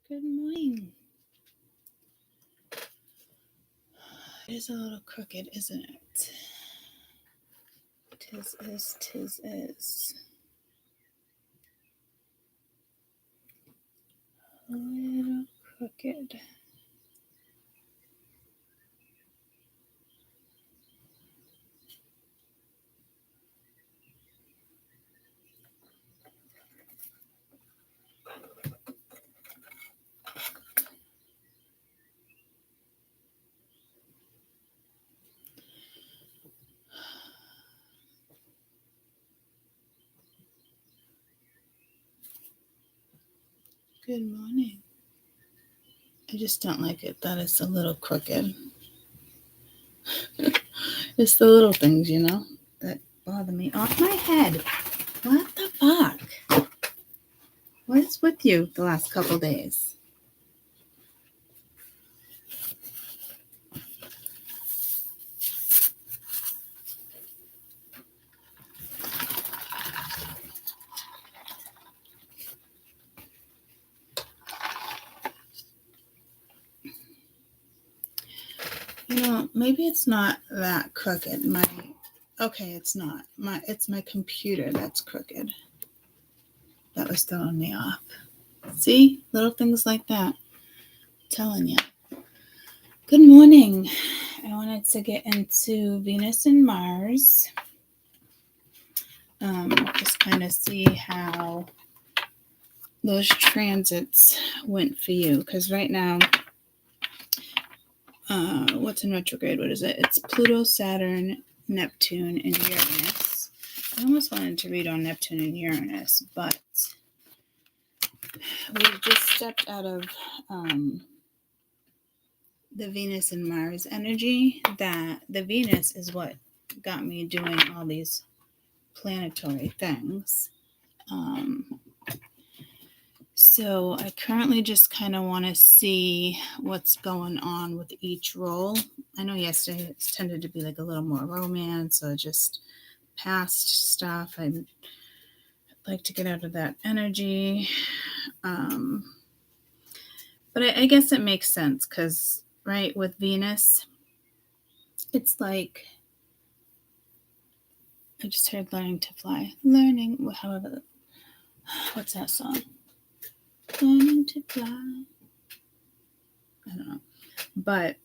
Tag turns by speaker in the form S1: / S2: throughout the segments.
S1: Good morning. It is a little crooked, isn't it? Tis is. A little crooked. Good morning. I just don't like it that it's a little crooked. It's the little things, that bother me. Off my head. What the fuck? What is with you the last couple days? Maybe it's not that crooked. It's not. It's my computer that's crooked. That was throwing me off. See? Little things like that. I'm telling you. Good morning. I wanted to get into Venus and Mars. Just kind of see how those transits went for you. Because right now, what's in retrograde? What is it? It's Pluto, Saturn, Neptune, and Uranus. I almost wanted to read on Neptune and Uranus, but we just stepped out of the Venus and Mars energy. That the Venus is what got me doing all these planetary things. So I currently just kind of want to see what's going on with each role. I know yesterday it tended to be like a little more romance or just past stuff. I'd like to get out of that energy. But I guess it makes sense because, right, with Venus, it's like, I just heard learning to fly. Learning, however, what's that song? Learning to fly. I don't know. But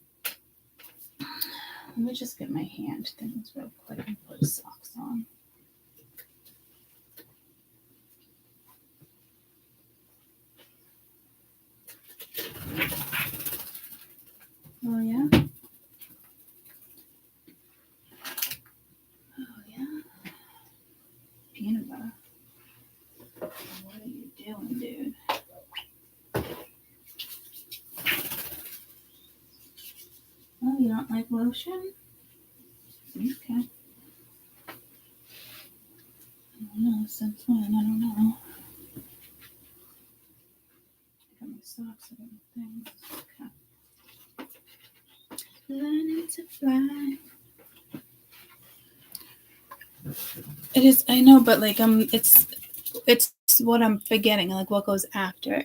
S1: let me just get my hand things real quick and put socks on. Oh, yeah? Oh, yeah? Peanut butter. What are you doing, dude? Oh, you don't like lotion? Okay. I don't know. Since when? I don't know. I got my socks and everything. Okay. Learning to fly. It is, I know, but like it's what I'm forgetting, like what goes after.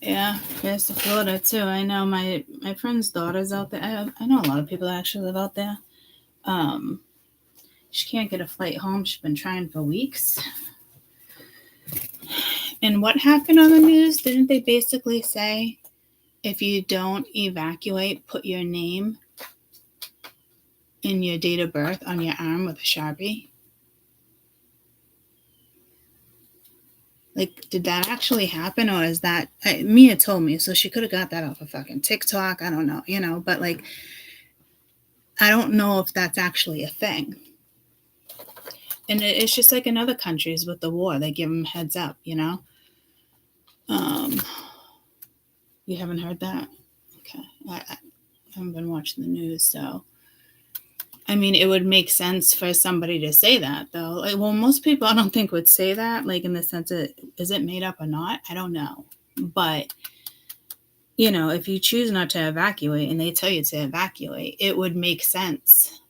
S1: Yeah, here's to Florida too. I know my friend's daughter's out there. I know a lot of people that actually live out there. She can't get a flight home. She's been trying for weeks. And what happened on the news? Didn't they basically say, if you don't evacuate, put your name and your date of birth on your arm with a Sharpie? Like, did that actually happen, or is that Mia told me, so she could have got that off of fucking TikTok. I don't know, but like, I don't know if that's actually a thing. And it's just like in other countries with the war, they give them heads up, You haven't heard that? Okay. I haven't been watching the news, so. I mean, it would make sense for somebody to say that, though. Like, well, most people I don't think would say that, like in the sense of, is it made up or not? I don't know. But, if you choose not to evacuate and they tell you to evacuate, it would make sense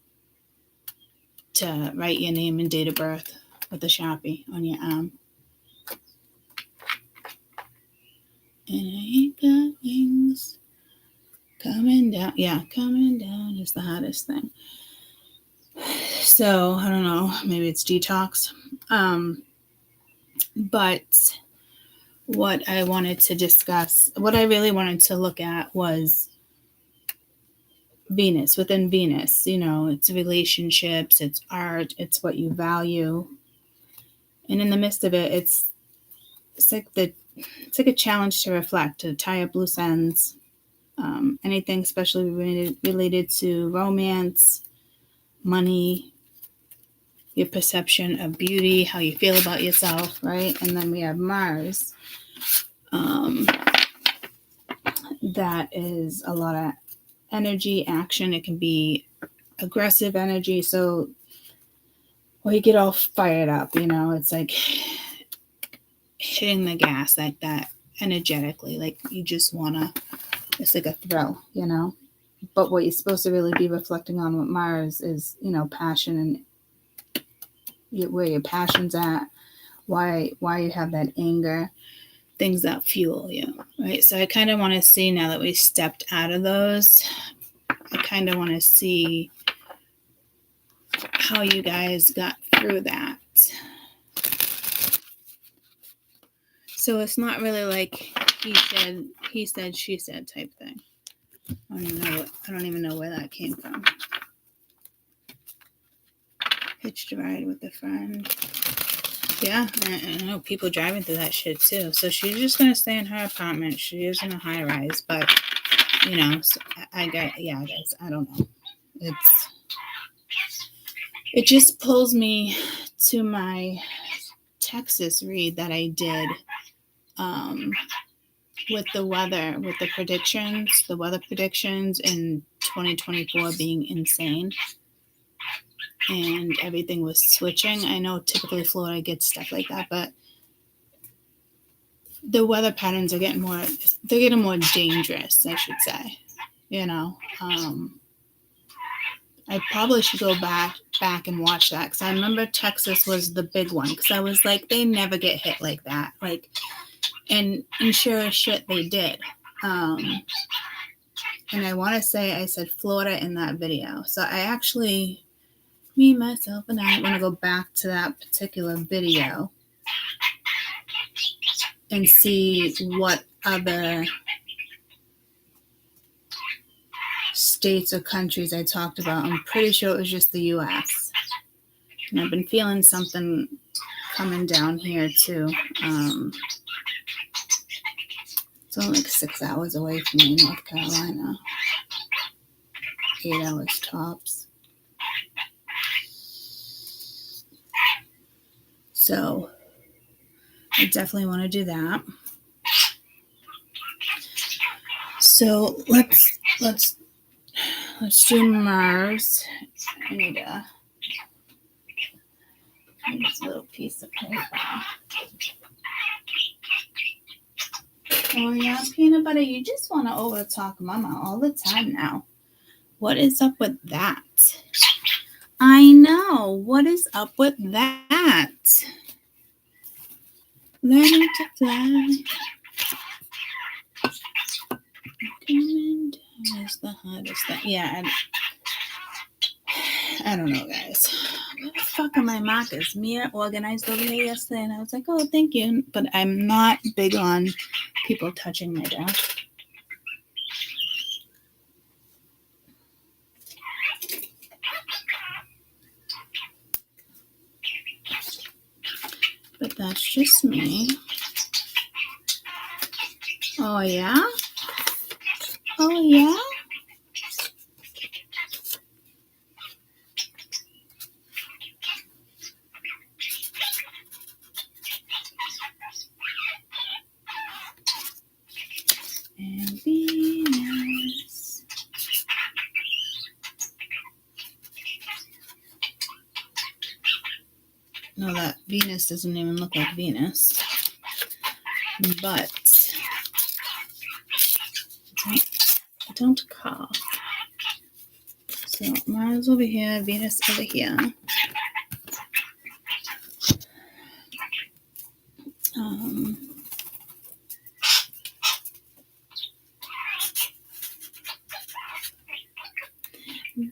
S1: to write your name and date of birth with a Sharpie on your arm. And I ain't got wings. Coming down. Yeah, coming down is the hardest thing. So, I don't know. Maybe it's detox. But what I wanted to discuss, what I really wanted to look at was Venus, within Venus. You know, it's relationships, it's art, it's what you value. And in the midst of it, it's like a challenge to reflect, to tie up loose ends. Anything especially related to romance, money, your perception of beauty, how you feel about yourself, right? And then we have Mars. That is a lot of energy, action. It can be aggressive energy. So, well, you get all fired up, you know, it's like hitting the gas like that energetically. Like you just want to, it's like a thrill, you know. But what you're supposed to really be reflecting on with Mars is, you know, passion and where your passion's at, why you have that anger, things that fuel you, right? So I kind of want to see, now that we stepped out of those, I kind of want to see how you guys got through that. So it's not really like he said, she said type thing. I don't even know where that came from. Hitched a ride with a friend. Yeah, I know people driving through that shit too. So she's just gonna stay in her apartment. She is in a high rise, but you know, so guys, I don't know. It just pulls me to my Texas read that I did with the weather, with the weather predictions in 2024 being insane. And everything was switching. I know typically Florida gets stuff like that, but the weather patterns are getting more dangerous, I should say. You know, I probably should go back and watch that, because I remember Texas was the big one, because I was like, they never get hit like that. Like, and sure as shit they did. And I want to say I said Florida in that video. So I actually, me, myself, and I want to go back to that particular video and see what other states or countries I talked about. I'm pretty sure it was just the U.S. And I've been feeling something coming down here too. It's only like 6 hours away from me, North Carolina. 8 hours tops. So I definitely want to do that. So let's do Mars. I need this little piece of paper. Oh yeah, peanut butter, you just want to overtalk mama all the time now. What is up with that? I know. What is up with that? Learning to fly. Coming down is the hardest thing. Yeah, I don't know, guys. Where the fuck are my markers? Mia organized over here yesterday, and I was like, oh, thank you. But I'm not big on people touching my desk. But that's just me. Oh, yeah? Oh, yeah? And Venus. No, that Venus doesn't even look like Venus. But don't cough. So Mars over here, Venus over here.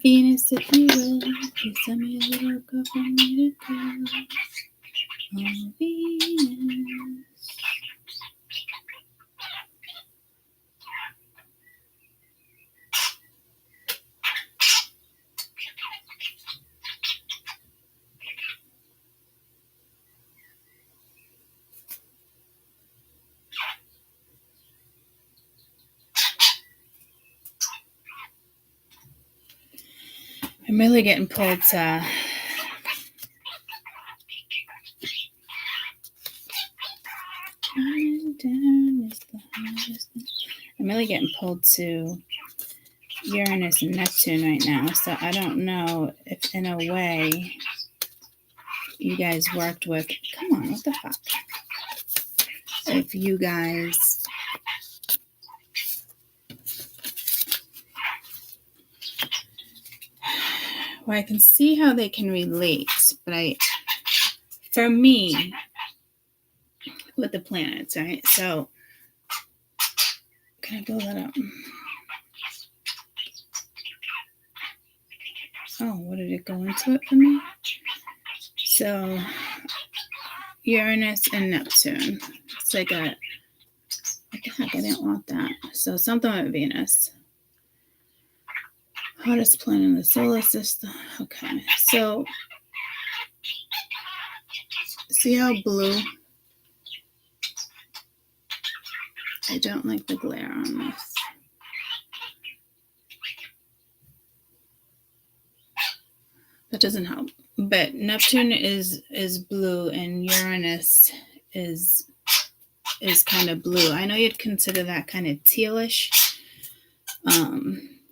S1: Venus, if you will, please send me a little girl for me to go. Oh, Venus. I'm really getting pulled to I'm really getting pulled to Uranus and Neptune right now. So I don't know if in a way you guys worked with, come on, what the fuck? If you guys well, I can see how they can relate, but for me, with the planets, right? So, can I blow that up? Oh, what did it go into it for me? So, Uranus and Neptune. It's like what the heck? I didn't want that. So, something with Venus. Hottest planet in the solar system. Okay, so see how blue? I don't like the glare on this. That doesn't help. But Neptune is blue and Uranus is kind of blue. I know you'd consider that kind of tealish.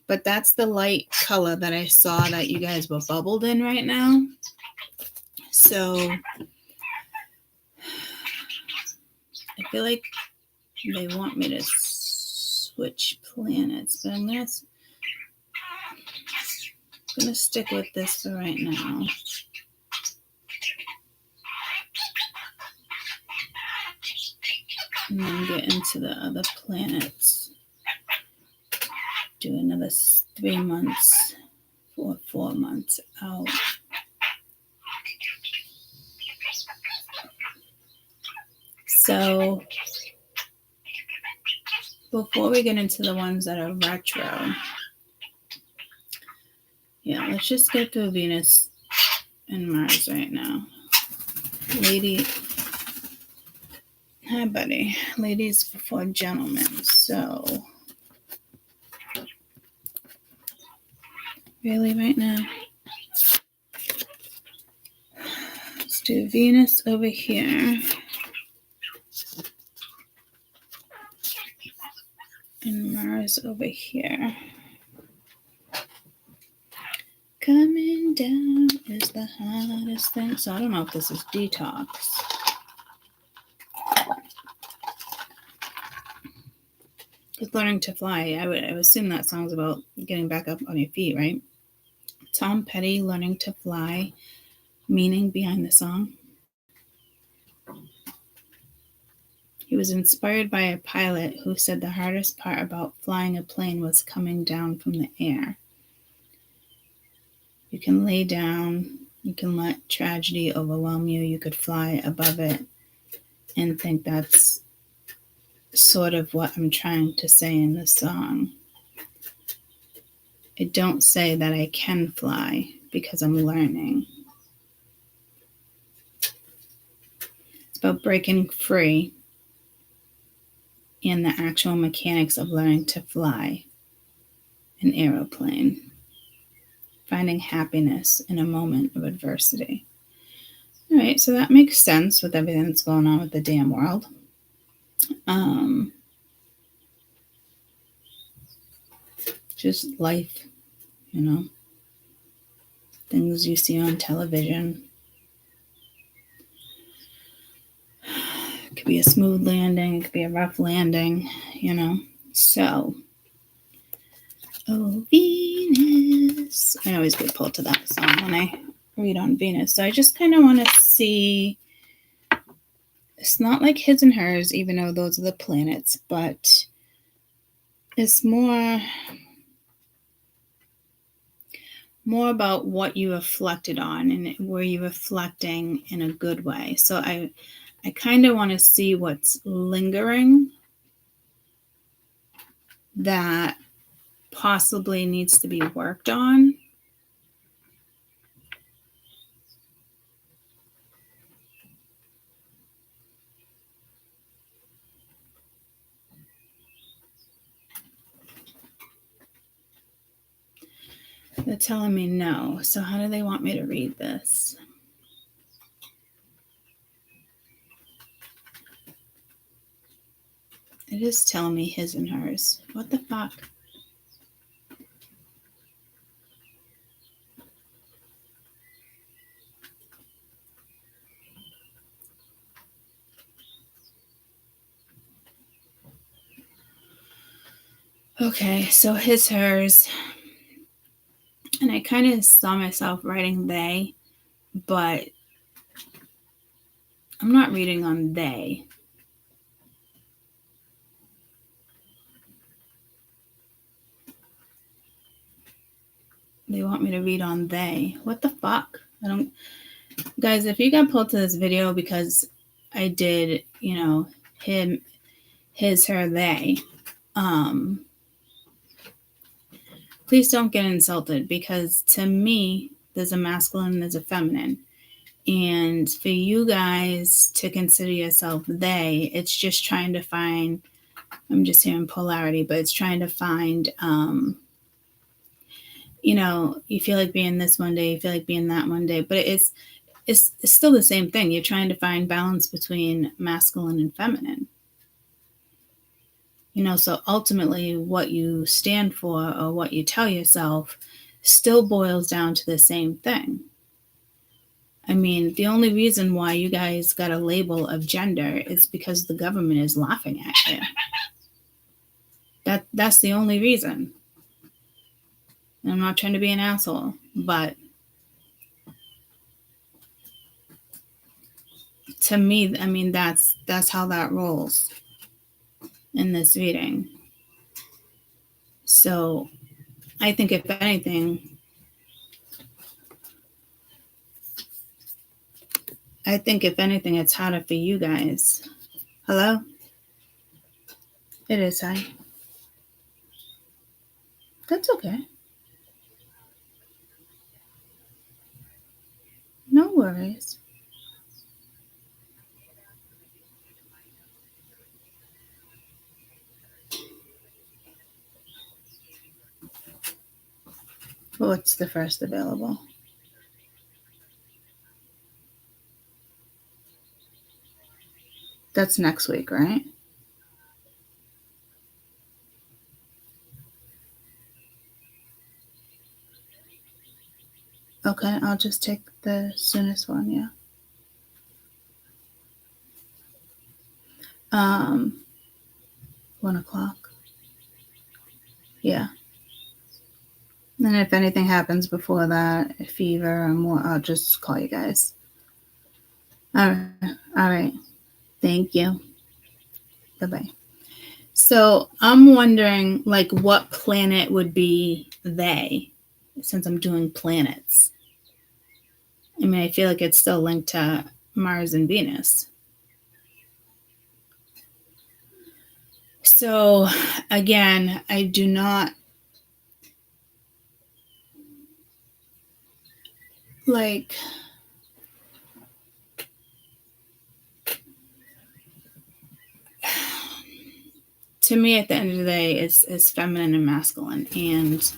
S1: But that's the light color that I saw that you guys were bubbled in right now. So I feel like they want me to switch planets, but I'm going to stick with this for right now. And then get into the other planets. Do another 3 months or 4 months out. So before we get into the ones that are retro, yeah, let's just get through Venus and Mars right now. Lady, hi buddy. Ladies before gentlemen. So really right now, let's do Venus over here. And Mars over here. Coming down is the hottest thing. So I don't know if this is detox. With learning to fly, I would assume that song's about getting back up on your feet, right? Tom Petty, Learning to Fly, meaning behind the song. He was inspired by a pilot who said the hardest part about flying a plane was coming down from the air. You can lay down, you can let tragedy overwhelm you, you could fly above it and think that's sort of what I'm trying to say in the song. I don't say that I can fly because I'm learning. It's about breaking free and the actual mechanics of learning to fly an aeroplane. Finding happiness in a moment of adversity. All right, so that makes sense with everything that's going on with the damn world. Just life, you know, things you see on television. It could be a smooth landing, it could be a rough landing, you know. So, oh, Venus. I always get pulled to that song when I read on Venus. So I just kind of want to see, it's not like his and hers, even though those are the planets, but it's more, more about what you reflected on and were you reflecting in a good way. So I kind of want to see what's lingering that possibly needs to be worked on. They're telling me no. So how do they want me to read this? It is telling me his and hers. What the fuck? Okay, so his, hers. And I kind of saw myself writing they, but I'm not reading on they. They want me to read on they. What the fuck? I don't... Guys, if you got pulled to this video because I did, you know, him, his, her, they, please don't get insulted, because to me, there's a masculine and there's a feminine. And for you guys to consider yourself they, it's just trying to find, I'm just hearing polarity, but it's trying to find, you know, you feel like being this one day, you feel like being that one day, but it's still the same thing. You're trying to find balance between masculine and feminine. You know, so ultimately what you stand for or what you tell yourself still boils down to the same thing. I mean, the only reason why you guys got a label of gender is because the government is laughing at you. That's the only reason. And I'm not trying to be an asshole, but to me, I mean, that's how that rolls in this reading. So I think if anything, it's harder for you guys. Hello? It is, hi. That's okay. No worries. What's the first available? That's next week, right? Okay, I'll just take the soonest one, yeah. 1 o'clock. Yeah. And if anything happens before that, a fever or more, I'll just call you guys. All right. Thank you. Bye-bye. So I'm wondering, like, what planet would be they, since I'm doing planets. I mean, I feel like it's still linked to Mars and Venus. So again, I do not like... To me, at the end of the day, it's feminine and masculine. And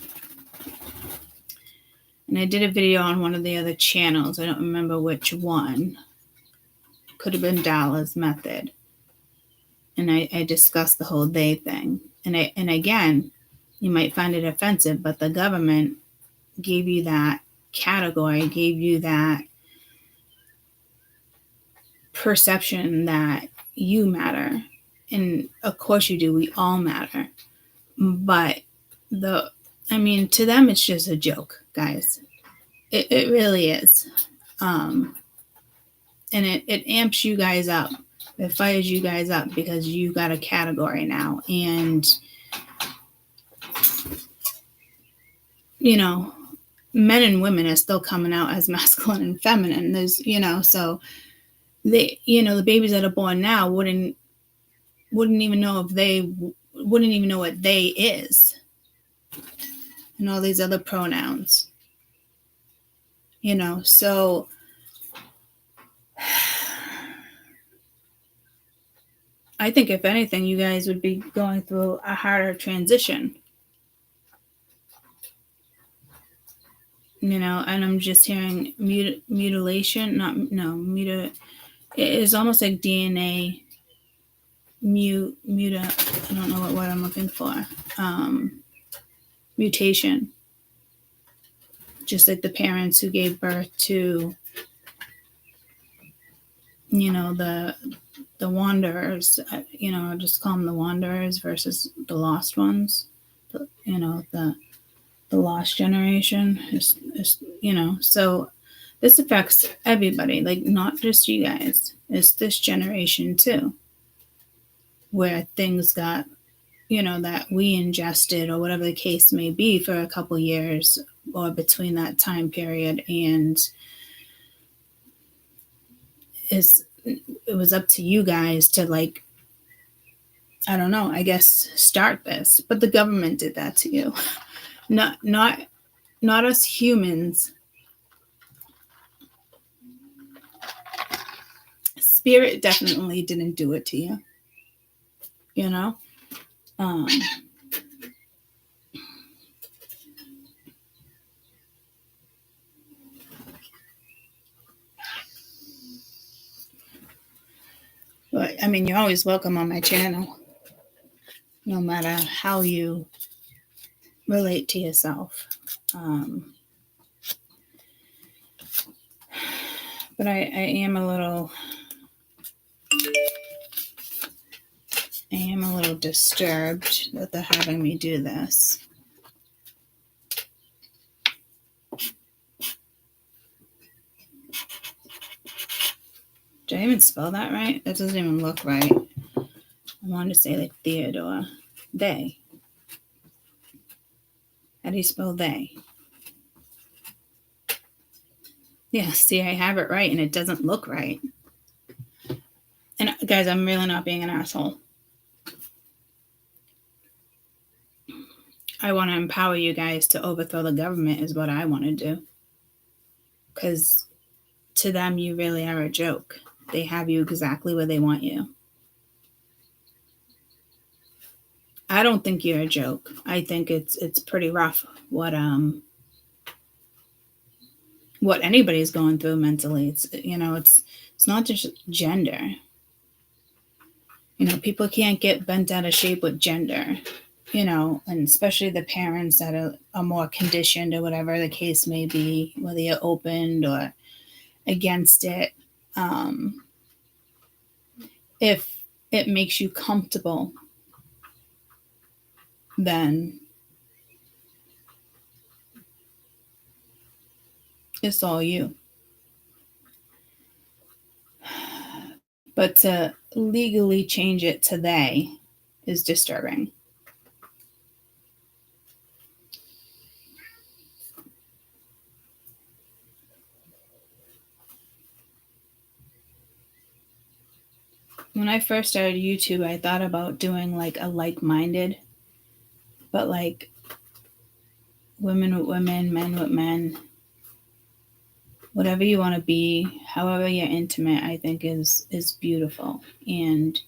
S1: I did a video on one of the other channels. I don't remember which one. Could have been Dallas Method. And I discussed the whole they thing. And again, you might find it offensive, but the government gave you that category, gave you that perception that you matter. And of course you do. We all matter. But to them, it's just a joke, guys. It really is. And it amps you guys up. It fires you guys up because you got a category now. And, you know, men and women are still coming out as masculine and feminine. There's, so they, the babies that are born now wouldn't even know if they wouldn't even know what they is, and all these other pronouns, so I think if anything, you guys would be going through a harder transition, and I'm just hearing mutilation, it is almost like DNA I don't know what word I'm looking for. Mutation. Just like the parents who gave birth to, the wanderers, I'll just call them the wanderers versus the lost ones, the lost generation is, so this affects everybody, like not just you guys, it's this generation too, where things got, that we ingested or whatever the case may be for a couple years or between that time period, and it was up to you guys to, like, I don't know, I guess start this, but the government did that to you. Not us humans. Spirit definitely didn't do it to you. But I mean, you're always welcome on my channel, no matter how you relate to yourself. But I am a little disturbed that they're having me do this. Did I even spell that right? That doesn't even look right. I wanted to say like Theodore. They. How do you spell they? Yeah, see, I have it right and it doesn't look right. And guys, I'm really not being an asshole. I want to empower you guys to overthrow the government is what I want to do. Because to them, you really are a joke. They have you exactly where they want you. I don't think you're a joke. I think it's pretty rough what anybody's going through mentally. It's not just gender. People can't get bent out of shape with gender, and especially the parents that are more conditioned or whatever the case may be, whether you're opened or against it. If it makes you comfortable, then it's all you. But to legally change it to they is disturbing. When I first started YouTube, I thought about doing like a like-minded, but like women with women, men with men, whatever you want to be, however you're intimate, I think is beautiful. And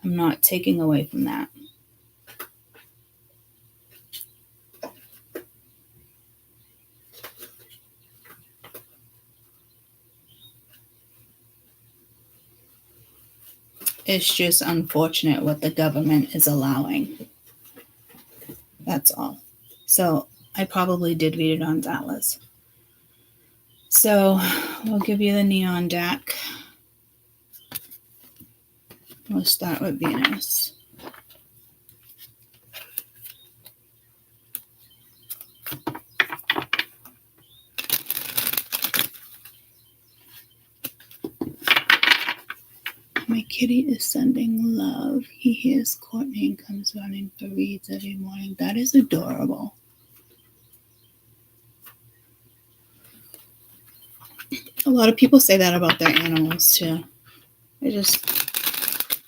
S1: I'm not taking away from that. It's just unfortunate what the government is allowing. That's all. So I probably did read it on Dallas. So we'll give you the neon deck. We'll start with Venus. My kitty is sending love. He hears Courtney and comes running for reads every morning. That is adorable. A lot of people say that about their animals too. I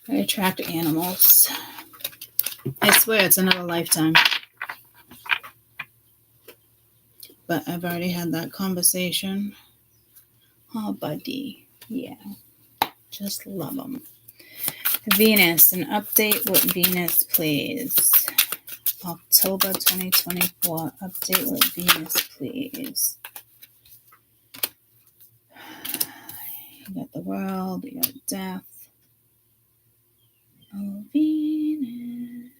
S1: attract animals. I swear it's another lifetime. But I've already had that conversation. Oh, buddy. Yeah. Just love them. Venus, an update with Venus, please. October 2024, update with Venus, please. You got the world, you got death. Oh, Venus.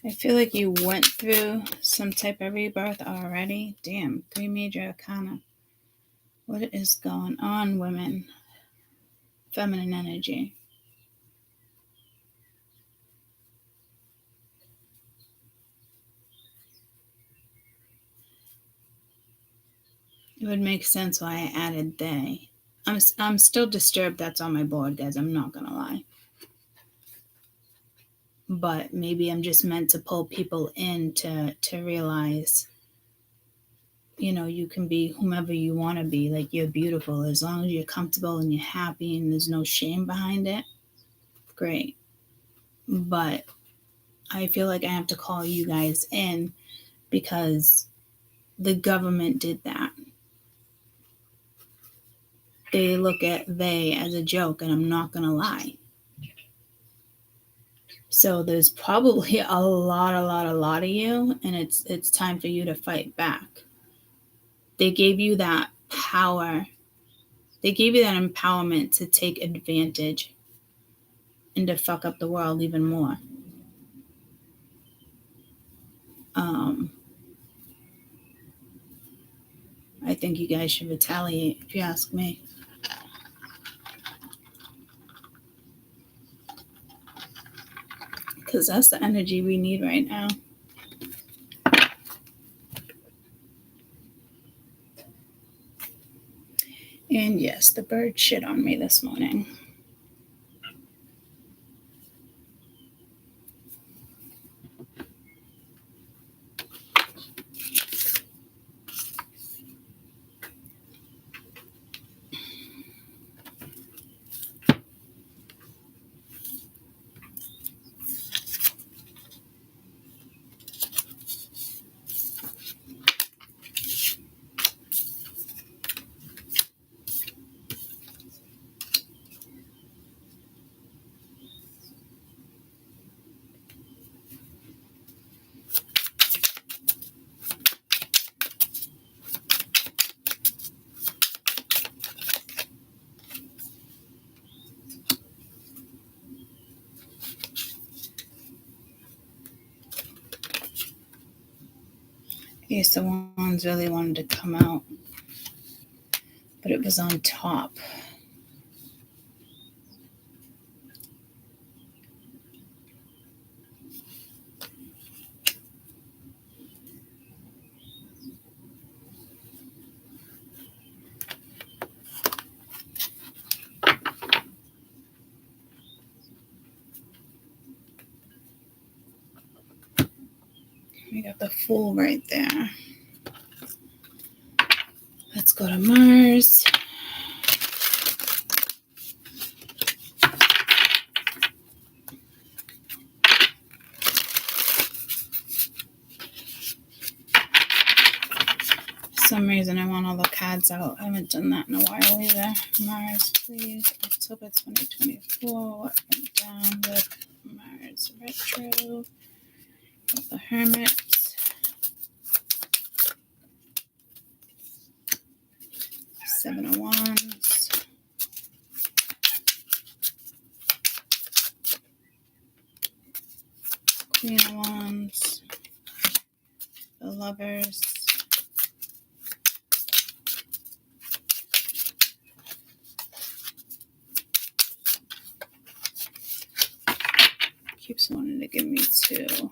S1: I feel like you went through some type of rebirth already. Damn, 3 major arcana. What is going on, women? Feminine energy. It would make sense why I added they. I'm still disturbed that's on my board, guys. I'm not going to lie. But maybe I'm just meant to pull people in to realize, you know, you can be whomever you want to be. Like, you're beautiful. As long as you're comfortable and you're happy and there's no shame behind it, great. But I feel like I have to call you guys in because the government did that. They look at they as a joke, and I'm not going to lie. So there's probably a lot of you, and it's time for you to fight back. They gave you that power. They gave you that empowerment to take advantage and to fuck up the world even more. I think you guys should retaliate, if you ask me. Because that's the energy we need right now. And yes, the bird shit on me this morning. Ace of Wands really wanted to come out, but it was on top. We got the Fool right there. Let's go to Mars. For some reason, I want all the cards out. I haven't done that in a while either. Mars, please. October 2024. What went down with Mars retro? Got the Hermit. Seven of Wands. Queen of Wands. The Lovers. Keeps wanting to give me two.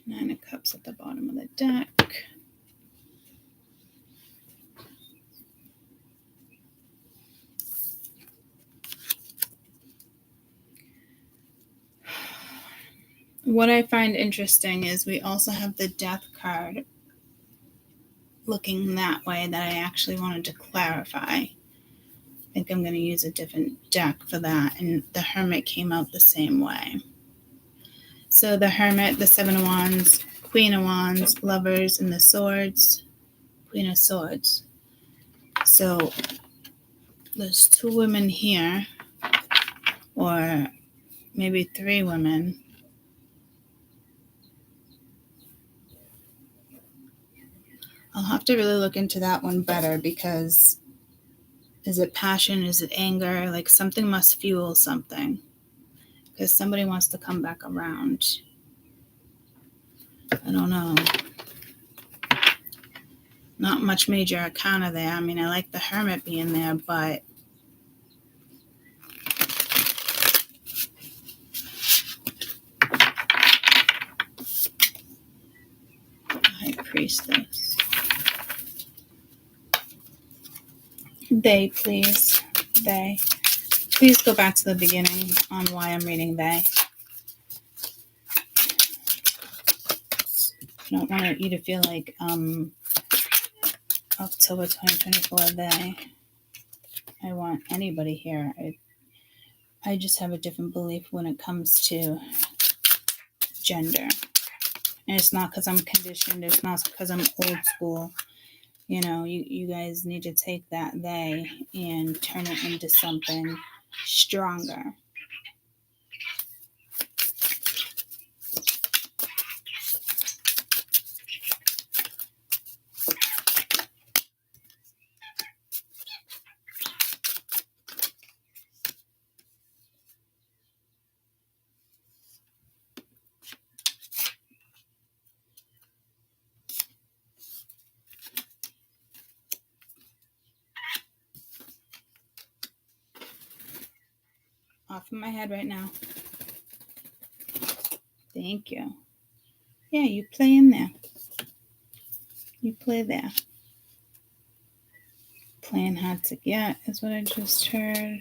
S1: Nine of Cups at the bottom of the deck. What I find interesting is we also have the Death card looking that way that I actually wanted to clarify. I think I'm going to use a different deck for that. And the Hermit came out the same way. So the Hermit, the Seven of Wands, Queen of Wands, Lovers, and the Swords, Queen of Swords. So there's two women here, or maybe three women. I'll have to really look into that one better, because is it passion? Is it anger? Like something must fuel something, because somebody wants to come back around. I don't know. Not much major arcana there. I mean, I like the Hermit being there, but High Priestess. They, please. They. Please go back to the beginning on why I'm reading they. I don't want you to feel like October 2024 they. I want anybody here. I just have a different belief when it comes to gender. And it's not because I'm conditioned. It's not because I'm old school. You know, you guys need to take that they and turn it into something stronger. Off of my head right now. Thank you. Yeah, you play in there. You play there. Playing hard to get is what I just heard.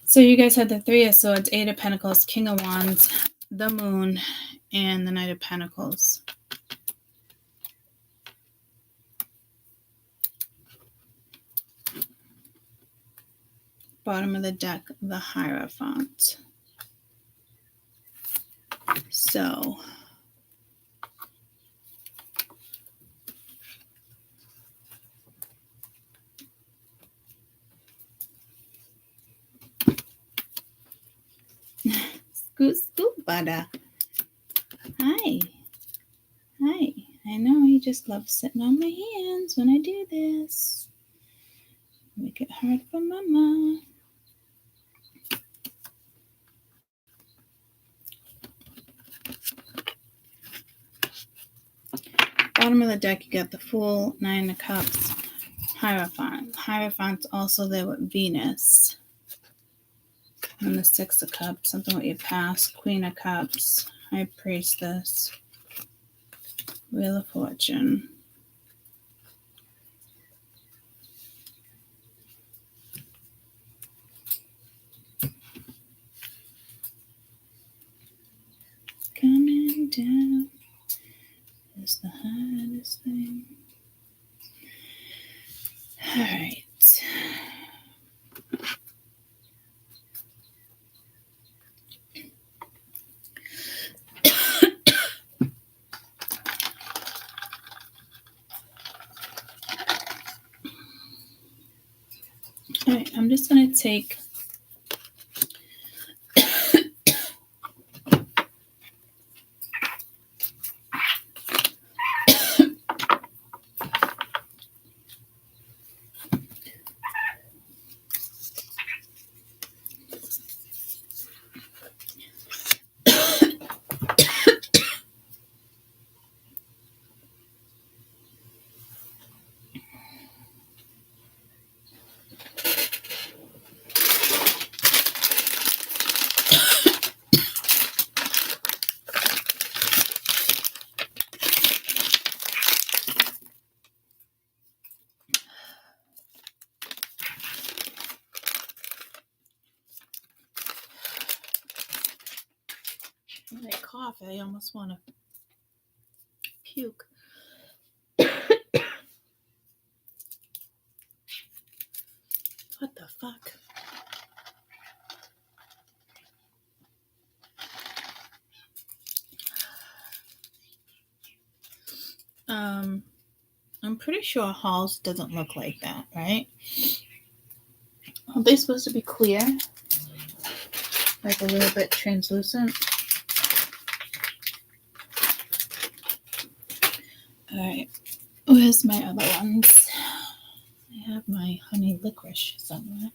S1: So you guys had the Three of Swords, Eight of Pentacles, King of Wands, the Moon, and the Knight of Pentacles. Bottom of the deck, the Hierophant. So scoot butter. Hi. Hi. I know you just love sitting on my hands when I do this. Make it hard for mama. Bottom of the deck, you got the Fool, Nine of Cups, Hierophant. Hierophant's also there with Venus. And the Six of Cups, something with your past, Queen of Cups, High Priestess, Wheel of Fortune. Coming down is the hardest thing. All right. All right, I'm just going to take When I cough, I almost want to puke. What the fuck? I'm pretty sure Halls doesn't look like that, right? Are they supposed to be clear? Like a little bit translucent? Alright, where's my other ones? I have my honey licorice somewhere.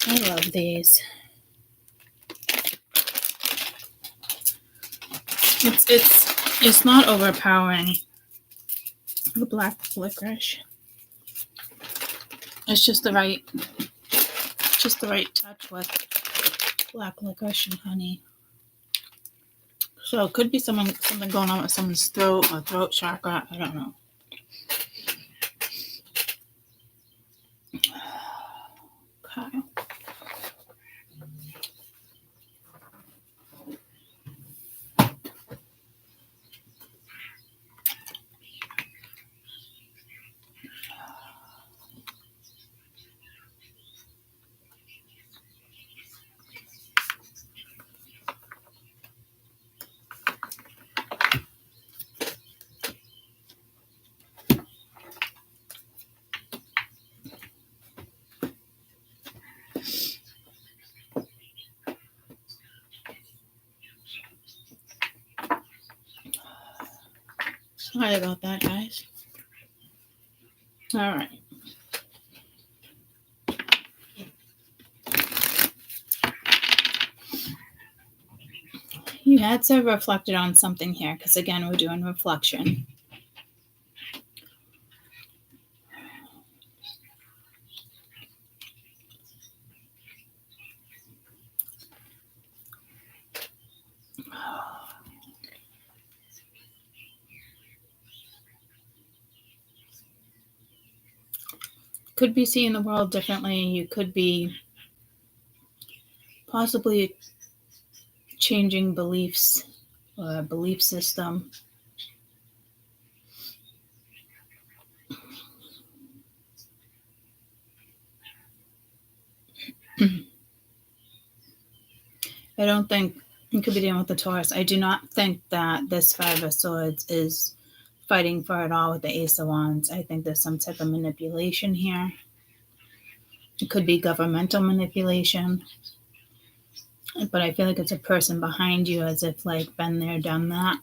S1: I love these. It's not overpowering, the black licorice. It's just the right touch with black licorice and honey. So it could be something going on with someone's throat or throat chakra. I don't know. Okay. Sorry about that, guys. All right. You had to have reflected on something here, because again, we're doing reflection. Could be seeing the world differently. You could be possibly changing beliefs or belief system. I don't think you could be dealing with the Taurus. I do not think that this Five of Swords is fighting for it all with the Ace of Wands. I think there's some type of manipulation here. It could be governmental manipulation. But I feel like it's a person behind you, as if like been there, done that.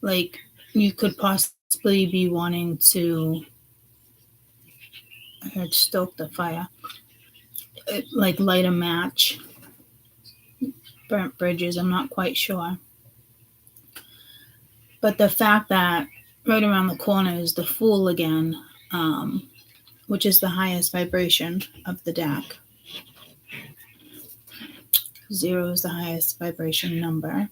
S1: Like you could possibly be wanting to stoke the fire, like light a match, burnt bridges. I'm not quite sure. But the fact that right around the corner is the Fool again, which is the highest vibration of the deck. 0 is the highest vibration number.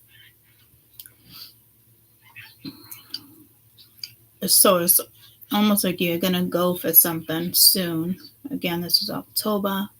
S1: So it's almost like you're going to go for something soon. Again, this is October.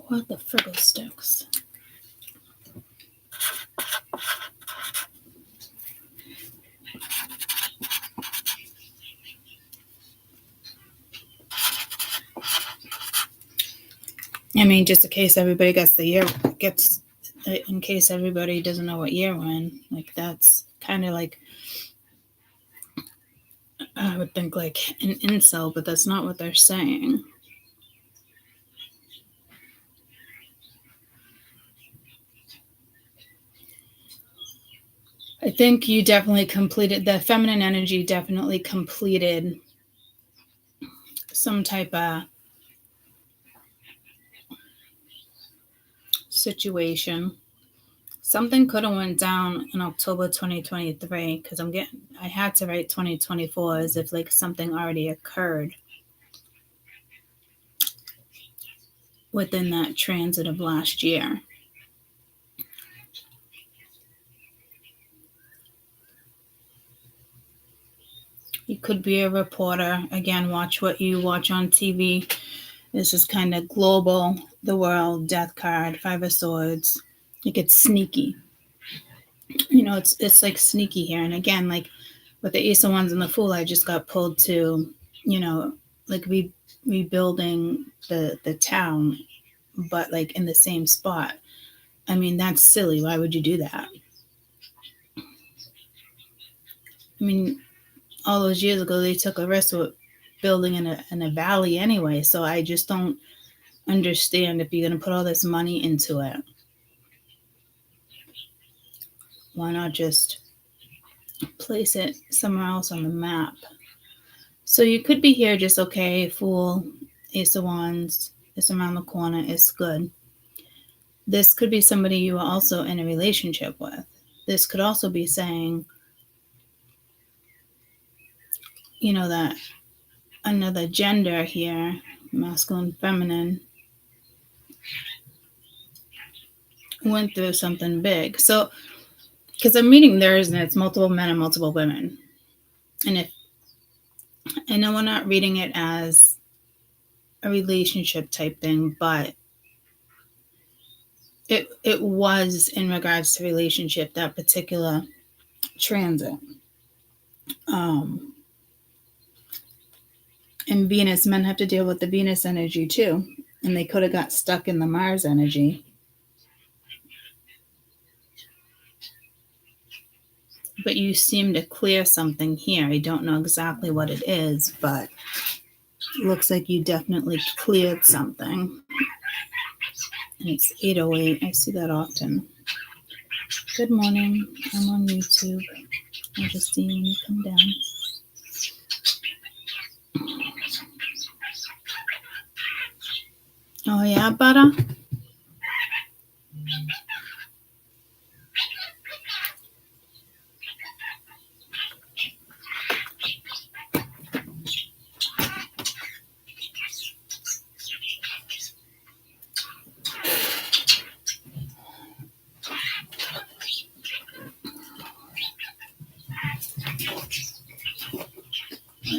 S1: What the fiddlesticks? I mean, just in case everybody in case everybody doesn't know what year we're in, like that's kind of like, I would think like an insult, but that's not what they're saying. I think you definitely completed, the feminine energy definitely completed some type of situation. Something could have went down in October 2023 because I had to write 2024 as if like something already occurred within that transit of last year. You could be a reporter. Again, watch what you watch on TV. This is kind of global, the world, death card, 5 of swords. It gets sneaky. You know, it's like sneaky here. And again, like with the Ace of Wands and the Fool, I just got pulled to, you know, like rebuilding the town, but like in the same spot. I mean, that's silly. Why would you do that? I mean, all those years ago, they took a risk with building in a valley anyway. So I just don't understand if you're going to put all this money into it. Why not just place it somewhere else on the map? So you could be here just okay, Fool, Ace of Wands, it's around the corner, it's good. This could be somebody you are also in a relationship with. This could also be saying, you know, that another gender here, masculine, feminine, went through something big. So, because I'm reading theirs and it's multiple men and multiple women. And if I know we're not reading it as a relationship type thing, but it was in regards to relationship, that particular transit. And Venus, men have to deal with the Venus energy too. And they could have got stuck in the Mars energy. But you seem to clear something here. I don't know exactly what it is, but it looks like you definitely cleared something. And it's 8:08. I see that often. Good morning. I'm on YouTube. I'm just seeing you come down. Oh, yeah, butter?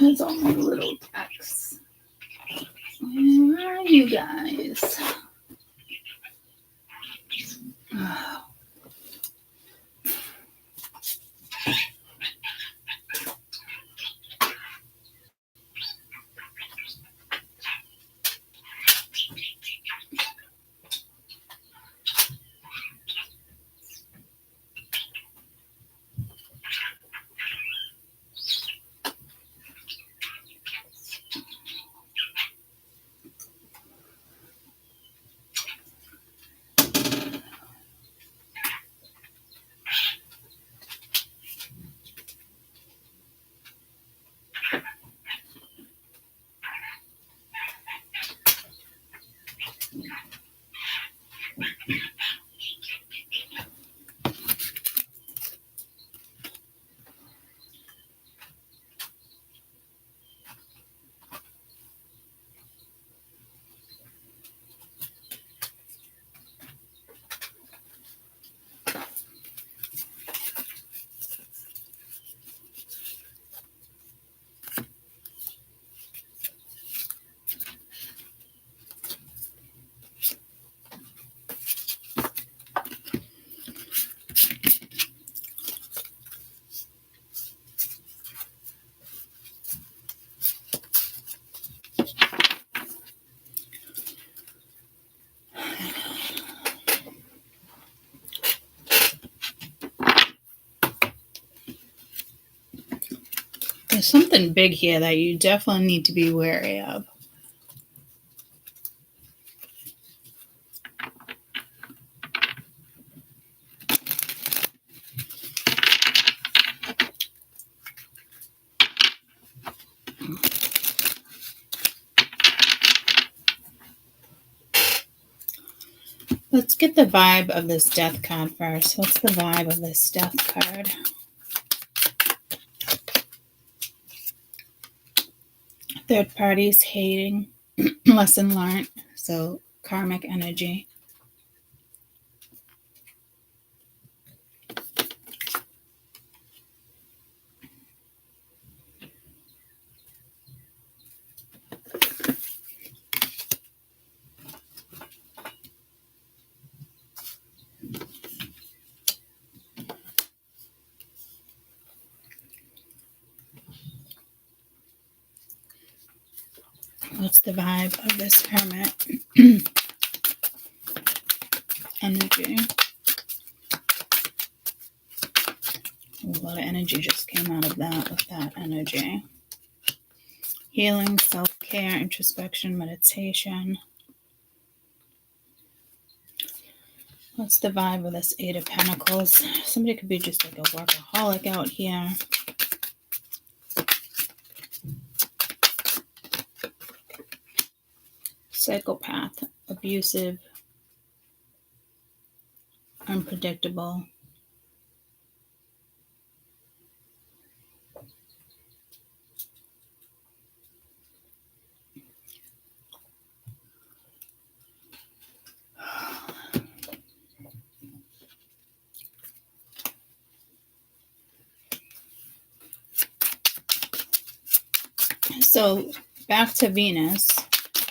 S1: There's all my little texts. Where are you guys? Oh. There's something big here that you definitely need to be wary of. Let's get the vibe of this death card first. What's the vibe of this death card? Third parties hating, lesson learned, so karmic energy. What's the vibe of this hermit energy? A lot of energy just came out of that with that energy. Healing, self-care, introspection, meditation. What's the vibe of this Eight of Pentacles? Somebody could be just like a workaholic out here. Psychopath, abusive, unpredictable. So back to Venus,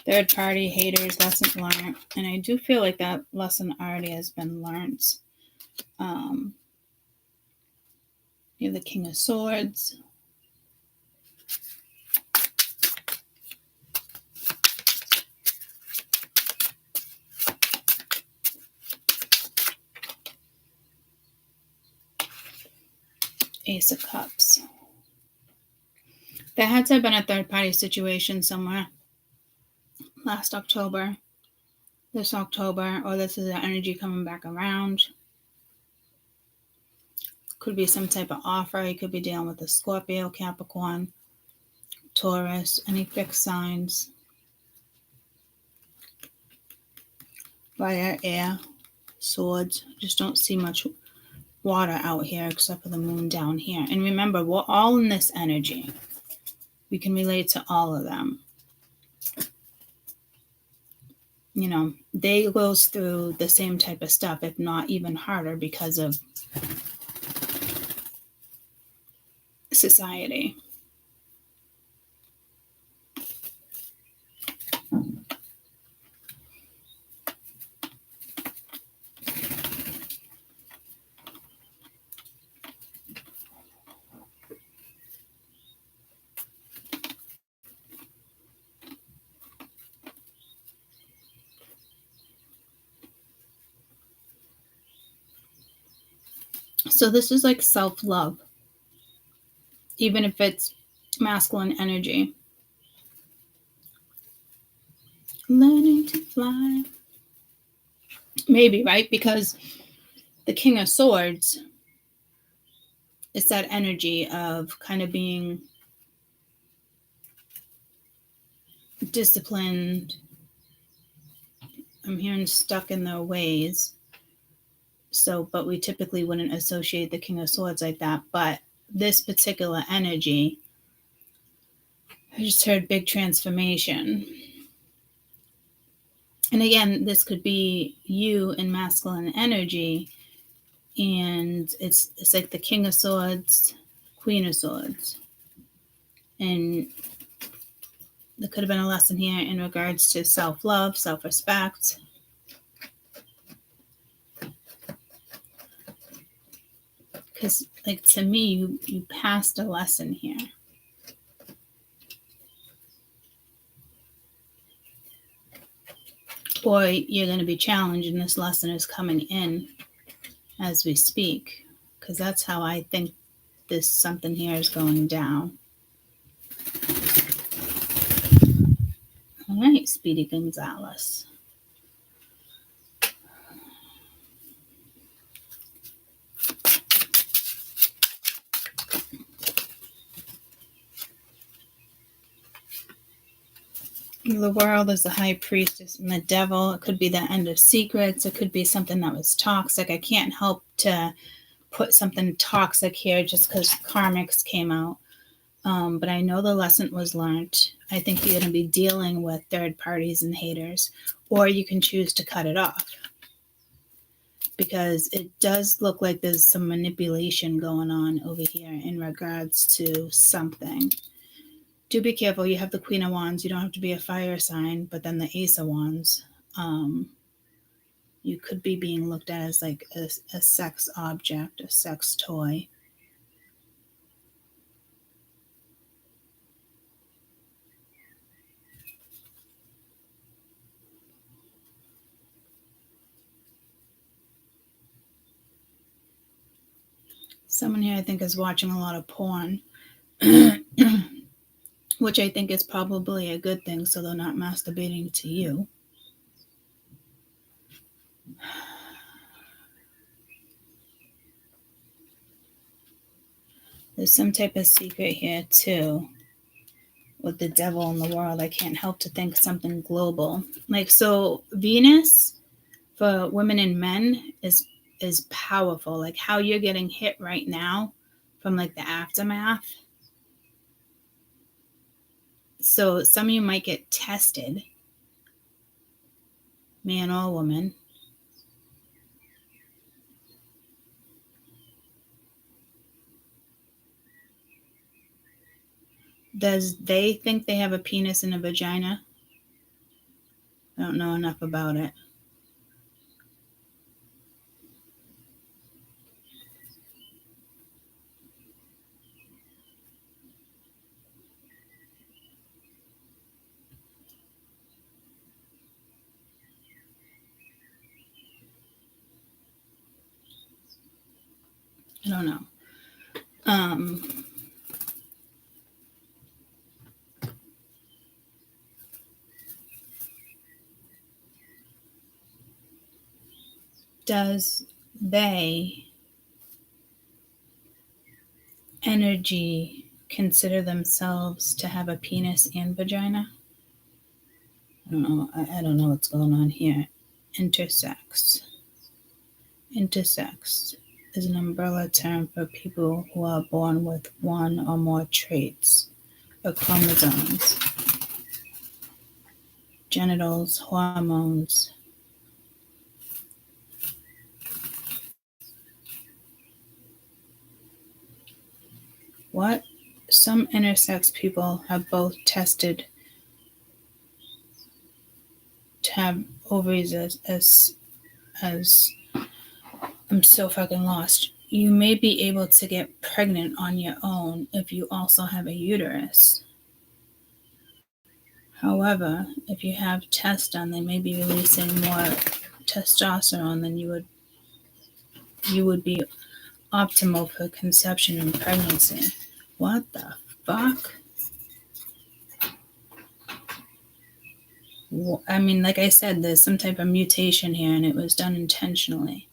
S1: third party, haters, lesson learned. And I do feel like that lesson already has been learned. You have the King of Swords. Ace of Cups. There had to have been a third party situation somewhere last October, this October, or this is the energy coming back around. Could be some type of offer. You could be dealing with a Scorpio, Capricorn, Taurus, any fixed signs. Fire, air, swords. Just don't see much water out here except for the moon down here. And remember, we're all in this energy. We can relate to all of them. You know, they goes through the same type of stuff, if not even harder, because of society. So this is like self-love, even if it's masculine energy. Learning to fly. Maybe, right? Because the King of Swords is that energy of kind of being disciplined. I'm hearing stuck in their ways. So, but we typically wouldn't associate the King of Swords like that. But this particular energy, I just heard big transformation. And again, this could be you in masculine energy. And it's like the King of Swords, Queen of Swords. And there could have been a lesson here in regards to self-love, self-respect. Because, like, to me, you passed a lesson here. Or you're going to be challenged, and this lesson is coming in as we speak. Because that's how I think this something here is going down. All right, Speedy Gonzalez. The world is the high priestess and the devil. It could be the end of secrets. It could be something that was toxic. I can't help to put something toxic here just because karmics came out. But I know the lesson was learned. I think you're going to be dealing with third parties and haters, or you can choose to cut it off, because it does look like there's some manipulation going on over here in regards to something. Do be careful. You have the Queen of Wands. You don't have to be a fire sign, but then the Ace of Wands. You could be being looked at as like a sex object, a sex toy. Someone here I think is watching a lot of porn, which I think is probably a good thing, so they're not masturbating to you. There's some type of secret here too with the devil in the world. I can't help to think something global. Like, so Venus for women and men is powerful. Like how you're getting hit right now from like the aftermath. So some of you might get tested, man or woman. Does they think they have a penis and a vagina? I don't know enough about it. I don't know. Does they energy consider themselves to have a penis and vagina? I don't know. I don't know what's going on here. Intersex. Intersex is an umbrella term for people who are born with one or more traits or chromosomes, genitals, hormones. What? Some intersex people have both tested to have ovaries as I'm so fucking lost. You may be able to get pregnant on your own if you also have a uterus. However, if you have tests done, they may be releasing more testosterone than you would be optimal for conception and pregnancy. What the fuck? I mean, like I said, there's some type of mutation here, and it was done intentionally.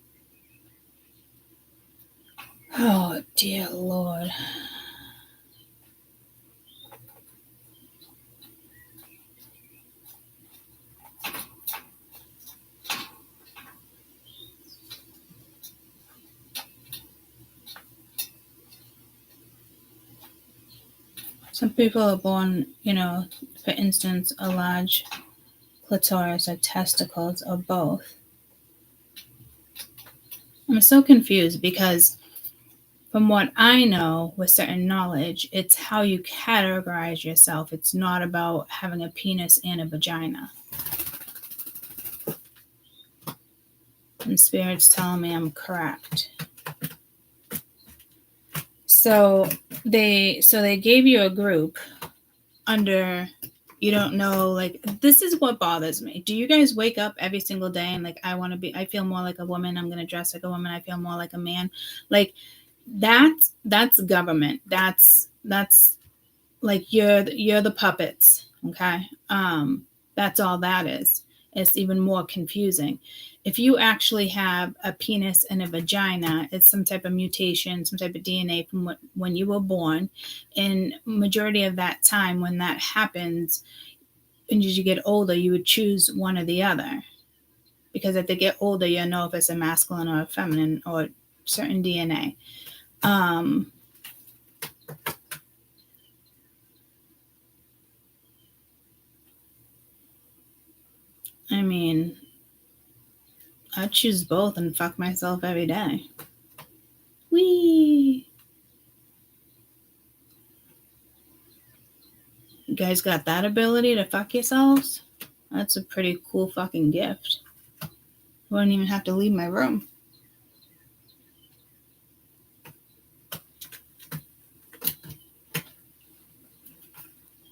S1: Oh, dear Lord. Some people are born, for instance, a large clitoris or testicles or both. I'm so confused because from what I know with certain knowledge, it's how you categorize yourself. It's not about having a penis and a vagina. And Spirit's telling me I'm correct. So they gave you a group under, you don't know, like, this is what bothers me. Do you guys wake up every single day and like, I feel more like a woman, I'm going to dress like a woman, I feel more like a man? Like, that's government. That's like, you're the puppets. Okay. That's all that is. It's even more confusing. If you actually have a penis and a vagina, it's some type of mutation, some type of DNA from when you were born. And majority of that time when that happens, And as you get older, you would choose one or the other. Because if they get older, you'll know if it's a masculine or a feminine or certain DNA. I mean, I'd choose both and fuck myself every day. Whee! You guys got that ability to fuck yourselves? That's a pretty cool fucking gift. I wouldn't even have to leave my room.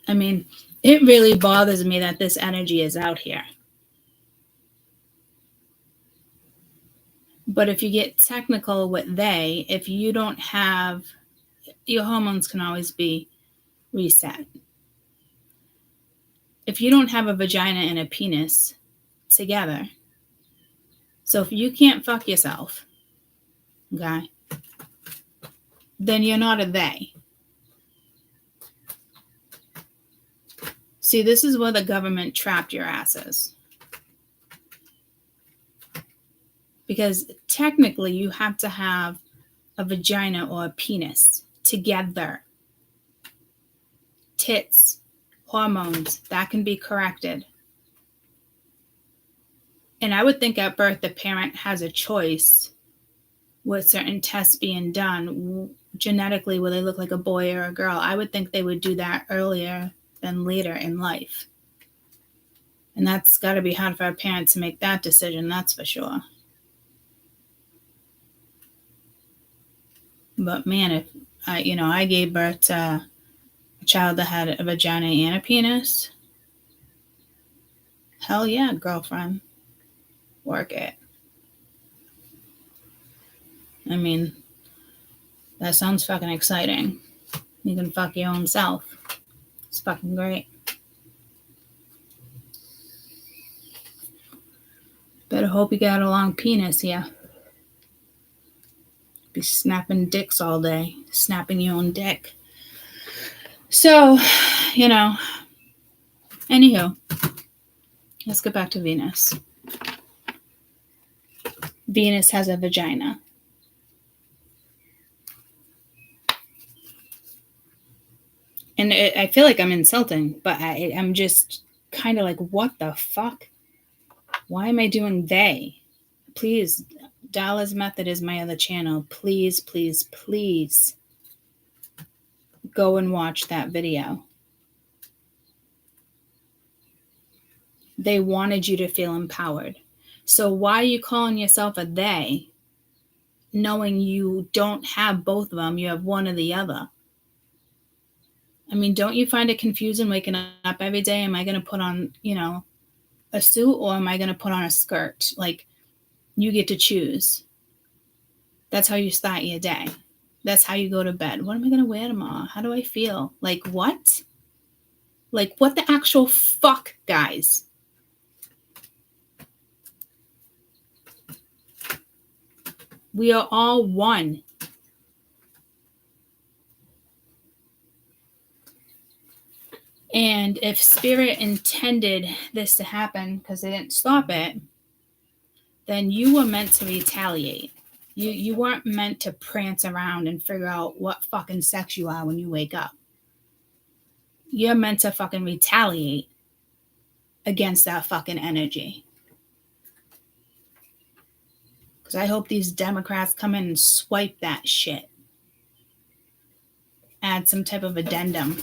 S1: I mean, it really bothers me that this energy is out here. But if you get technical with they, if you don't have, your hormones can always be reset. If you don't have a vagina and a penis together, so if you can't fuck yourself, okay, then you're not a they. See, this is where the government trapped your asses. Because technically you have to have a vagina or a penis together. Tits, hormones, that can be corrected. And I would think at birth the parent has a choice with certain tests being done genetically, will they look like a boy or a girl. I would think they would do that earlier than later in life. And that's got to be hard for a parent to make that decision, that's for sure. But man, if I gave birth to a child that had a vagina and a penis, hell yeah, girlfriend. Work it. I mean, that sounds fucking exciting. You can fuck your own self. It's fucking great. Better hope you got a long penis here. Be snapping dicks all day. Snapping your own dick. So, anywho, let's get back to Venus. Venus has a vagina. And I feel like I'm insulting, but I'm just kind of like, what the fuck? Why am I doing they? Please, Dallas Method is my other channel. Please, please, please go and watch that video. They wanted you to feel empowered. So why are you calling yourself a they, knowing you don't have both of them? You have one or the other. I mean, don't you find it confusing waking up every day? Am I going to put on, a suit, or am I going to put on a skirt? Like, you get to choose. That's how you start your day. That's how you go to bed. What am I going to wear tomorrow? How do I feel? Like, what? Like, what the actual fuck, guys? We are all one. And if Spirit intended this to happen because they didn't stop it, then you were meant to retaliate. You weren't meant to prance around and figure out what fucking sex you are when you wake up. You're meant to fucking retaliate against that fucking energy. Because I hope these Democrats come in and swipe that shit. Add some type of addendum.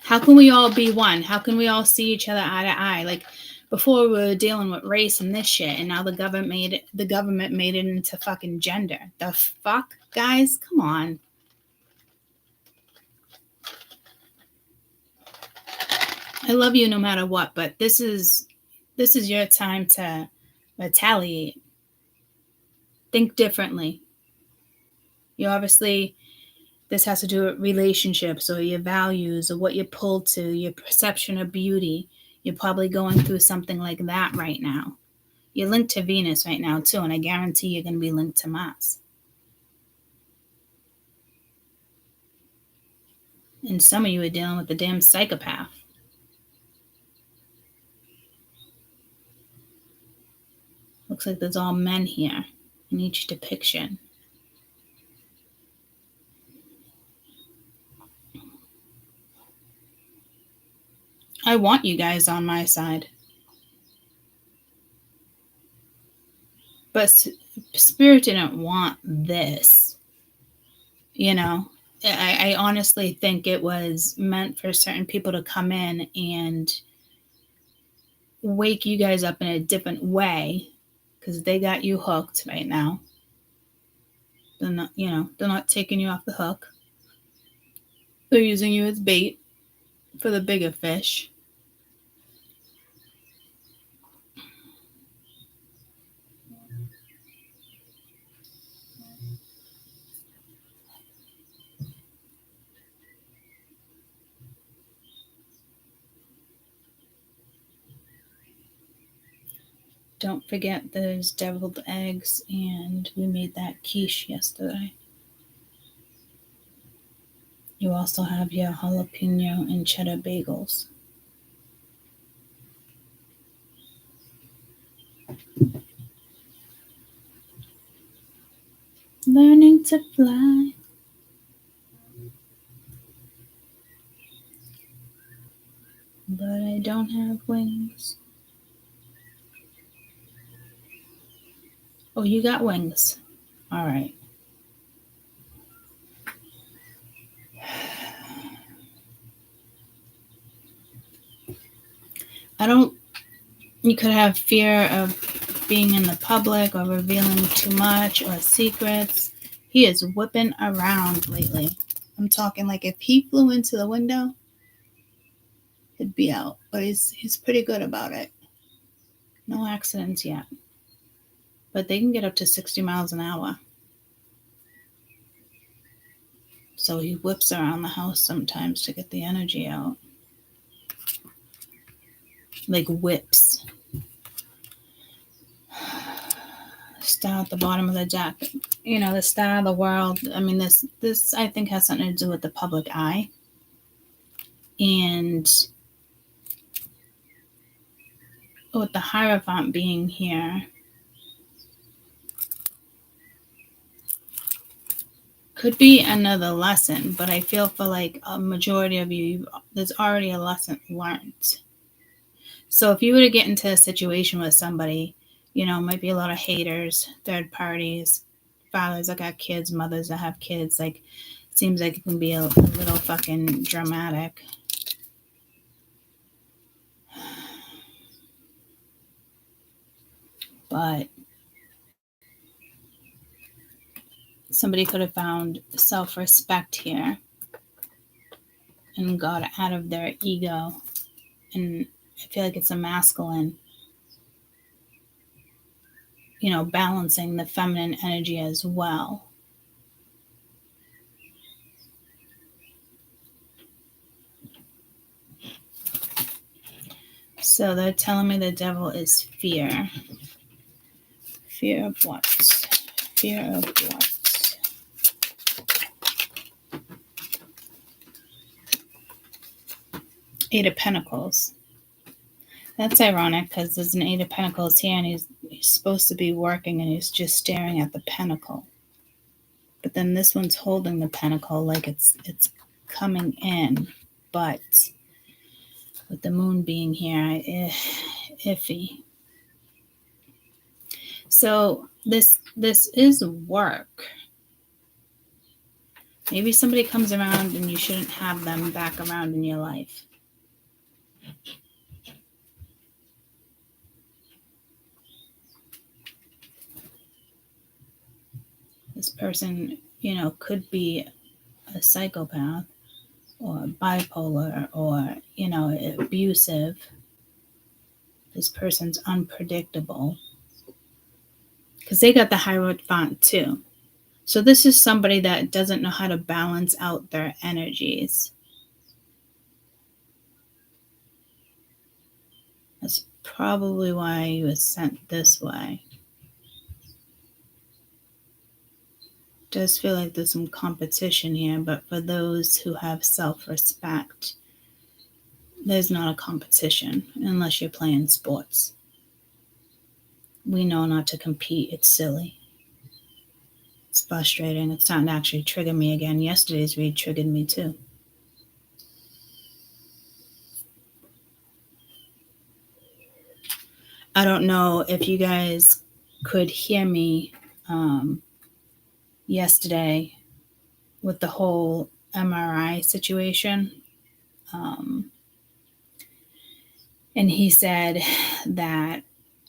S1: How can we all be one? How can we all see each other eye to eye? Like, before we were dealing with race and this shit, and now the government made it into fucking gender. The fuck, guys? Come on. I love you no matter what, but this is your time to retaliate. Think differently. You obviously, this has to do with relationships or your values or what you're pulled to, your perception of beauty. You're probably going through something like that right now. You're linked to Venus right now too, and I guarantee you're going to be linked to Mars. And some of you are dealing with the damn psychopath. Looks like there's all men here in each depiction. I want you guys on my side. But Spirit didn't want this. You know, I honestly think it was meant for certain people to come in and wake you guys up in a different way, because they got you hooked right now. They're not, they're not taking you off the hook. They're using you as bait for the bigger fish. Don't forget there's deviled eggs, and we made that quiche yesterday. You also have your jalapeno and cheddar bagels. Learning to fly. But I don't have wings. Oh, you got wings. All right. You could have fear of being in the public or revealing too much or secrets. He is whipping around lately. I'm talking like if he flew into the window, he'd be out. But he's pretty good about it. No accidents yet. But they can get up to 60 miles an hour. So he whips around the house sometimes to get the energy out. Like whips. Star at the bottom of the deck. The star of the world. I mean, this I think has something to do with the public eye. And with the Hierophant being here, could be another lesson, but I feel for like a majority of you, there's already a lesson learned. So if you were to get into a situation with somebody, might be a lot of haters, third parties, fathers that got kids, mothers that have kids. Like, it seems like it can be a little fucking dramatic. But somebody could have found self-respect here and got out of their ego. And I feel like it's a masculine, balancing the feminine energy as well. So they're telling me the devil is fear. Fear of what? Fear of what? Eight of Pentacles. That's ironic because there's an Eight of Pentacles here and he's supposed to be working and he's just staring at the pentacle. But then this one's holding the pentacle like it's coming in. But with the moon being here, iffy. So this is work. Maybe somebody comes around and you shouldn't have them back around in your life. This person, could be a psychopath or bipolar or, abusive. This person's unpredictable. Because they got the Hierophant too. So this is somebody that doesn't know how to balance out their energies. This probably why he was sent this way. Does feel like there's some competition here, but for those who have self-respect, there's not a competition unless you're playing sports. We know not to compete. It's silly. It's frustrating. It's starting to actually trigger me again. Yesterday's read triggered me too. I don't know if you guys could hear me yesterday with the whole MRI situation. And he said that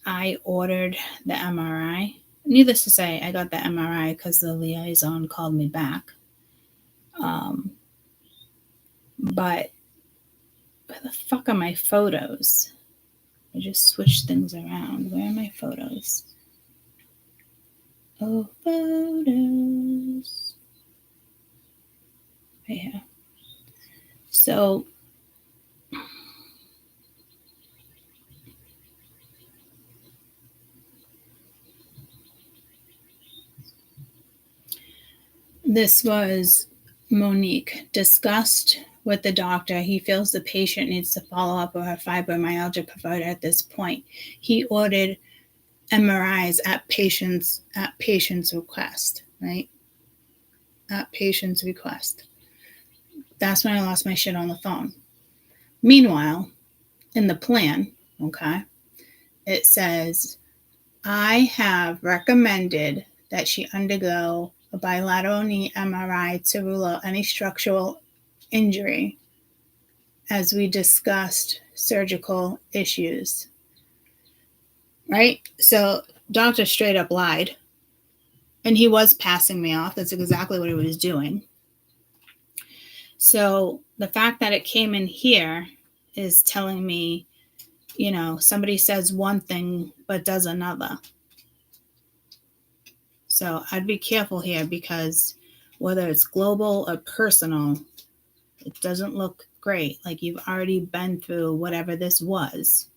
S1: I ordered the MRI. Needless to say, I got the MRI because the liaison called me back. But where the fuck are my photos? I just switched things around. Where are my photos? Oh, photos. Right here. So, this was Monique. Discussed with the doctor. He feels the patient needs to follow up with her fibromyalgia provider at this point. He ordered MRIs at patient's request, right? At patient's request. That's when I lost my shit on the phone. Meanwhile, in the plan, okay, it says, I have recommended that she undergo a bilateral knee MRI to rule out any structural injury, as we discussed surgical issues. Right? So doctor straight up lied. And he was passing me off. That's exactly what he was doing. So the fact that it came in here is telling me, you know, somebody says one thing but does another. So I'd be careful here, because whether it's global or personal, it doesn't look great. Like you've already been through whatever this was.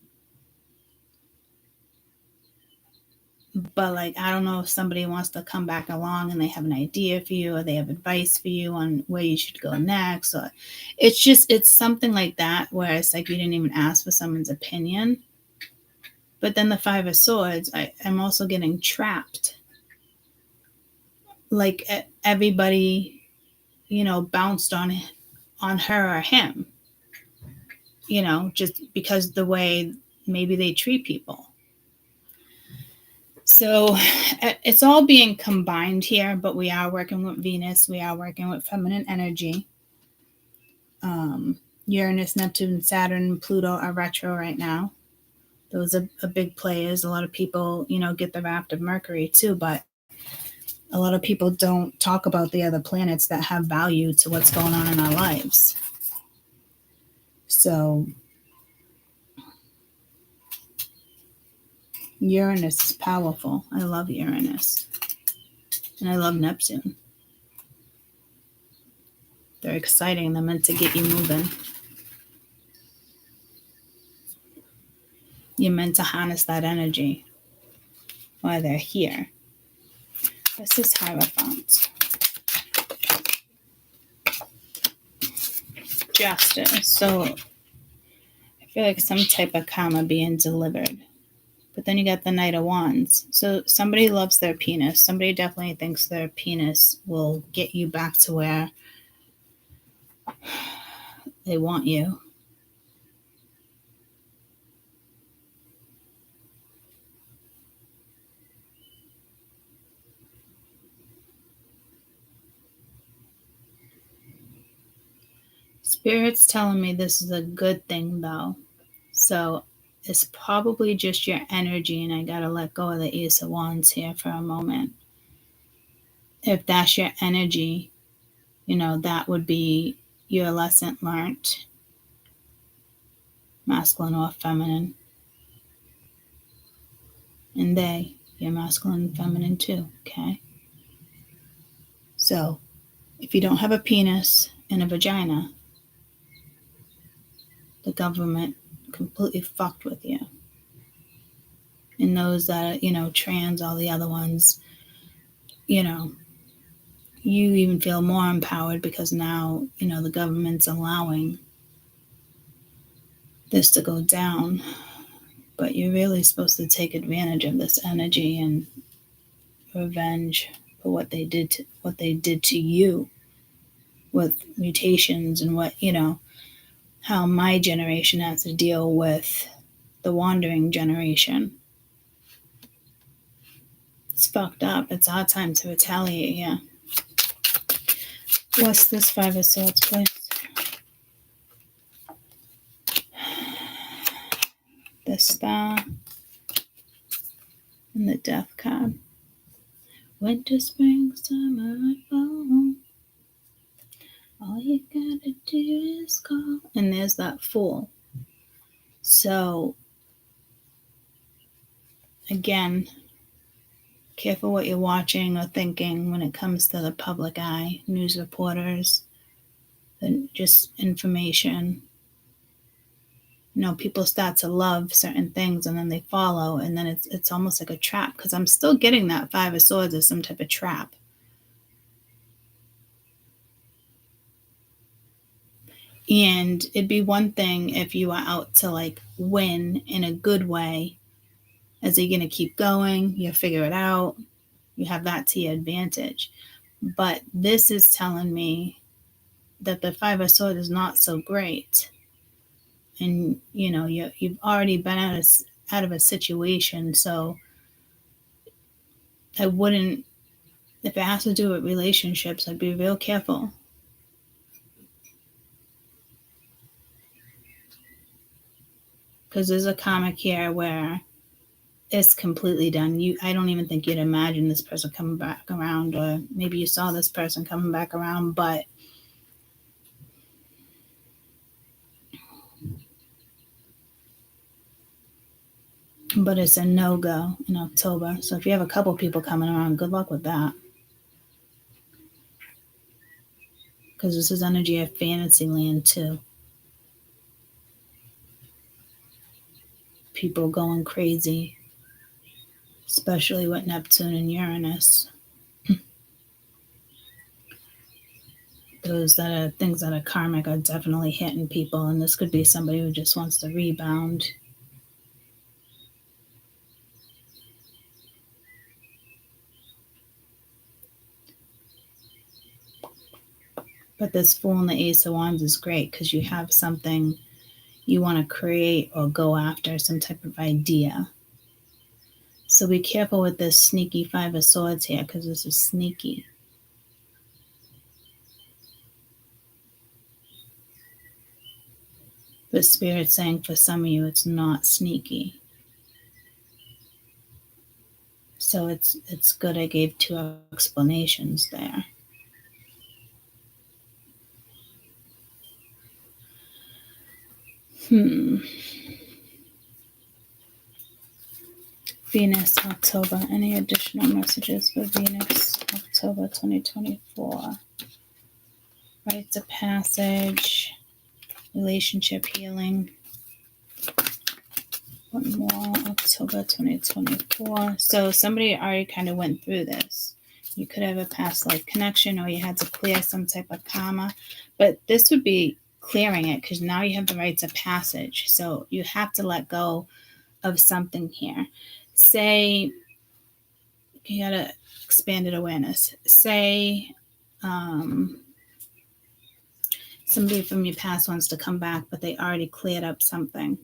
S1: But like, I don't know if somebody wants to come back along and they have an idea for you, or they have advice for you on where you should go next. Or it's something like that, where it's like you didn't even ask for someone's opinion. But then the Five of Swords, I'm also getting trapped. Like everybody, you know, bounced on her or him, you know, just because the way maybe they treat people. So it's all being combined here, but we are working with Venus. We are working with feminine energy. Uranus, Neptune, Saturn, Pluto are retro right now. Those are big players. A lot of people, you know, get the raft of Mercury too, but a lot of people don't talk about the other planets that have value to what's going on in our lives. So Uranus is powerful. I love Uranus. And I love Neptune. They're exciting. They're meant to get you moving. You're meant to harness that energy while they're here. This is Hierophant. Justice. So I feel like some type of karma being delivered. But then you got the Knight of Wands. So somebody loves their penis. Somebody definitely thinks their penis will get you back to where they want you. Spirit's telling me this is a good thing, though. So it's probably just your energy, and I got to let go of the Ace of Wands here for a moment. If that's your energy, you know, that would be your lesson learned, masculine or feminine. And you're masculine and feminine too, okay? So if you don't have a penis and a vagina, the government completely fucked with you. And those that, trans, all the other ones, you even feel more empowered because now, the government's allowing this to go down. But you're really supposed to take advantage of this energy and revenge for what they did to you with mutations and what, how my generation has to deal with the wandering generation. It's fucked up. It's our time to retaliate here. What's this Five of Swords, please? The Star and the Death card. Winter, spring, summer, and fall. All you gotta do is call. And there's that Fool. So, again, careful what you're watching or thinking when it comes to the public eye, news reporters, and just information. People start to love certain things and then they follow, and then it's almost like a trap, because I'm still getting that Five of Swords as some type of trap. And it'd be one thing if you are out to win in a good way. Is he going to keep going? You figure it out. You have that to your advantage. But this is telling me that the Five of Swords is not so great. And, you've already been out of a situation. So I wouldn't, if it has to do with relationships, I'd be real careful. Because there's a karmic here where it's completely done. I don't even think you'd imagine this person coming back around, or maybe you saw this person coming back around, but it's a no-go in October. So if you have a couple people coming around, good luck with that. Because this is energy of fantasy land too. People going crazy, especially with Neptune and Uranus. Those things that are karmic are definitely hitting people, and this could be somebody who just wants to rebound. But this Fool and the Ace of Wands is great because you have something you want to create or go after, some type of idea. So be careful with this sneaky Five of Swords here, because this is sneaky. But Spirit's saying for some of you, it's not sneaky. So it's good I gave two explanations there. Venus, October. Any additional messages for Venus, October 2024? Rites of passage, relationship healing. One more, October 2024. So somebody already kind of went through this. You could have a past life connection, or you had to clear some type of karma. But this would be clearing it, because now you have the rites of passage. So you have to let go of something here. Say, you got to expanded awareness. Say somebody from your past wants to come back, but they already cleared up something.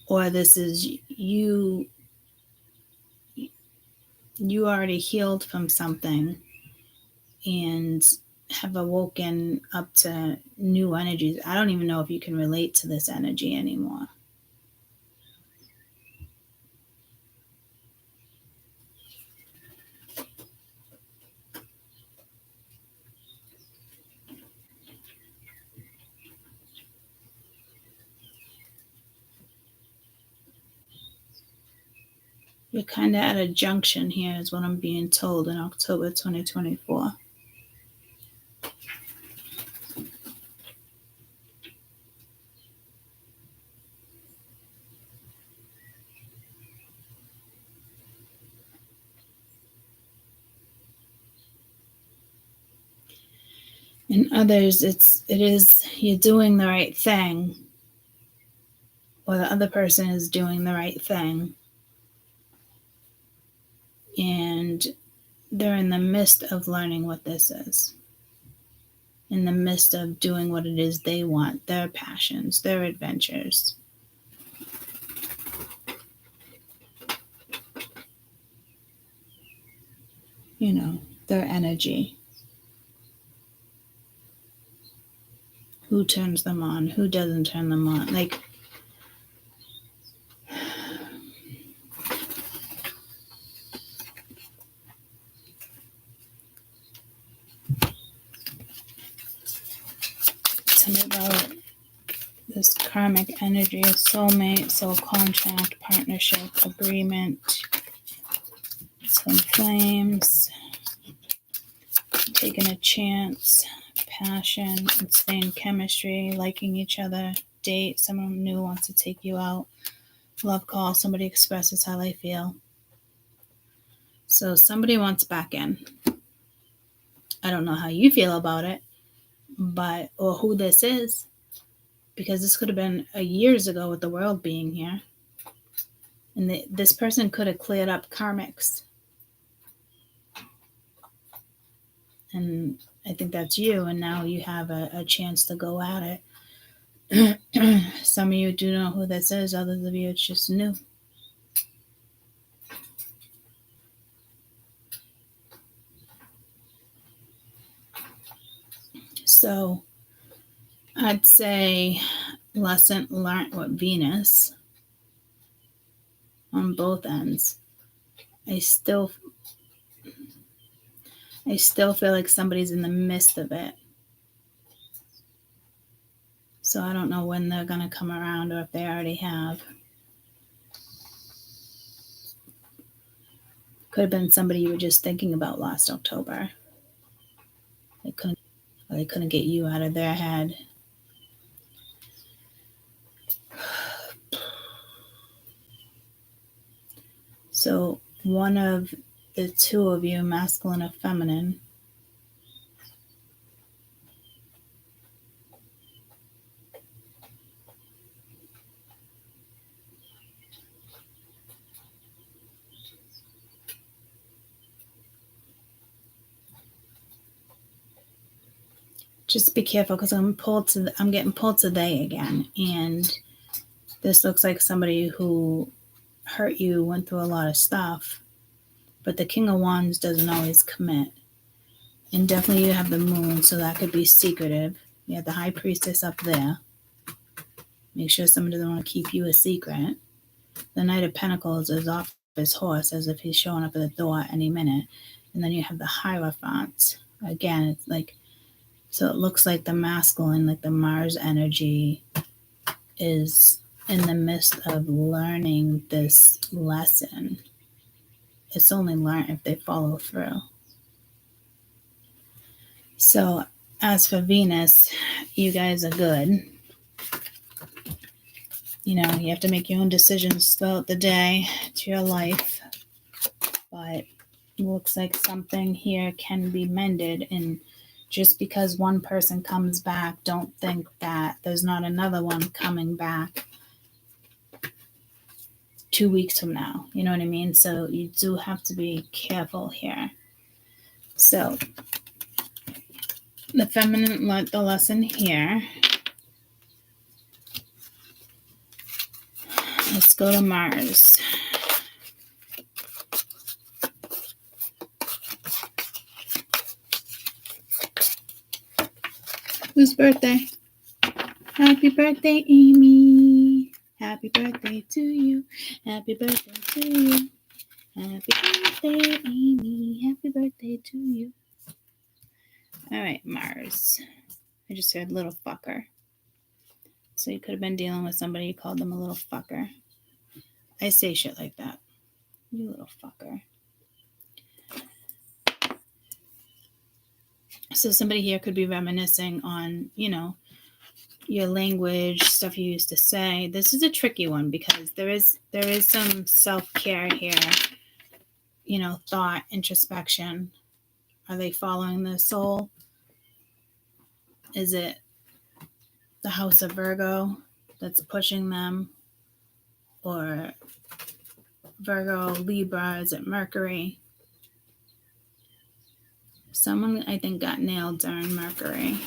S1: Or this is you already healed from something and have awoken up to new energies. I don't even know if you can relate to this energy anymore. You're kind of at a junction here, is what I'm being told, in October 2024. In others, you're doing the right thing, or the other person is doing the right thing, and they're in the midst of learning what this is, in the midst of doing what it is they want, their passions, their adventures. Their energy. Who turns them on? Who doesn't turn them on? Like, tell me about this karmic energy of soulmate, soul contract, partnership, agreement, some flames, taking a chance, passion, insane chemistry, liking each other, date, someone new wants to take you out, love call, somebody expresses how they feel. So somebody wants back in. I don't know how you feel about it, or who this is, because this could have been years ago with the world being here. And this person could have cleared up karmics. And I think that's you, and now you have a chance to go at it. Some of you do know who this is, others of you it's just new. So I'd say lesson learned with Venus on both ends. I still feel like somebody's in the midst of it. So I don't know when they're going to come around or if they already have. Could have been somebody you were just thinking about last October. They couldn't get you out of their head. So one of the two of you, masculine or feminine, just be careful, because I'm getting pulled to they again, and this looks like somebody who hurt you, went through a lot of stuff, but the King of Wands doesn't always commit. And definitely you have the Moon, so that could be secretive. You have the High Priestess up there. Make sure someone doesn't want to keep you a secret. The Knight of Pentacles is off his horse, as if he's showing up at the door any minute. And then you have the Hierophant. Again, it's like, so it looks like the masculine, like the Mars energy, is in the midst of learning this lesson. It's only learned if they follow through. So as for Venus, you guys are good. You have to make your own decisions throughout the day to your life. But it looks like something here can be mended. And just because one person comes back, don't think that there's not another one coming back 2 weeks from now. You know what I mean? So you do have to be careful here. So the feminine learned the lesson here. Let's go to Mars. Whose birthday? Happy birthday, Amy. Happy birthday to you. Happy birthday to you. Happy birthday, Amy. Happy birthday to you. All right, Mars. I just heard little fucker. So you could have been dealing with somebody, you called them a little fucker. I say shit like that. You little fucker. So somebody here could be reminiscing on, your language, stuff you used to say. This is a tricky one because there is some self-care here, thought, introspection. Are they following their soul? Is it the house of Virgo that's pushing them? Or Virgo, Libra, is it Mercury? Someone, I think, got nailed during Mercury.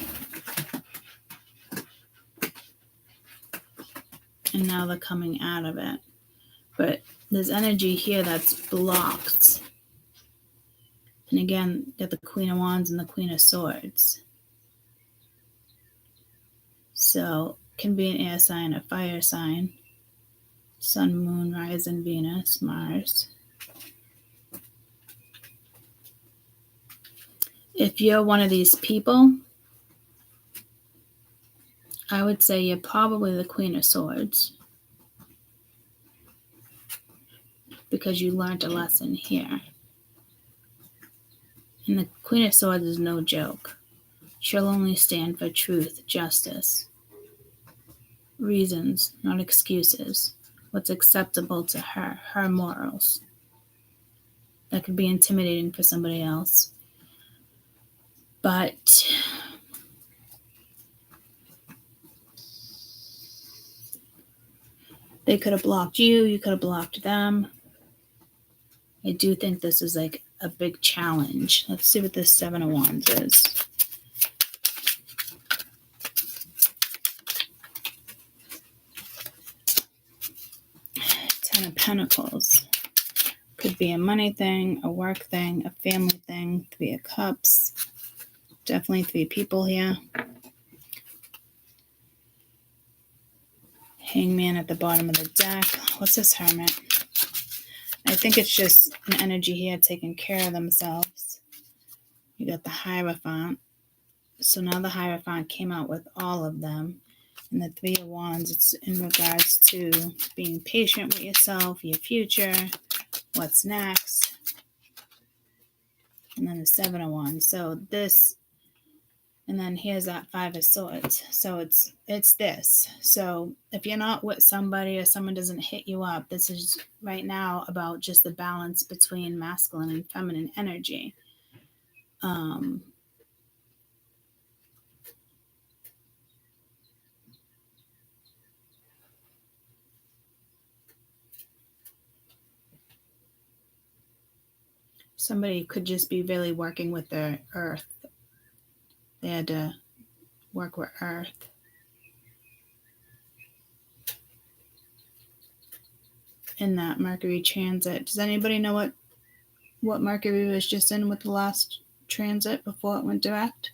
S1: And now they're coming out of it. But there's energy here that's blocked. And again, got the Queen of Wands and the Queen of Swords. So, can be an air sign, a fire sign. Sun, Moon, Rising, Venus, Mars. If you're one of these people, I would say you're probably the Queen of Swords. Because you learned a lesson here. And the Queen of Swords is no joke. She'll only stand for truth, justice, reasons, not excuses. What's acceptable to her, her morals. That could be intimidating for somebody else. But they could have blocked you, you could have blocked them. I do think this is like a big challenge. Let's see what this 7 of Wands is. 10 of Pentacles. Could be a money thing, a work thing, a family thing. 3 of Cups. Definitely 3 people here. Hangman at the bottom of the deck. What's this Hermit? I think it's just an energy here taking care of themselves. You got the Hierophant. So now the Hierophant came out with all of them. And the 3 of Wands, it's in regards to being patient with yourself, your future, what's next. And then the 7 of Wands. So this, and then here's that 5 of Swords. So it's this. So if you're not with somebody or someone doesn't hit you up, this is right now about just the balance between masculine and feminine energy. Somebody could just be really working with their earth. They had to work with earth. In that Mercury transit. Does anybody know what Mercury was just in with the last transit before it went direct?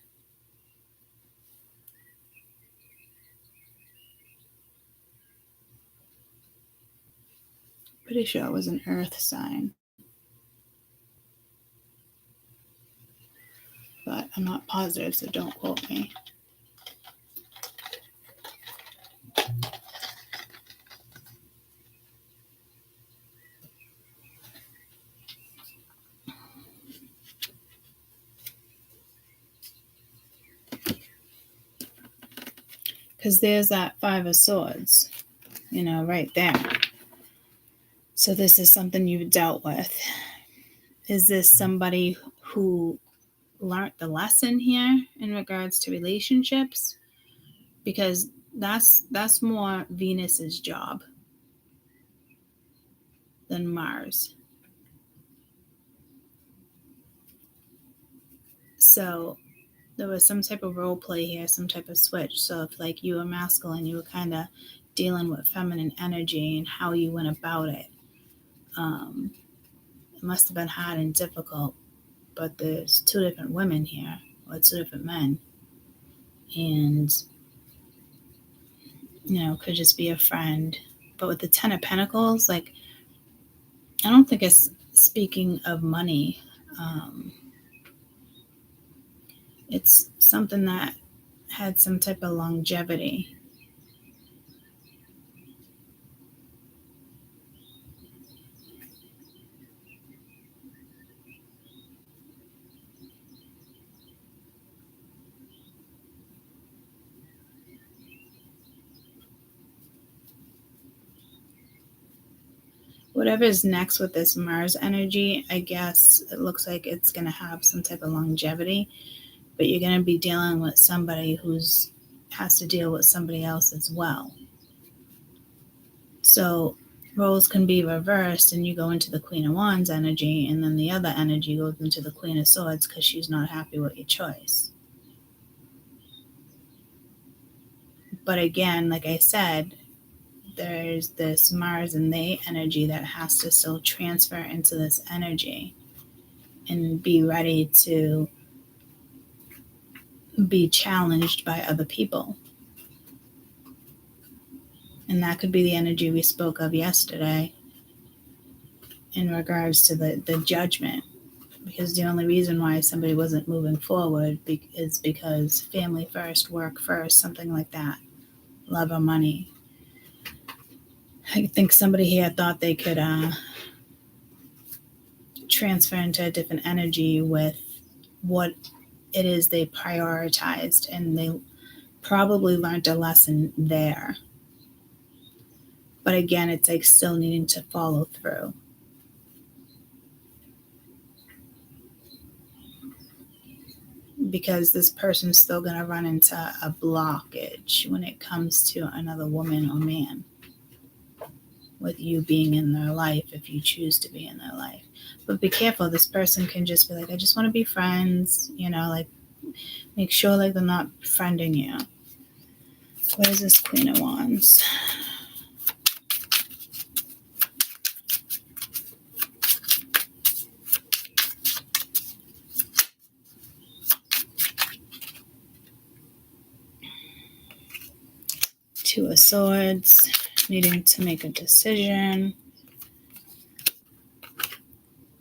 S1: Pretty sure it was an earth sign. But I'm not positive, so don't quote me. Because there's that 5 of Swords, right there. So this is something you've dealt with. Is this somebody who learned the lesson here in regards to relationships? Because that's more Venus's job than Mars. So there was some type of role play here, some type of switch. So if like you were masculine, you were kind of dealing with feminine energy and how you went about it. It must have been hard and difficult, but there's 2 different women here, or 2 different men. And, could just be a friend. But with the 10 of Pentacles, like, I don't think it's speaking of money. It's something that had some type of longevity. Whatever is next with this Mars energy, I guess it looks like it's going to have some type of longevity. but you're going to be dealing with somebody who's has to deal with somebody else as well. So roles can be reversed, and you go into the Queen of Wands energy, and then the other energy goes into the Queen of Swords because she's not happy with your choice. But again, like I said, there's this Mars and they energy that has to still transfer into this energy and be ready to be challenged by other people. And that could be the energy we spoke of yesterday in regards to the judgment. Because the only reason why somebody wasn't moving forward is because family first, work first, something like that. Love or money. I think somebody here thought they could transfer into a different energy with what it is they prioritized, and they probably learned a lesson there. But again, it's like still needing to follow through. Because this person's still going to run into a blockage when it comes to another woman or man with you being in their life, if you choose to be in their life. But be careful, this person can just be like, I just want to be friends, like make sure like they're not friending you. What is this Queen of Wands? Two of Swords, needing to make a decision.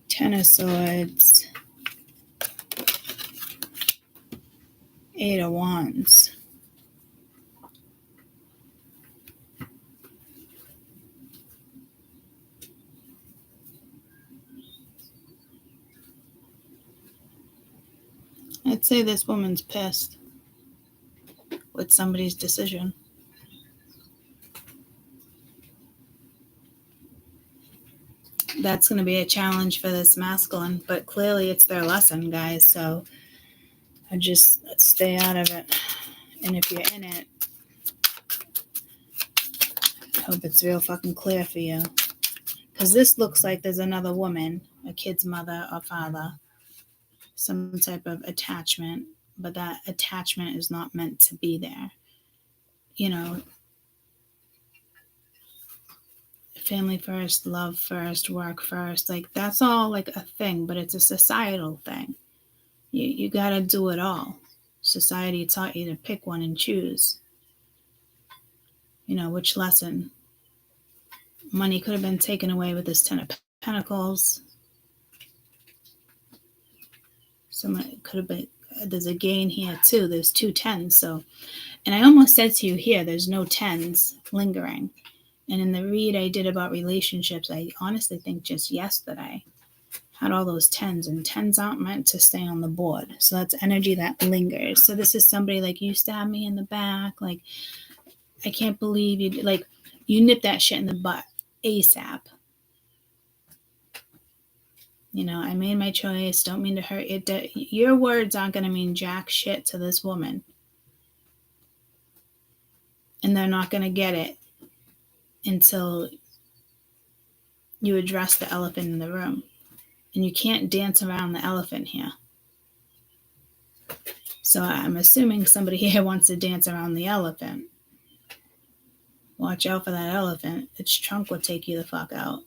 S1: Ten of Swords. Eight of Wands. I'd say this woman's pissed with somebody's decision. That's going to be a challenge for this masculine, but clearly it's their lesson, guys. So let's stay out of it. And if you're in it, I hope it's real fucking clear for you. Because this looks like there's another woman, a kid's mother or father, some type of attachment, but that attachment is not meant to be there. Family first, love first, work first, like that's all like a thing, but it's a societal thing. You got to do it all. Society taught you to pick one and choose. Which lesson? Money could have been taken away with this Ten of Pentacles. Someone could have been, there's a gain here too. There's 2 10s. So, and I almost said to you here, there's no 10s lingering. And in the read I did about relationships, I honestly think just yesterday had all those 10s, and 10s aren't meant to stay on the board. So that's energy that lingers. So this is somebody like, you stabbed me in the back. Like, I can't believe you, like, you nip that shit in the butt ASAP. I made my choice. Don't mean to hurt it. Your words aren't going to mean jack shit to this woman. And they're not going to get it until you address the elephant in the room. And you can't dance around the elephant here. So I'm assuming somebody here wants to dance around the elephant. Watch out for that elephant. Its trunk will take you the fuck out.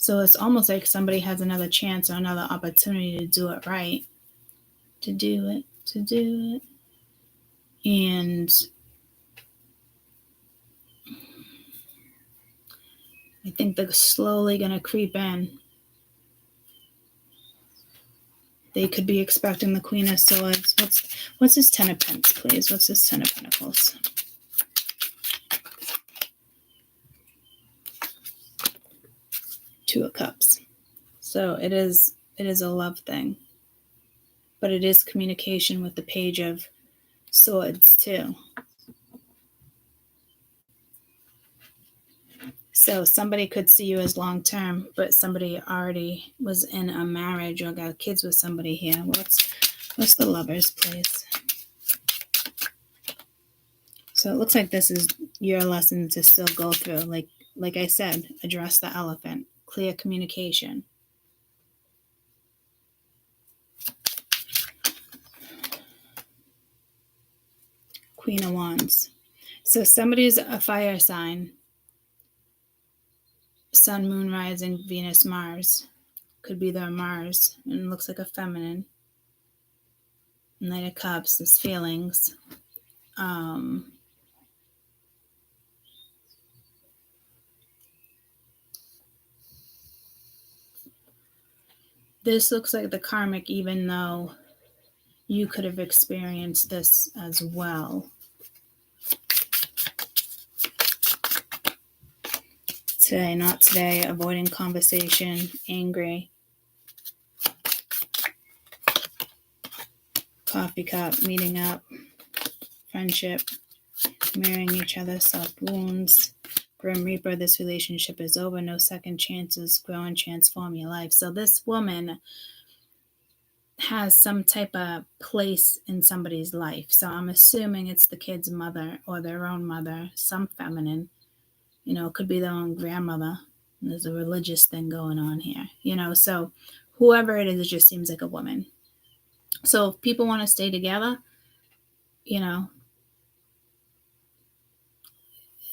S1: So it's almost like somebody has another chance or another opportunity to do it right. To do it. And I think they're slowly going to creep in. They could be expecting the Queen of Swords. What's this Ten of Pentacles, please? What's this Ten of Pentacles? Two of Cups. So it is a love thing. But it is communication with the Page of Swords too. So somebody could see you as long-term, but somebody already was in a marriage or got kids with somebody here. What's the Lovers, please? So it looks like this is your lesson to still go through. Like I said, address the elephant. Clear communication. Queen of Wands. So somebody's a fire sign. Sun, Moon, Rising, Venus, Mars. Could be their Mars. And it looks like a feminine. Knight of Cups is feelings. This looks like the karmic, even though you could have experienced this as well. Today, not today, avoiding conversation, angry. Coffee cup, meeting up, friendship, mirroring each other, self-wounds. Grim Reaper, this relationship is over, no second chances, grow and transform your life. So this woman has some type of place in somebody's life. So I'm assuming it's the kid's mother or their own mother, some feminine. You know, it could be their own grandmother. There's a religious thing going on here. You know, so whoever it is, it just seems like a woman. So if people want to stay together, you know,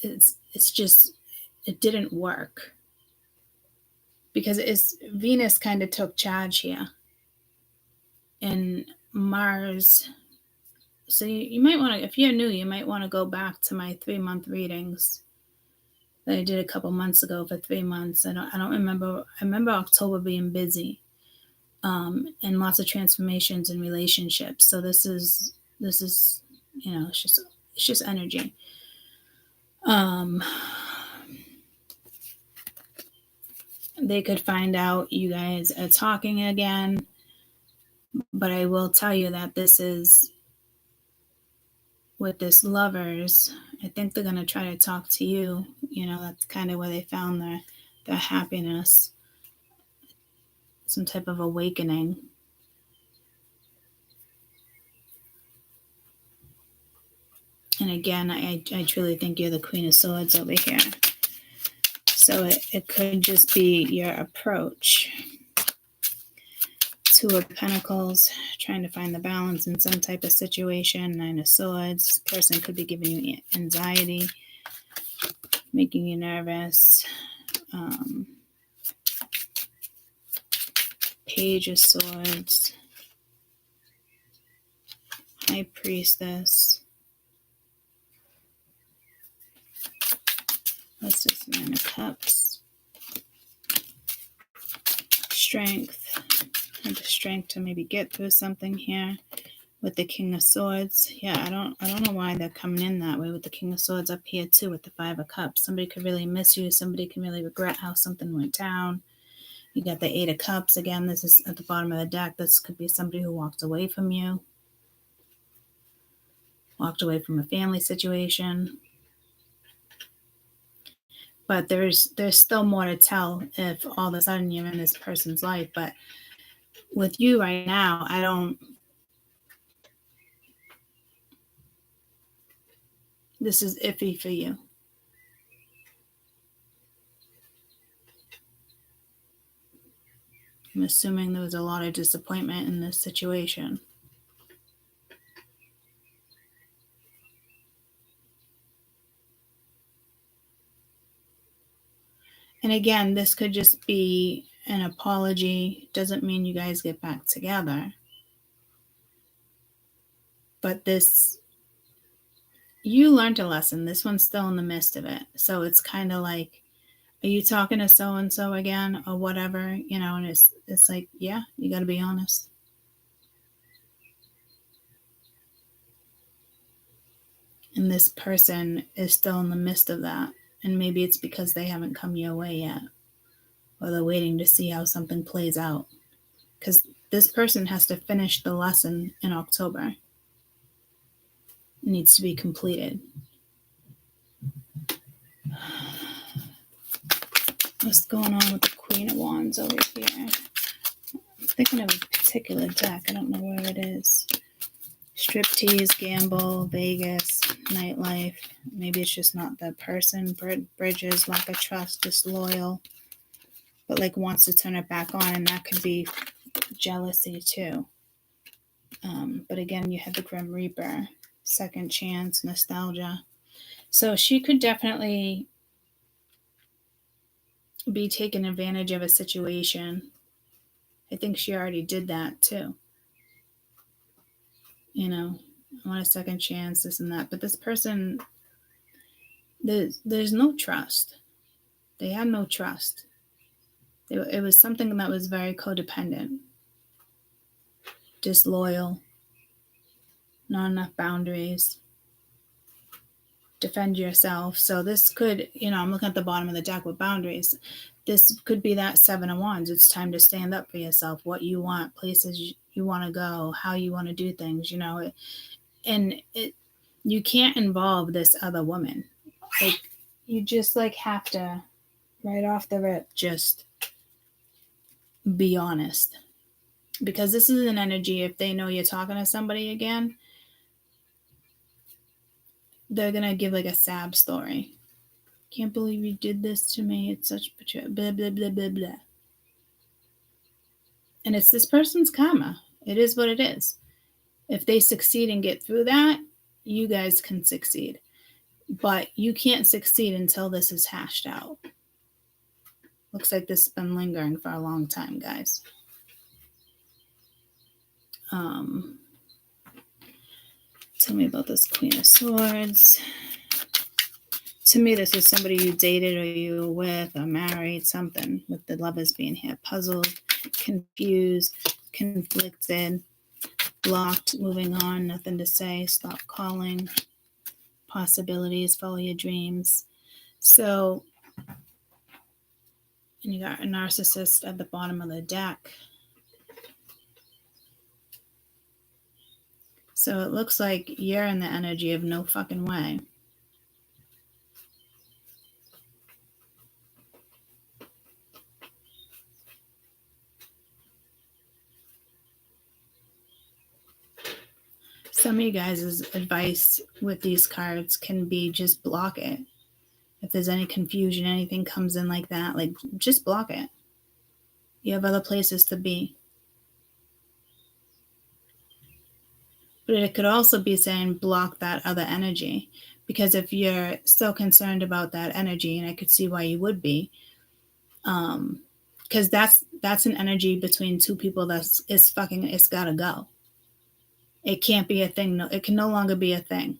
S1: it's just, it didn't work. Because Venus kind of took charge here. And Mars, so you might want to, if you're new, you might want to go back to my 3-month readings that I did a couple months ago for 3 months. I don't remember. I remember October being busy, and lots of transformations in relationships. So this is, you know, it's just energy. They could find out you guys are talking again, but I will tell you that this is, with this Lovers, I think they're going to try to talk to you. You know, that's kind of where they found their happiness. Some type of awakening. And again, I truly think you're the Queen of Swords over here. So it could just be your approach. Two of Pentacles, trying to find the balance in some type of situation. 9 of Swords, person could be giving you anxiety, making you nervous. Page of Swords, High Priestess. What's this? 9 of Cups. Strength. Have the strength to maybe get through something here. With the King of Swords. Yeah, I don't know why they're coming in that way with the King of Swords up here too with the 5 of Cups. Somebody could really miss you. Somebody can really regret how something went down. You got the 8 of Cups. Again, this is at the bottom of the deck. This could be somebody who walked away from you. Walked away from a family situation. But there's still more to tell if all of a sudden you're in this person's life. But with you right now, this is iffy for you. I'm assuming there was a lot of disappointment in this situation. And again, this could just be an apology. Doesn't mean you guys get back together. But this, you learned a lesson. This one's still in the midst of it. So it's kind of like, are you talking to so-and-so again or whatever? You know, and it's like, yeah, you got to be honest. And this person is still in the midst of that. And maybe it's because they haven't come your way yet. Or they're waiting to see how something plays out. Because this person has to finish the lesson in October. It needs to be completed. What's going on with the Queen of Wands over here? I'm thinking of a particular deck. I don't know where it is. Striptease, gamble, Vegas, nightlife. Maybe it's just not the person. Bridges, lack of trust, disloyal, but like wants to turn it back on, and that could be jealousy too. But again, you have the Grim Reaper, second chance, nostalgia. So she could definitely be taking advantage of a situation. I think she already did that too. You know, I want a second chance, this and that. But this person, there's no trust. They had no trust. It was something that was very codependent, disloyal, not enough boundaries, defend yourself. So this could, I'm looking at the bottom of the deck with boundaries. This could be that Seven of Wands. It's time to stand up for yourself, what you want, places you want to go, how you want to do things, you can't involve this other woman. Like, you just have to, right off the rip, just be honest. Because this is an energy, if they know you're talking to somebody again, they're going to give a sad story. Can't believe you did this to me. It's such betrayal. Blah, blah, blah, blah, blah. And it's this person's karma. It is what it is. If they succeed and get through that, you guys can succeed. But you can't succeed until this is hashed out. Looks like this has been lingering for a long time, guys. Tell me about this Queen of Swords. To me, this is somebody you dated or you were with or married, something, with the Lovers being here. Puzzled, confused, conflicted, blocked, moving on, nothing to say, stop calling, possibilities, follow your dreams. So, and you got a narcissist at the bottom of the deck. So it looks like you're in the energy of no fucking way. Some of you guys' advice with these cards can be just block it. If there's any confusion, anything comes in like that, just block it. You have other places to be. But it could also be saying block that other energy. Because if you're so concerned about that energy, and I could see why you would be, because that's an energy between two people it's gotta go. It can't be a thing. No, it can no longer be a thing.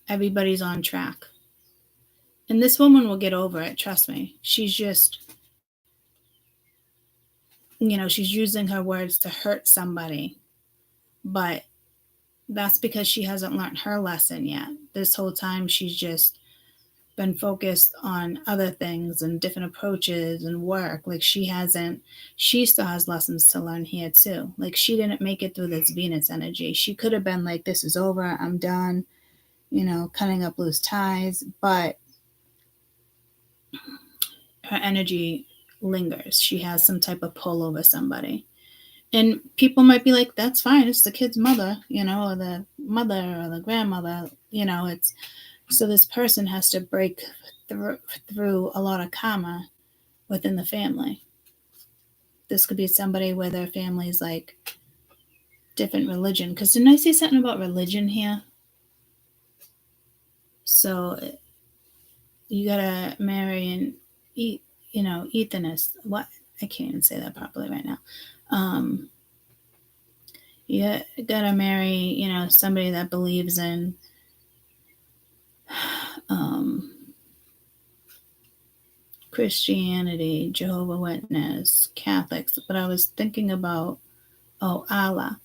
S1: Everybody's on track. And this woman will get over it, trust me. She's just, she's using her words to hurt somebody. But that's because she hasn't learned her lesson yet. This whole time she's just been focused on other things and different approaches and work. she still has lessons to learn here too. She didn't make it through this Venus energy. She could have been this is over, I'm done, cutting up loose ties, but her energy lingers. She has some type of pull over somebody. And people might be like, that's fine. It's the kid's mother, or the mother or the grandmother, so this person has to break through a lot of karma within the family. This could be somebody where their family's different religion. Because didn't I say something about religion here? So you gotta marry and eat, Ethanist. What? I can't even say that properly right now. You gotta marry, somebody that believes in Christianity, Jehovah's Witness, Catholics. But I was thinking about, Allah.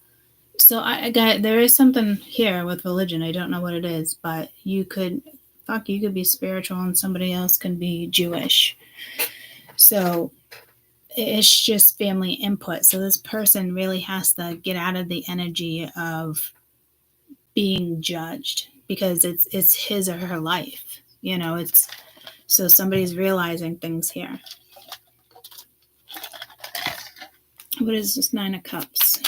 S1: So there is something here with religion. I don't know what it is, but you could be spiritual and somebody else can be Jewish. So it's just family input. So this person really has to get out of the energy of being judged because it's his or her life. So somebody's realizing things here. What is this 9 of Cups?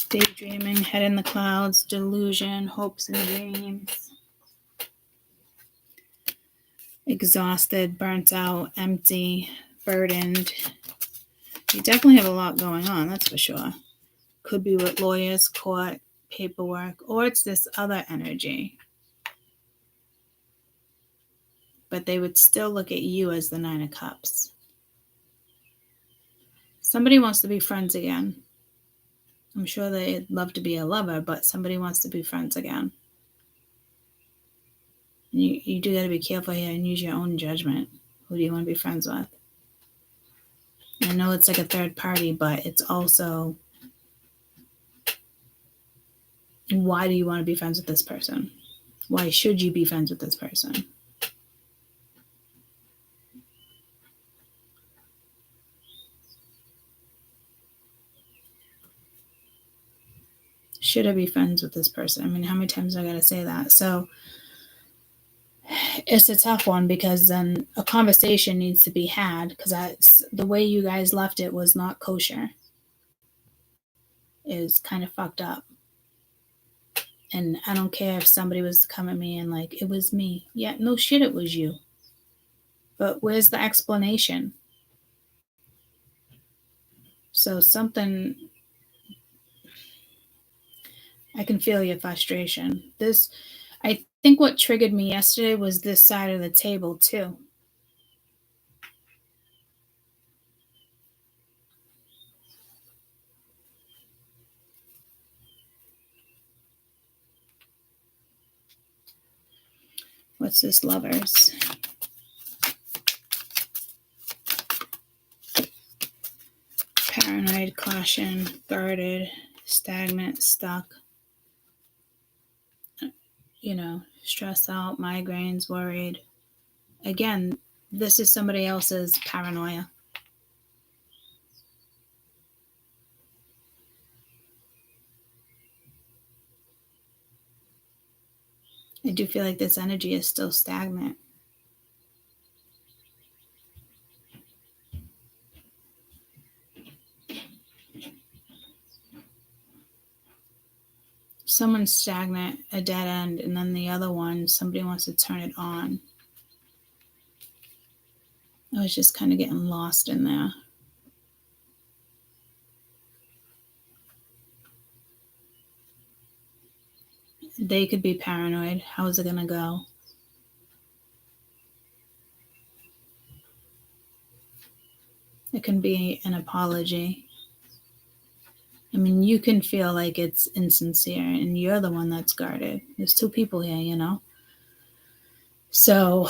S1: Daydreaming, head in the clouds, delusion, hopes and dreams. Exhausted, burnt out, empty, burdened. You definitely have a lot going on, that's for sure. Could be with lawyers, court, paperwork, or it's this other energy. But they would still look at you as the 9 of Cups. Somebody wants to be friends again. I'm sure they'd love to be a lover, but somebody wants to be friends again. You do got to be careful here and use your own judgment. Who do you want to be friends with? I know it's like a third party, but it's also, why do you want to be friends with this person? Why should you be friends with this person? Should I be friends with this person? I mean, how many times do I got to say that? So it's a tough one, because then a conversation needs to be had, because the way you guys left it was not kosher. It was kind of fucked up. And I don't care if somebody was to come at me and like, it was me. Yeah, no shit, it was you. But where's the explanation? So something, I can feel your frustration. I think what triggered me yesterday was this side of the table too. What's this, Lovers? Paranoid, caution, guarded, stagnant, stuck. Stressed out, migraines, worried. Again, this is somebody else's paranoia. I do feel like this energy is still stagnant. Someone's stagnant, a dead end, and then the other one, somebody wants to turn it on. I was just kind of getting lost in there. They could be paranoid. How is it going to go? It can be an apology. I mean, you can feel like it's insincere, and you're the one that's guarded. There's two people here, So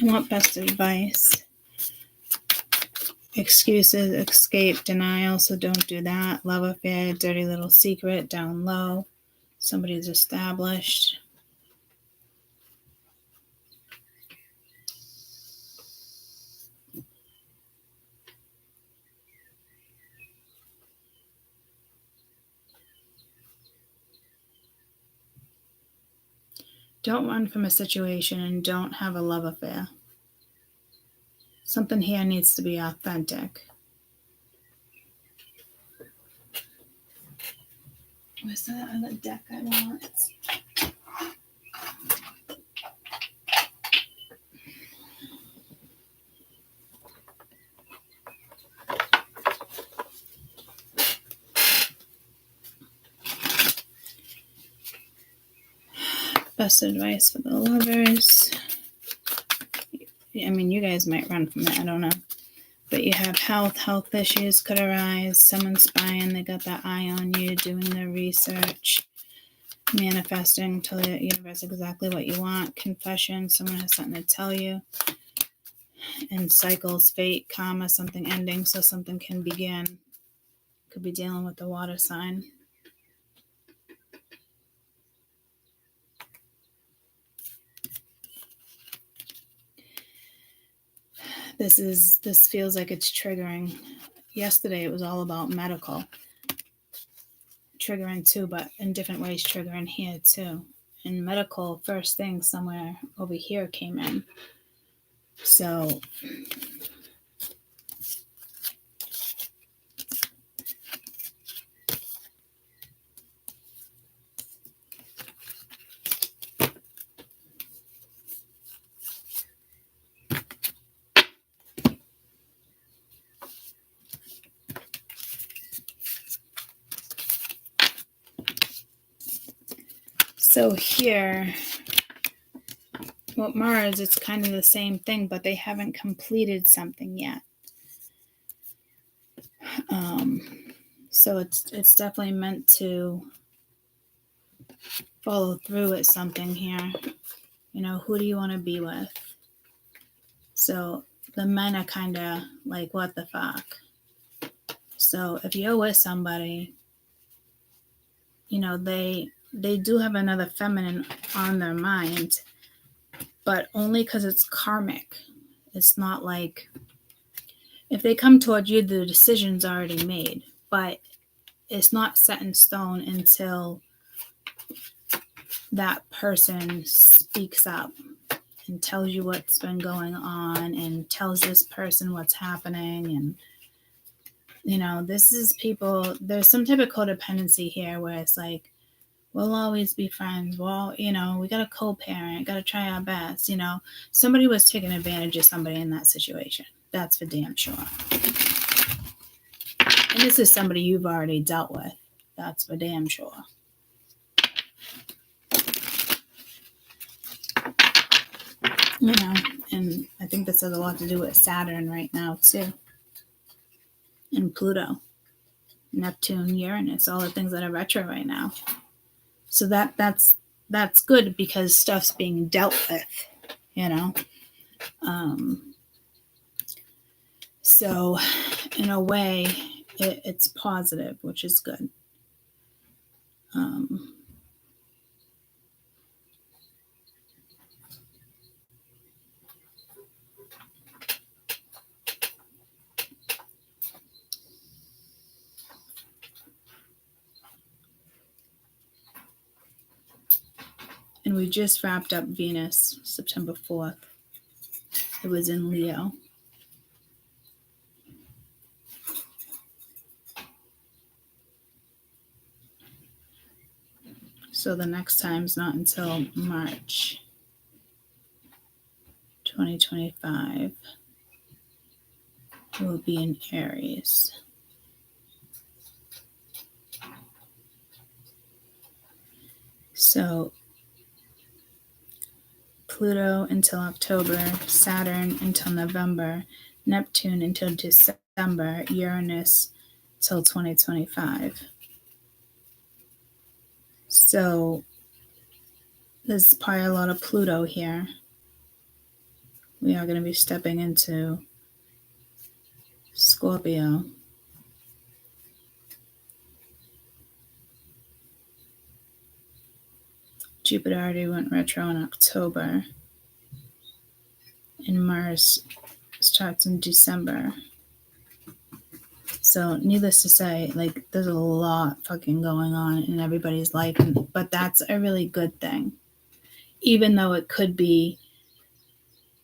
S1: I want best advice. Excuses, escape, denial, so don't do that. Love affair, dirty little secret, down low. Somebody's established. Don't run from a situation and don't have a love affair. Something here needs to be authentic. Where's that other deck I want? Best advice for the lovers. I mean, you guys might run from it. I don't know. But you have health issues could arise. Someone's spying. They got that eye on you, doing their research. Manifesting, tell the universe exactly what you want. Confession, someone has something to tell you. And cycles, fate, karma, something ending so something can begin. Could be dealing with the water sign. This feels like it's triggering. Yesterday it was all about medical. triggering too, but in different ways triggering here too. And medical, first thing somewhere over here came in. So here, with Mars, it's kind of the same thing, but they haven't completed something yet. So it's definitely meant to follow through with something here. You know, who do you want to be with? So the men are kind of like, what the fuck? So if you're with somebody, you know, they do have another feminine on their mind, but only because it's karmic. It's not like, if they come towards you, the decision's already made, but it's not set in stone until that person speaks up and tells you what's been going on and tells this person what's happening. And, you know, this is people, there's some type of codependency here where it's like, we'll always be friends. Well, you know, we got to co-parent, got to try our best. You know, somebody was taking advantage of somebody in that situation. That's for damn sure. And this is somebody you've already dealt with. That's for damn sure. You know, and I think this has a lot to do with Saturn right now too. And Pluto, Neptune, Uranus, all the things that are retro right now. So that's good because stuff's being dealt with, you know. So in a way, it's positive, which is good. And we just wrapped up Venus, September 4th. It was in Leo. So the next time's not until March 2025. It will be in Aries. So Pluto until October, Saturn until November, Neptune until December, Uranus till 2025. So there's probably a lot of Pluto here. We are going to be stepping into Scorpio. Jupiter already went retro in October. And Mars starts in December. So needless to say, like, there's a lot fucking going on in everybody's life. But that's a really good thing. Even though it could be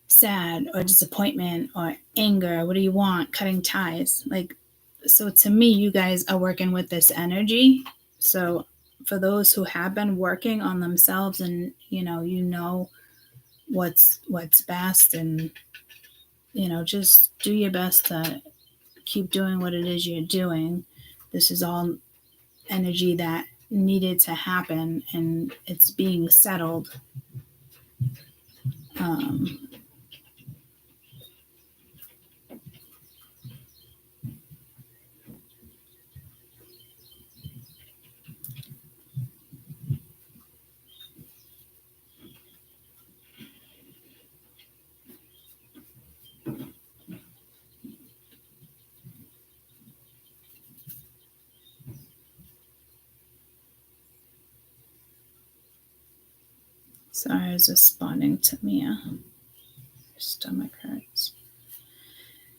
S1: sad or disappointment or anger, what do you want? Cutting ties. Like, so to me, you guys are working with this energy. So for those who have been working on themselves and, you know what's best, and, you know, just do your best to keep doing what it is you're doing. This is all energy that needed to happen, and it's being settled. Sorry, I was responding to Mia. Her stomach hurts.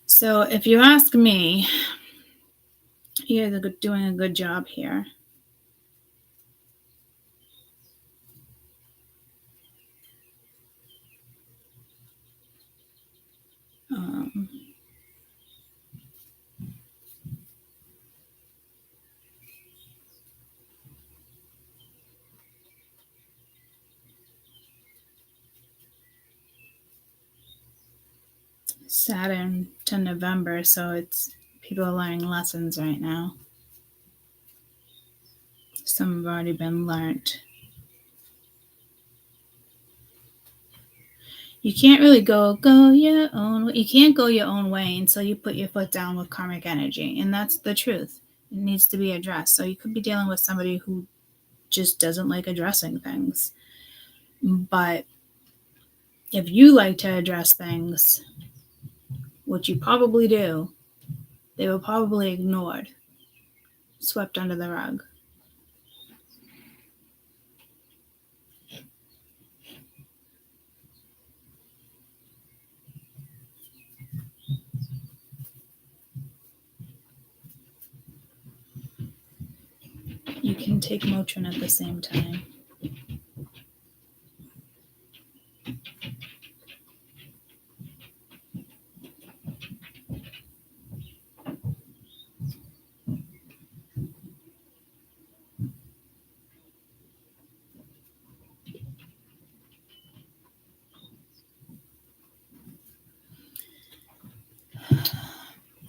S1: So if you ask me, you're doing a good job here. Saturn to November, so it's people are learning lessons right now. Some have already been learnt. You can't really go your own way. You can't go your own way until you put your foot down with karmic energy, and that's the truth. It needs to be addressed. So you could be dealing with somebody who just doesn't like addressing things. But if you like to address things, which you probably do, they were probably ignored, swept under the rug. You can take Motrin at the same time.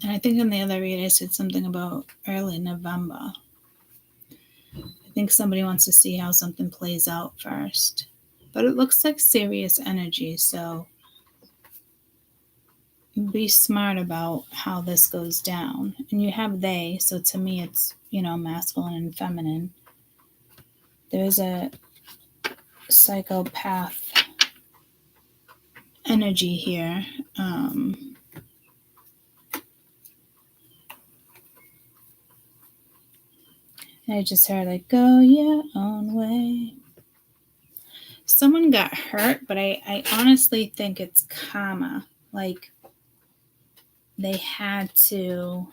S1: And I think in the other read, I said something about early November. I think somebody wants to see how something plays out first. But it looks like serious energy, so be smart about how this goes down. And you have they, so to me it's, masculine and feminine. There's a psychopath energy here. I just heard go your own way. Someone got hurt, but I honestly think it's karma. They had to,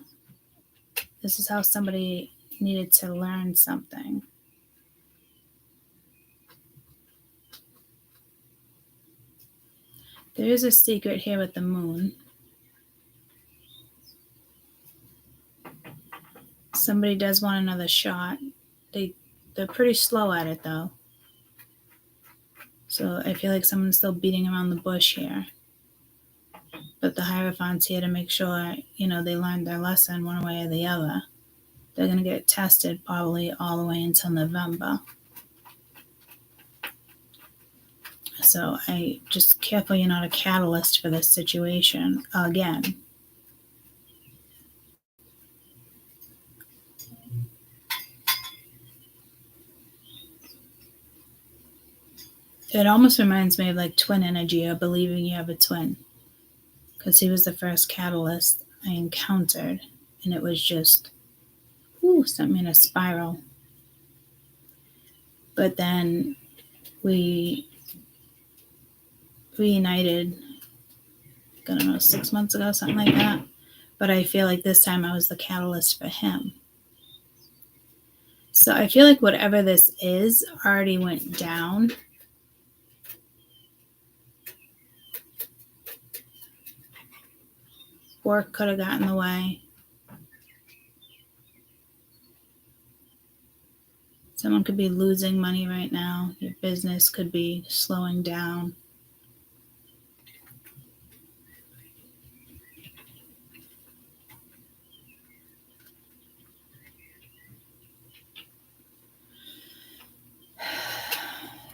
S1: this is how somebody needed to learn something. There is a secret here with the moon. Somebody does want another shot. They're pretty slow at it though. So I feel like someone's still beating around the bush here. But the Hierophant's here to make sure, they learned their lesson one way or the other. They're going to get tested probably all the way until November. So I just careful you're not a catalyst for this situation again. It almost reminds me of twin energy or believing you have a twin. Because he was the first catalyst I encountered. And it was just, sent me in a spiral. But then we reunited, I don't know, 6 months ago, something like that. But I feel like this time I was the catalyst for him. So I feel like whatever this is already went down. Work could have gotten in the way. Someone could be losing money right now. Your business could be slowing down.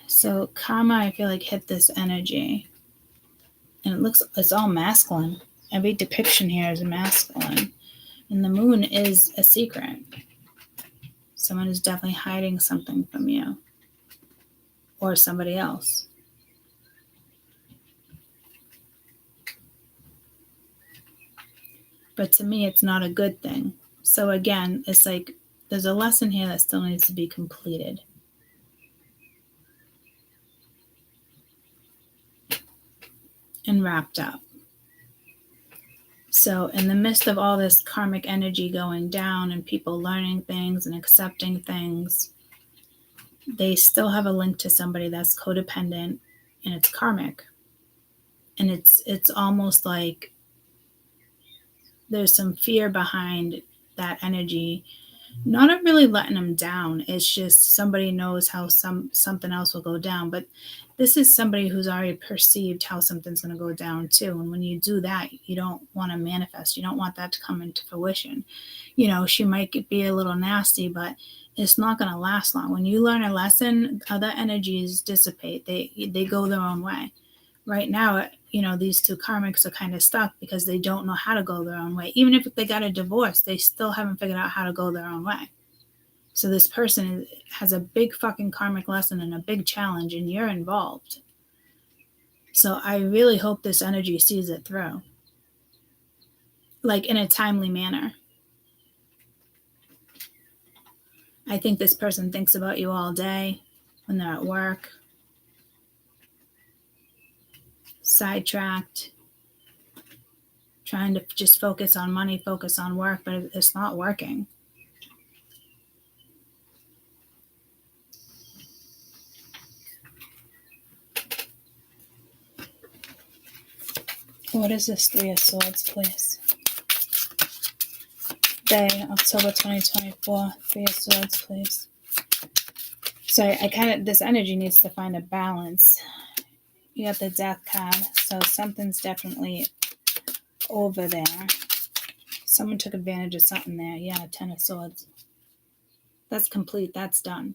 S1: So karma, I feel like, hit this energy. And it's all masculine. Every depiction here is masculine. And the moon is a secret. Someone is definitely hiding something from you. Or somebody else. But to me, it's not a good thing. So again, it's there's a lesson here that still needs to be completed. And wrapped up. So in the midst of all this karmic energy going down and people learning things and accepting things, they still have a link to somebody that's codependent and it's karmic. And it's almost like there's some fear behind that energy Not really letting them down. It's just somebody knows how something else will go down. But this is somebody who's already perceived how something's going to go down too. And when you do that, you don't want to manifest. You don't want that to come into fruition. You know, she might be a little nasty, but it's not going to last long. When you learn a lesson, other energies dissipate. They go their own way. Right now, you know, these two karmics are kind of stuck because they don't know how to go their own way. Even if they got a divorce, they still haven't figured out how to go their own way. So this person has a big fucking karmic lesson and a big challenge, and you're involved. So I really hope this energy sees it through, like in a timely manner. I think this person thinks about you all day when they're at work, sidetracked, trying to just focus on money, focus on work, but it's not working. What is this Three of Swords, please? Day, October 2024. Three of Swords, please. So this energy needs to find a balance. You got the Death card, so something's definitely over there. Someone took advantage of something there. Yeah, Ten of Swords. That's complete. That's done.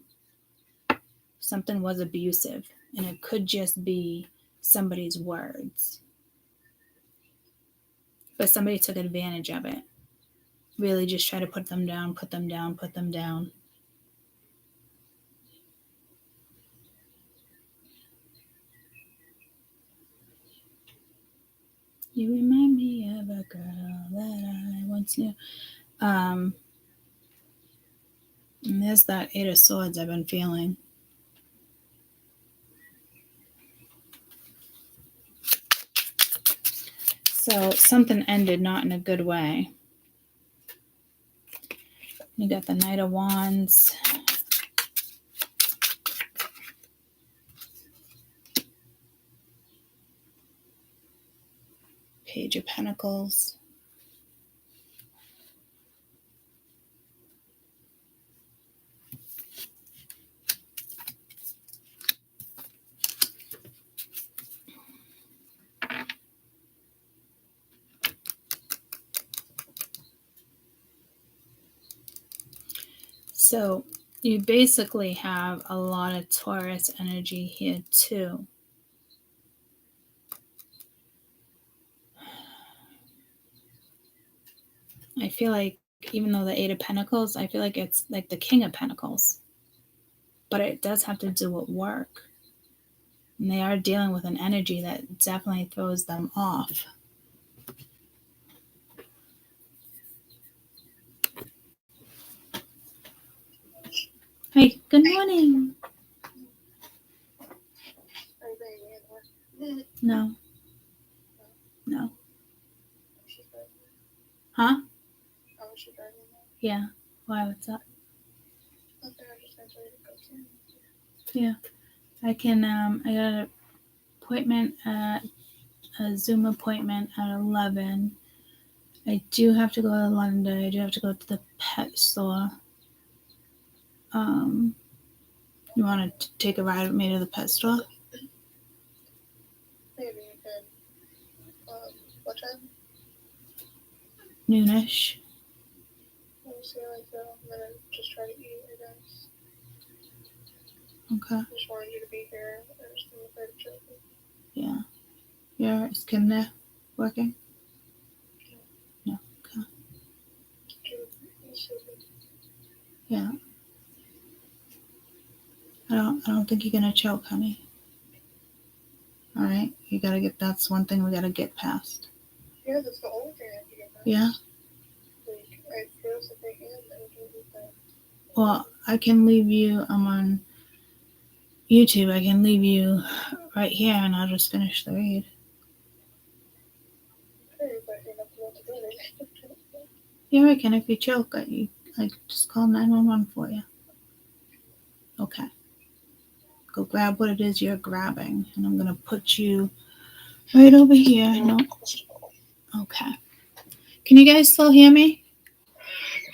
S1: Something was abusive, and it could just be somebody's words. But somebody took advantage of it. Really just try to put them down, put them down, put them down. You remind me of a girl that I once knew. And there's that Eight of Swords I've been feeling. So something ended not in a good way. You got the Knight of Wands. Page of Pentacles. So you basically have a lot of Taurus energy here too. I feel like even though the Eight of Pentacles, I feel like it's like the King of Pentacles. But it does have to do with work. And they are dealing with an energy that definitely throws them off. Hey, good morning. No. No. Huh? Yeah. Why? What's up? Yeah. I can, I got an appointment at a Zoom appointment at 11. I do have to go to London. I do have to go to the pet store. You want to take a ride with me to the pet store?
S2: Maybe you could. What time?
S1: Noonish.
S2: Let me see how I feel. I'm gonna just try to eat, I guess.
S1: Okay.
S2: I just wanted you to be here. I just didn't afraid of choking.
S1: Yeah. Yeah, is Kim there working? No. Okay. Yeah. I don't think you're gonna choke, honey. All right, you gotta get. That's one thing we gotta get past.
S2: Yeah, that's the only thing I have to get past.
S1: Yeah.
S2: Like, I feel so big and I can do that.
S1: Well, I can leave you. I'm on YouTube. I can leave you right here, and I'll just finish the read.
S2: Okay, but you're not supposed to do anything.
S1: Yeah, I can. If you choke, I just call 911 for you. Okay. Go grab what it is you're grabbing, and I'm gonna put you right over here. No. Okay. Can you guys still hear me?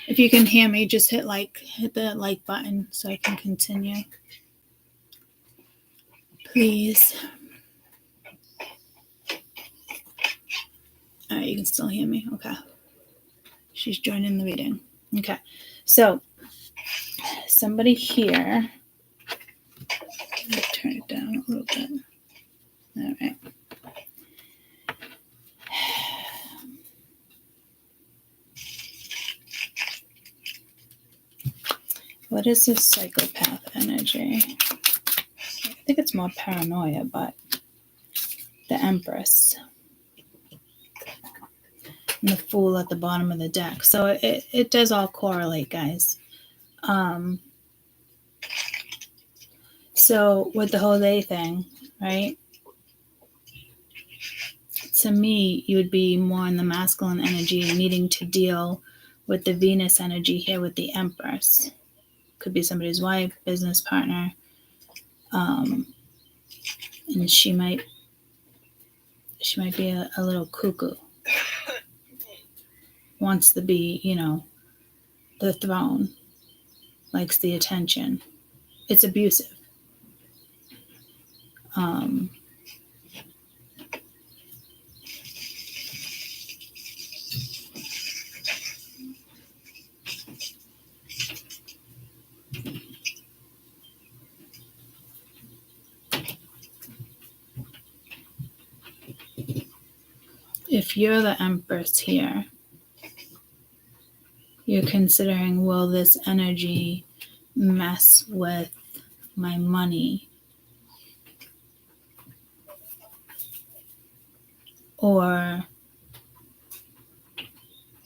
S1: If you can hear me, just hit the like button so I can continue. Please. All right, you can still hear me. Okay. She's joining the reading. Okay. So, somebody here. Turn it down a little bit. All right. What is this psychopath energy? I think it's more paranoia, but the Empress and the Fool at the bottom of the deck. So it does all correlate, guys. So with the Jose thing, right? To me, you would be more in the masculine energy, needing to deal with the Venus energy here with the Empress. Could be somebody's wife, business partner, and she might be a little cuckoo. Wants to be, the throne, likes the attention. It's abusive. If you're the Empress here, you're considering, will this energy mess with my money? Or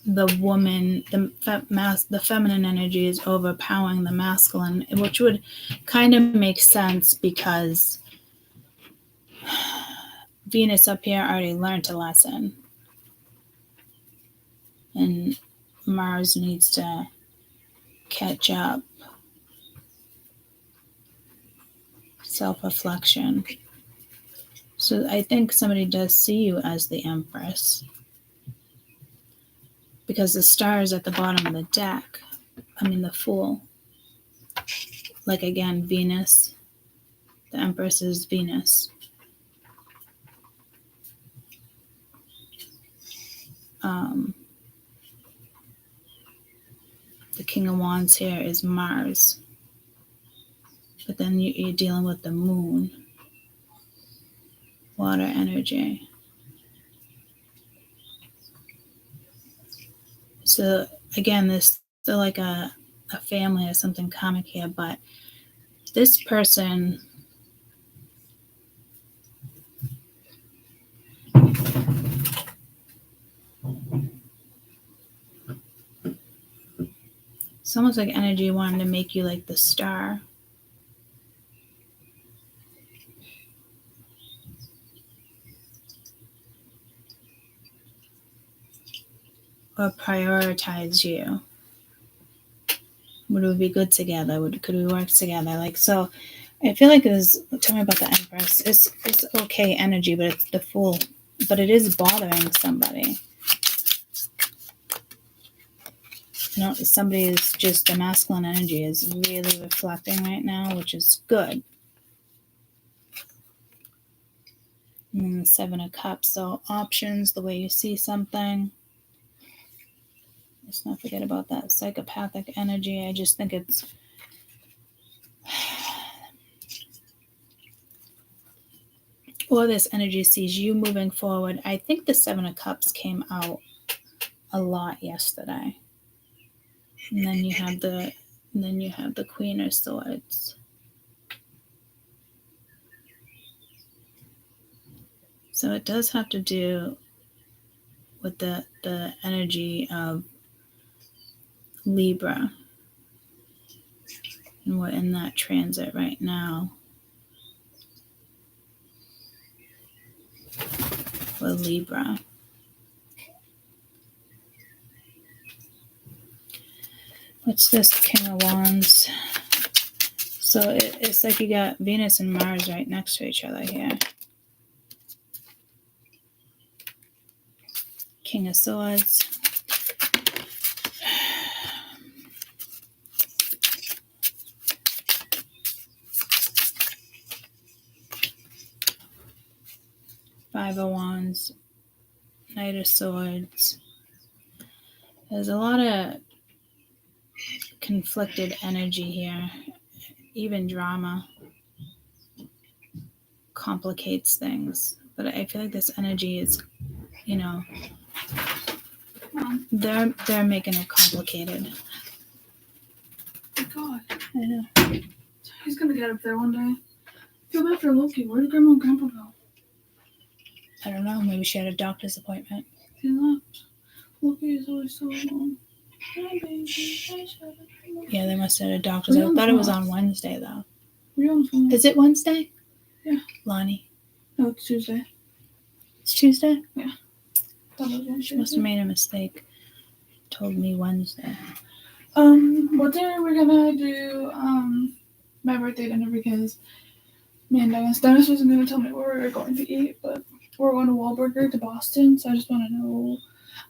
S1: the woman, the feminine energy is overpowering the masculine, which would kind of make sense because Venus up here already learned a lesson. And Mars needs to catch up. Self-reflection. So I think somebody does see you as the Empress. Because the star is at the bottom of the deck. The Fool. Like again, Venus. The Empress is Venus. The King of Wands here is Mars. But then you're dealing with the Moon. Water energy. So again, this still like a family or something karmic here, but this person it's almost like energy wanting to make you like the star. Or prioritize you. Would we be good together? Could we work together? So I feel like tell me about the Empress. It's okay energy, but it's the Fool. But it is bothering somebody. Somebody is just, the masculine energy is really reflecting right now, which is good. And then the Seven of Cups. So options, the way you see something. Let's not forget about that psychopathic energy. I just think it's or this energy sees you moving forward. I think the Seven of Cups came out a lot yesterday. And then you have the Queen of Swords. So it does have to do with the energy of Libra. And we're in that transit right now. For Libra. What's this King of Wands? So it's like you got Venus and Mars right next to each other here. King of Swords. Five of Wands, Knight of Swords. There's a lot of conflicted energy here. Even drama complicates things. But I feel like this energy is, they're making it complicated.
S2: Oh God.
S1: I know.
S2: He's gonna get up there one day. I feel bad for Loki. Where did Grandma and Grandpa go?
S1: I don't know. Maybe she had a doctor's appointment.
S2: He left. Loki is always so alone. Hi, baby.
S1: Yeah, they must have had a doctor's. I thought it was on Wednesday, though.
S2: We're on the phone.
S1: Is it Wednesday?
S2: Yeah.
S1: Lonnie.
S2: No, it's Tuesday.
S1: It's Tuesday?
S2: Yeah.
S1: She must have made a mistake. Told me Wednesday.
S2: What day we're gonna do my birthday dinner, because me and Dennis wasn't gonna tell me where we were going to eat, but we're going to Wahlburger to Boston, so I just want to know.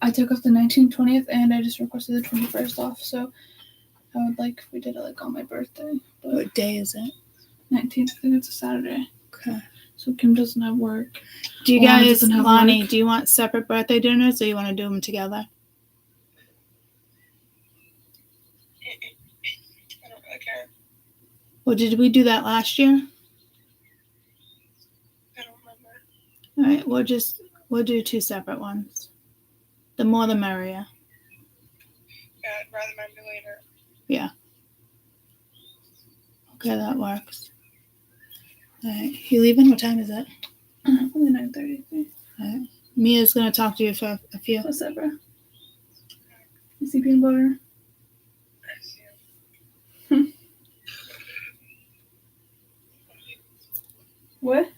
S2: I took off the 19th, 20th, and I just requested the 21st off, so I would like if we did it like on my birthday. But
S1: What day is it?
S2: 19th, I think it's a Saturday.
S1: Okay.
S2: So Kim doesn't have work.
S1: Do you
S2: Lonnie
S1: guys,
S2: doesn't have
S1: Lonnie,
S2: work.
S1: do you want separate birthday dinners or you want to do them together?
S2: I don't really care.
S1: Well, did we do that last year?
S2: I don't remember.
S1: All right, we'll do two separate ones. The more the merrier.
S2: Yeah, I'd rather mine be later.
S1: Okay, that works. All right, you leaving? What time is it?
S2: Only 9:33.
S1: All right. Mia's going to talk to you for a few.
S2: What's up, bro? You see peanut butter? I see him. What?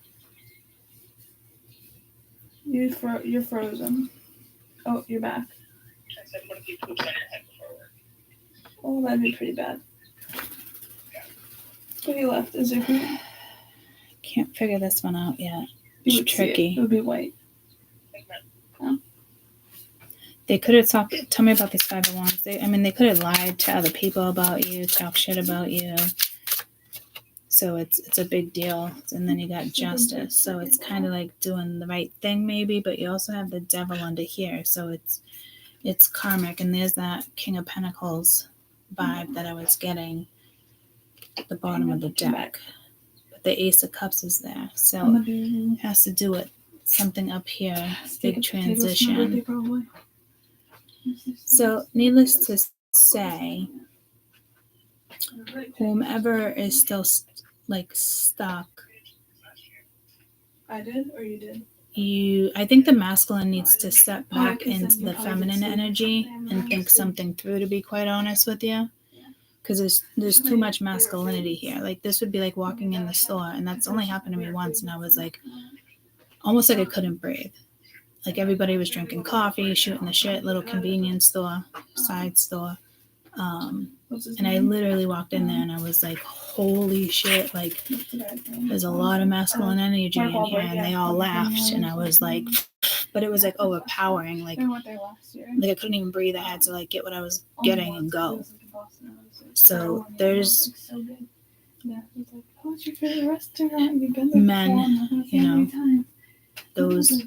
S2: You're frozen. Oh, you're back. I said, what if you poops on your head before work? Oh, that'd be pretty bad. Yeah. What have you left? Is there poop?
S1: Can't figure this one out yet.
S2: You
S1: It's tricky.
S2: It would be white.
S1: They could have talked. Tell me about these 5 of Wands. They could have lied to other people about you, talk shit about you. So it's a big deal. And then you got Justice. So it's kind of like doing the right thing, maybe. But you also have the Devil under here. So it's karmic. And there's that King of Pentacles vibe that I was getting at the bottom of the deck. But the Ace of Cups is there. So it has to do with something up here. Big transition. So, needless to say, whomever is still stuck,
S2: I did, or you did?
S1: I think the masculine needs to step back into the feminine energy and think something through, to be quite honest with you. Because there's too much masculinity here. Like, this would be like walking in the store, and that's only happened to me once, and I was like, almost like I couldn't breathe. Like, everybody was drinking coffee, shooting the shit, little convenience store, side store. And I literally walked in there and I was like, holy shit, like, there's a lot of masculine energy in here. And they all laughed. And I was like, but it was like overpowering. Like I couldn't even breathe. I had to like get what I was getting and go. So there's men, those,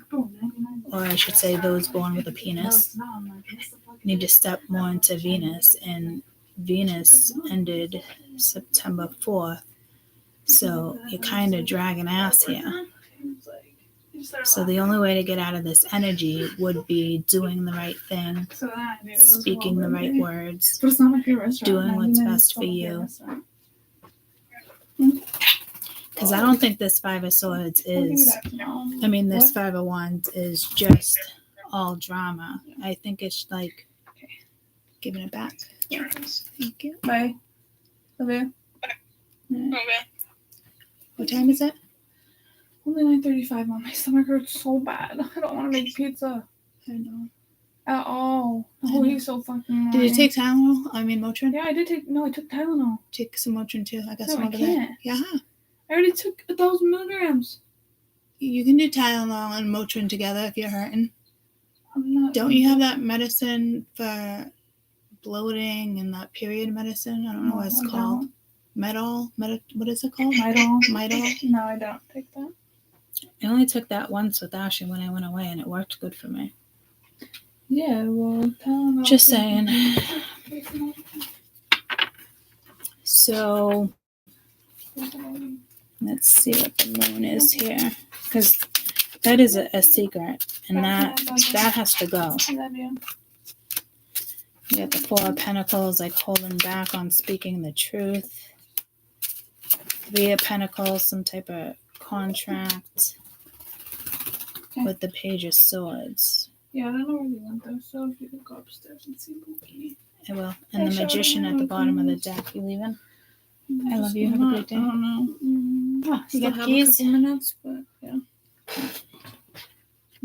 S1: or I should say those born with a penis, need to step more into Venus. And Venus ended September 4th. So you're kind of dragging ass here. So the only way to get out of this energy would be doing the right thing, speaking the right words, doing what's best for you. Because I don't think this 5 of Swords is, this 5 of Wands is just all drama. I think it's like giving it back. Thank you.
S2: Bye. Love you.
S1: Okay. What time is it?
S2: Only 9:35. Mom, my stomach hurts so bad. I don't want to make pizza.
S1: I know.
S2: At all. Oh, he's so fucking annoying.
S1: Did you take Tylenol? Motrin?
S2: Yeah, I did take. No, I took Tylenol.
S1: Take some Motrin too. I got
S2: No,
S1: some
S2: I
S1: over
S2: can't.
S1: there. Yeah.
S2: I already took 1,000 milligrams.
S1: You can do Tylenol and Motrin together if you're hurting.
S2: I'm not.
S1: Don't you have that medicine for bloating and that period medicine? I don't know what it's called. What is it called?
S2: Midol.
S1: Midol?
S2: No, I don't take that.
S1: I only took that once with Ashley when I went away, and it worked good for me.
S2: Yeah, well, tell him.
S1: Just saying. So let's see what the moon is here, because that is a secret, and that has to go.
S2: I love you.
S1: You got the Four of Pentacles, like holding back on speaking the truth. Three of Pentacles, some type of contract.
S2: Okay.
S1: With the Page of Swords.
S2: Yeah, I don't know where you went though, so if you could go upstairs and see Pookie.
S1: I will. And the Magician at the bottom of the deck. You leaving? I love you. Have a great day.
S2: I don't know.
S1: Oh, you got
S2: have
S1: keys?
S2: a couple minutes, but yeah.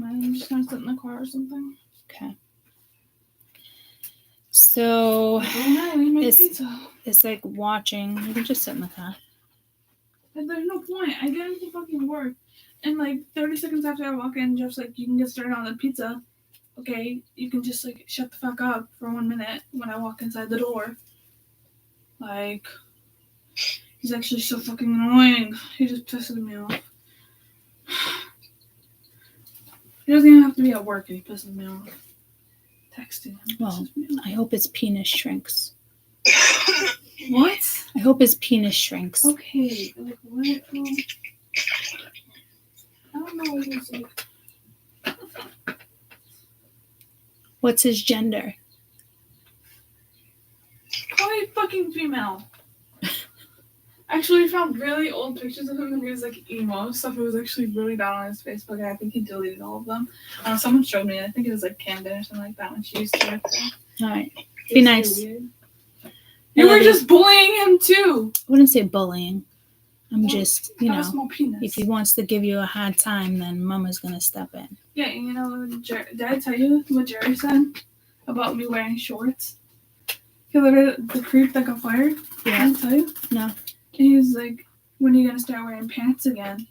S2: I'm just gonna sit in the car or something.
S1: Okay. So
S2: pizza.
S1: It's like watching. You can just sit in the car.
S2: And there's no point. I get into fucking work, and like 30 seconds after I walk in, Jeff's like, "You can get started on the pizza." Okay, you can just like shut the fuck up for 1 minute when I walk inside the door. Like, he's actually so fucking annoying. He just pisses me off. He doesn't even have to be at work and he pisses me off. Texting him.
S1: Well, I hope his penis shrinks.
S2: What?
S1: I hope his penis shrinks.
S2: Okay, like what? I don't know what he's like.
S1: What's his gender?
S2: Probably fucking female. Actually, we found really old pictures of him and he was like emo stuff. It was actually really down on his Facebook, and I think he deleted all of them. Someone showed me. I think it was like Camden or something like that when she used to.
S1: All right, be nice.
S2: You were just bullying him too.
S1: I wouldn't say bullying. I'm just,
S2: a small penis.
S1: if he wants to give you a hard time, then Mama's gonna step in.
S2: Yeah, you know, did I tell you what Jerry said about me wearing shorts? He literally, the creep that got fired.
S1: Yeah.
S2: Did I tell you?
S1: No.
S2: And he was like, "When are you gonna start wearing pants again?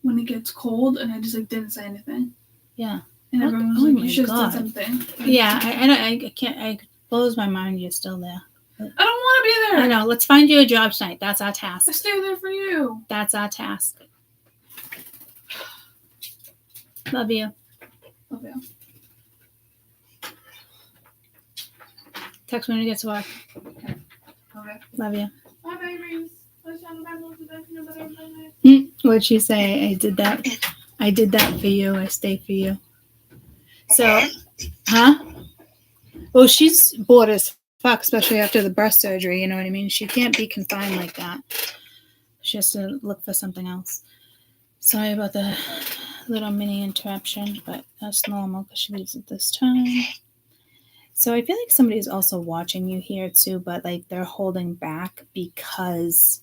S2: When it gets cold?" And I just like didn't say anything.
S1: Yeah.
S2: And everyone was like, "You should have said something."
S1: Yeah, I can't. It blows my mind you're still there.
S2: I don't want to be there.
S1: I know. Let's find you a job tonight. That's our task.
S2: I stay there for you.
S1: That's our task. Love you.
S2: Love you.
S1: Text when you get to work.
S2: Okay.
S1: Love you.
S2: Bye, babies.
S1: What'd she say? I did that for you. I stay for you. So, huh? Well, she's bored as fuck, especially after the breast surgery. You know what I mean? She can't be confined like that. She has to look for something else. Sorry about the little mini interruption, but that's normal because she leaves at this time. So I feel like somebody's also watching you here too, but like they're holding back because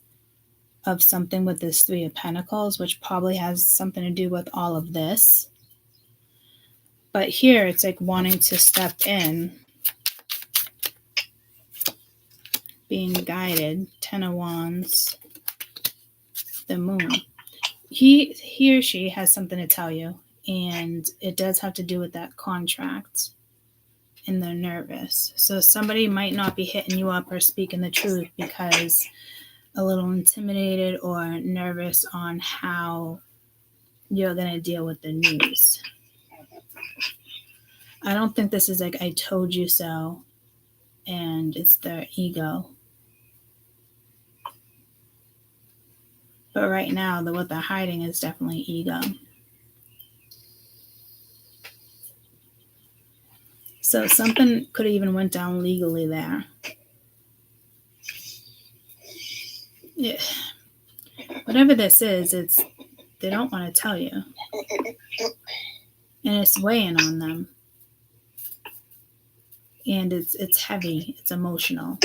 S1: of something with this Three of Pentacles, which probably has something to do with all of this. But here it's like wanting to step in, being guided. 10 of Wands, the Moon. He or she has something to tell you, and it does have to do with that contract. And they're nervous. So somebody might not be hitting you up or speaking the truth because a little intimidated or nervous on how you're going to deal with the news. I don't think this is like I told you so and it's their ego. But right now, what they're hiding is definitely ego. So something could have even went down legally there. Yeah. Whatever this is, they don't want to tell you. And it's weighing on them. And it's heavy, it's emotional.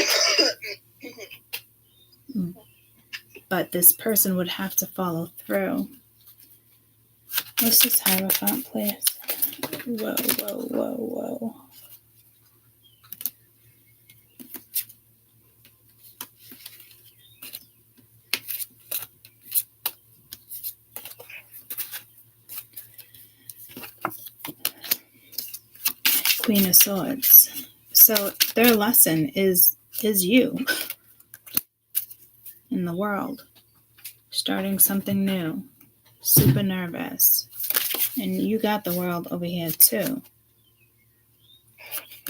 S1: But this person would have to follow through. What's this Hierophant, please? Whoa, whoa, whoa, whoa. Queen of Swords. So their lesson is you in the world, starting something new. super nervous. And you got the World over here too.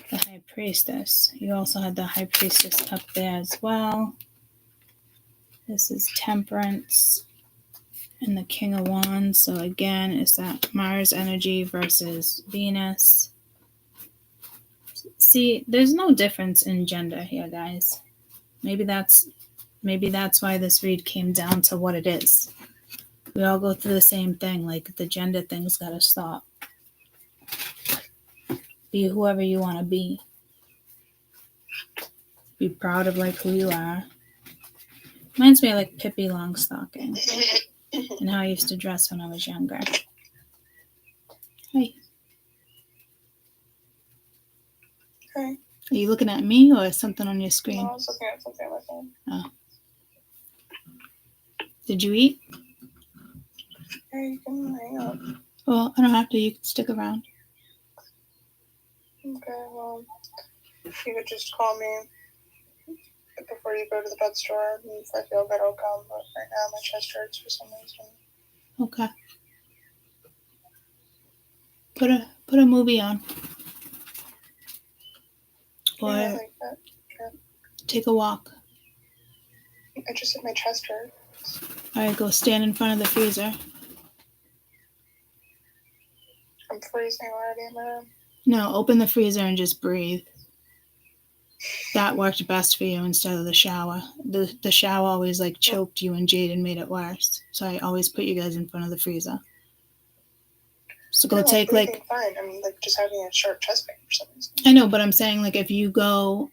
S1: The High Priestess. You also had the High Priestess up there as well. This is Temperance and the King of Wands. So again, it's that Mars energy versus Venus. See, there's no difference in gender here, guys. Maybe that's why this read came down to what it is. We all go through the same thing. Like, the gender thing's got to stop. Be whoever you want to be. Be proud of like who you are. Reminds me of like Pippi Longstocking and how I used to dress when I was younger. Hey.
S2: Okay.
S1: Are you looking at me or something on your screen?
S2: No, I was looking at something on my phone.
S1: Oh. Did you eat?
S2: Yeah, you can hang up.
S1: Well, I don't have to. You can stick around.
S2: Okay, well, you could just call me before you go to the pet store. If I feel good, I'll come. But right now, my chest hurts for some reason.
S1: Okay. Put a movie on. Or
S2: Yeah, I like that. Sure.
S1: take a walk.
S2: I just said my chest hurts.
S1: All right, go stand in front of the freezer.
S2: I'm freezing already in my room.
S1: No, open the freezer and just breathe. That worked best for you instead of the shower. The shower always like choked you and Jade and made it worse. So I always put you guys in front of the freezer. So go take
S2: I'm
S1: like...
S2: fine. I'm like just having a sharp chest pain for some reason.
S1: I know, but I'm saying like if you go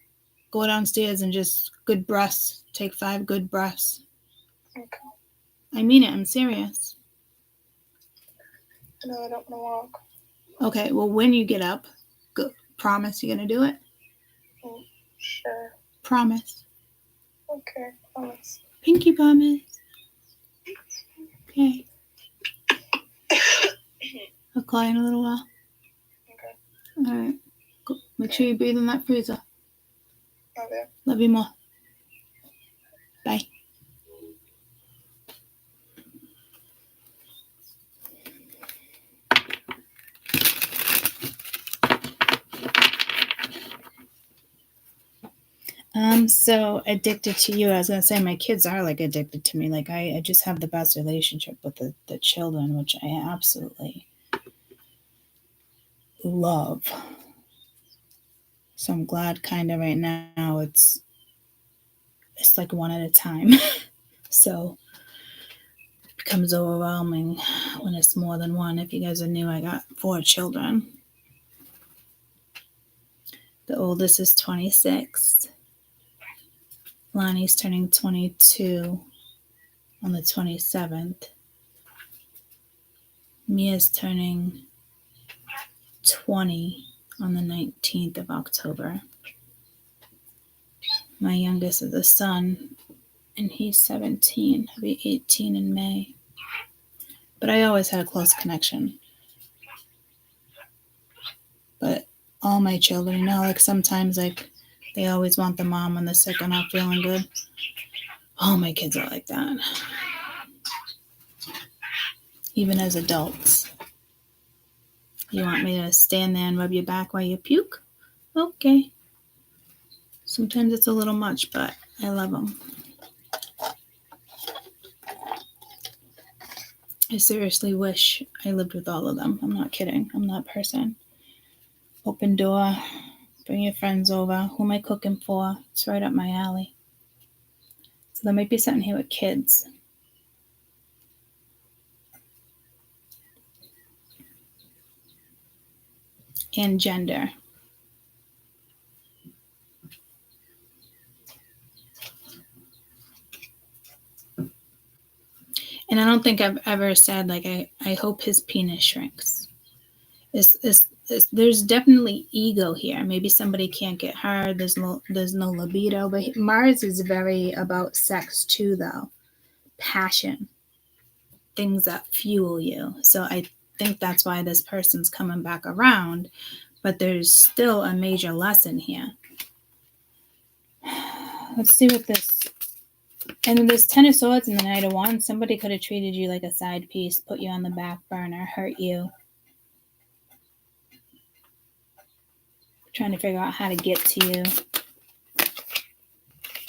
S1: downstairs and just good breaths. Take 5 good breaths.
S2: Okay.
S1: I mean it. I'm serious.
S2: No, I don't want to walk.
S1: Okay, well, when you get up, promise you're going to do it?
S2: Sure.
S1: Promise.
S2: Okay, promise.
S1: Pinky promise. Okay. I'll call you in a little while.
S2: Okay.
S1: All right. Go. Make sure you breathe in that freezer.
S2: Okay.
S1: Love you more. Bye. So addicted to you. I was gonna say my kids are like addicted to me. Like I just have the best relationship with the children, which I absolutely love. So I'm glad kind of right now it's like one at a time. So it becomes overwhelming when it's more than one. If you guys are new, I got 4 children. The oldest is 26. Lonnie's turning 22 on the 27th. Mia's turning 20 on the 19th of October. My youngest is a son, and he's 17. He'll be 18 in May. But I always had a close connection. But all my children, you know, like sometimes like they always want the mom when they're sick or not feeling good. All my kids are like that. Even as adults. You want me to stand there and rub your back while you puke? Okay. Sometimes it's a little much, but I love them. I seriously wish I lived with all of them. I'm not kidding. I'm that person. Open door. Bring your friends over. Who am I cooking for? It's right up my alley. So there might be something here with kids. And gender. And I don't think I've ever said, like, I hope his penis shrinks. There's definitely ego here. Maybe somebody can't get hard. There's no libido. But Mars is very about sex too, though. Passion. Things that fuel you. So I think that's why this person's coming back around. But there's still a major lesson here. Let's see what this And there's 10 of Swords and the Knight of Wands. Somebody could have treated you like a side piece, put you on the back burner, hurt you. Trying to figure out how to get to you.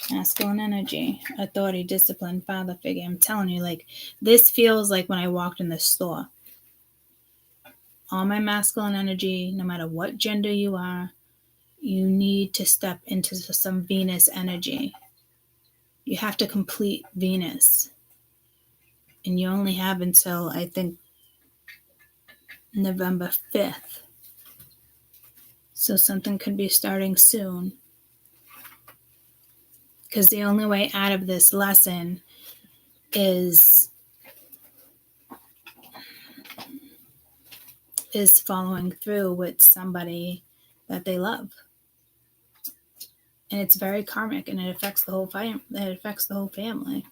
S1: Masculine energy, authority, discipline, father figure. I'm telling you, like, this feels like when I walked in the store. All my masculine energy, no matter what gender you are, you need to step into some Venus energy. You have to complete Venus. And you only have until, I think, November 5th. So something could be starting soon. Because the only way out of this lesson is following through with somebody that they love. And it's very karmic, and it affects the whole family.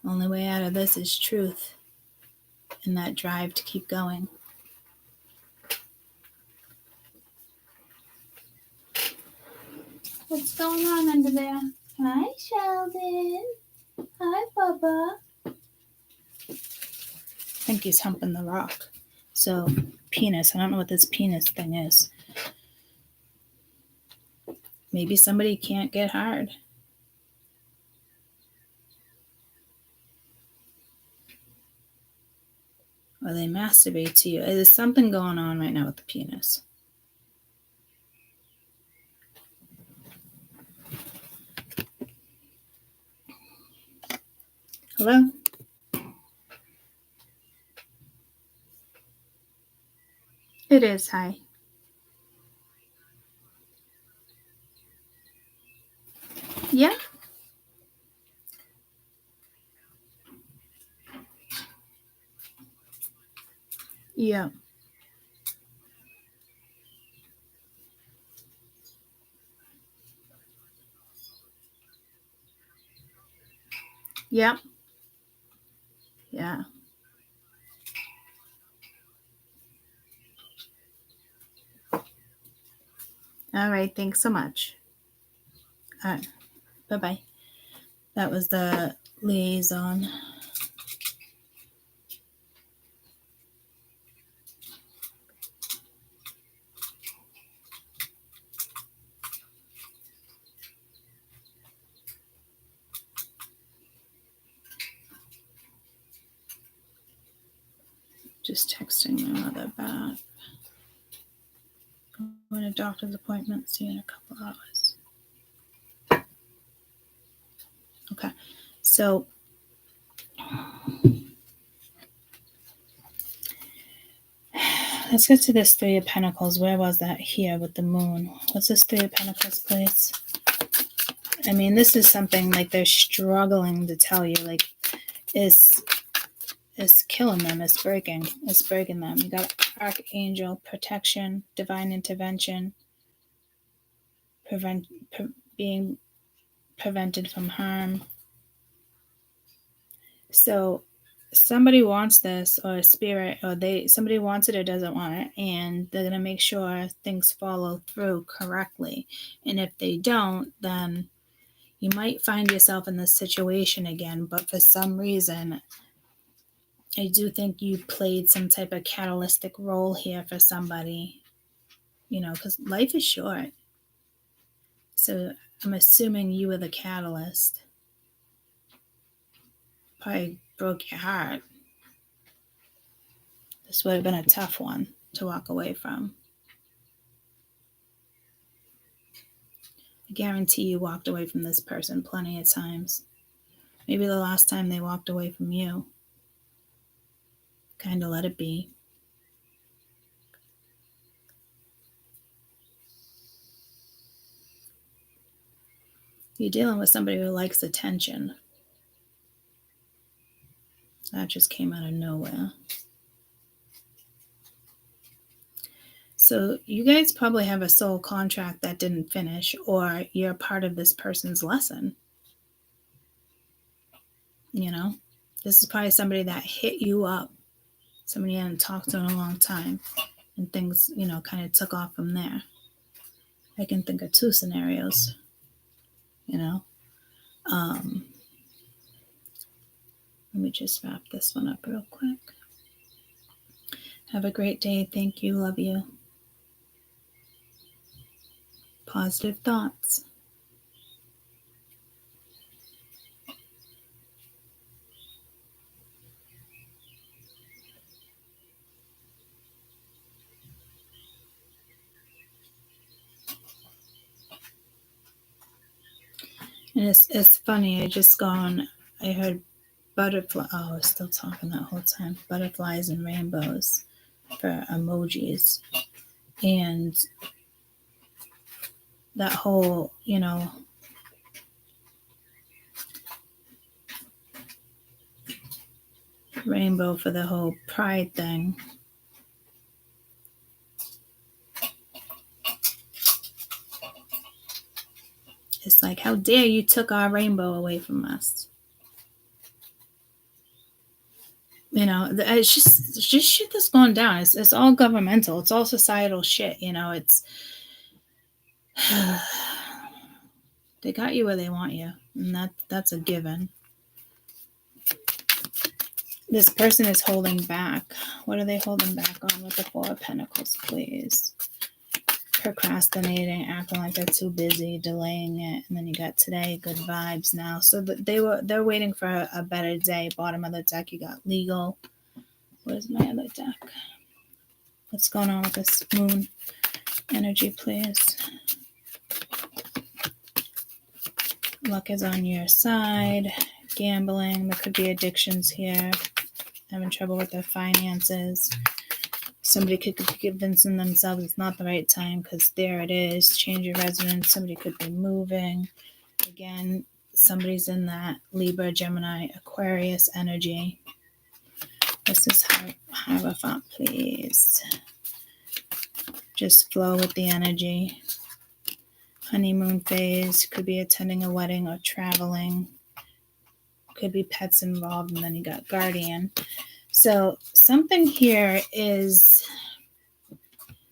S1: Only way out of this is truth and that drive to keep going. What's going on under there? Hi, Sheldon. Hi, Bubba. I think he's humping the rock. So, penis. I don't know what this penis thing is. Maybe somebody can't get hard. Or they masturbate to you. There's something going on right now with the penis. Hello? It is. Hi. Yeah. Yeah. Yeah. Yeah. All right. Thanks so much. All right. Bye-bye. That was the liaison. Just texting my mother back. I'm going to doctor's appointment. See you in a couple hours. Okay. So let's get to this Three of Pentacles. Where was that? Here with the moon. What's this Three of Pentacles, please? I mean, this is something like they're struggling to tell you. Like, it's killing them. It's breaking them. You got Archangel, protection, divine intervention, being prevented from harm. So somebody wants this, or a spirit, or somebody wants it or doesn't want it, and they're going to make sure things follow through correctly. And if they don't, then you might find yourself in this situation again. But for some reason, I do think you played some type of catalytic role here for somebody, because life is short. So I'm assuming you were the catalyst. Probably broke your heart. This would have been a tough one to walk away from. I guarantee you walked away from this person plenty of times. Maybe the last time they walked away from you. Kind of let it be. You're dealing with somebody who likes attention. That just came out of nowhere. So you guys probably have a soul contract that didn't finish, or you're part of this person's lesson. This is probably somebody that hit you up. Somebody you hadn't talked to in a long time. And things, kind of took off from there. I can think of 2 scenarios, you know. Let me just wrap this one up real quick. Have a great day. Thank you. Love you. Positive thoughts. And it's funny. I heard butterfly. Oh, I was still talking that whole time. Butterflies and rainbows for emojis. And that whole, rainbow for the whole pride thing. It's like, how dare you took our rainbow away from us? It's just shit that's going down. It's all governmental. It's all societal shit. It's they got you where they want you, and that's a given. This person is holding back. What are they holding back on with the 4 of Pentacles, please? Procrastinating, acting like they're too busy, delaying it, and then you got today, good vibes now. So they're waiting for a better day. Bottom of the deck, you got legal. Where's my other deck? What's going on with this moon energy, please? Luck is on your side. Gambling. There could be addictions here. Having trouble with their finances. Somebody could be convincing themselves it's not the right time because there it is. Change your residence. Somebody could be moving. Again, somebody's in that Libra, Gemini, Aquarius energy. This is Hierophant, please. Just flow with the energy. Honeymoon phase. Could be attending a wedding or traveling. Could be pets involved. And then you got Guardian. So something here is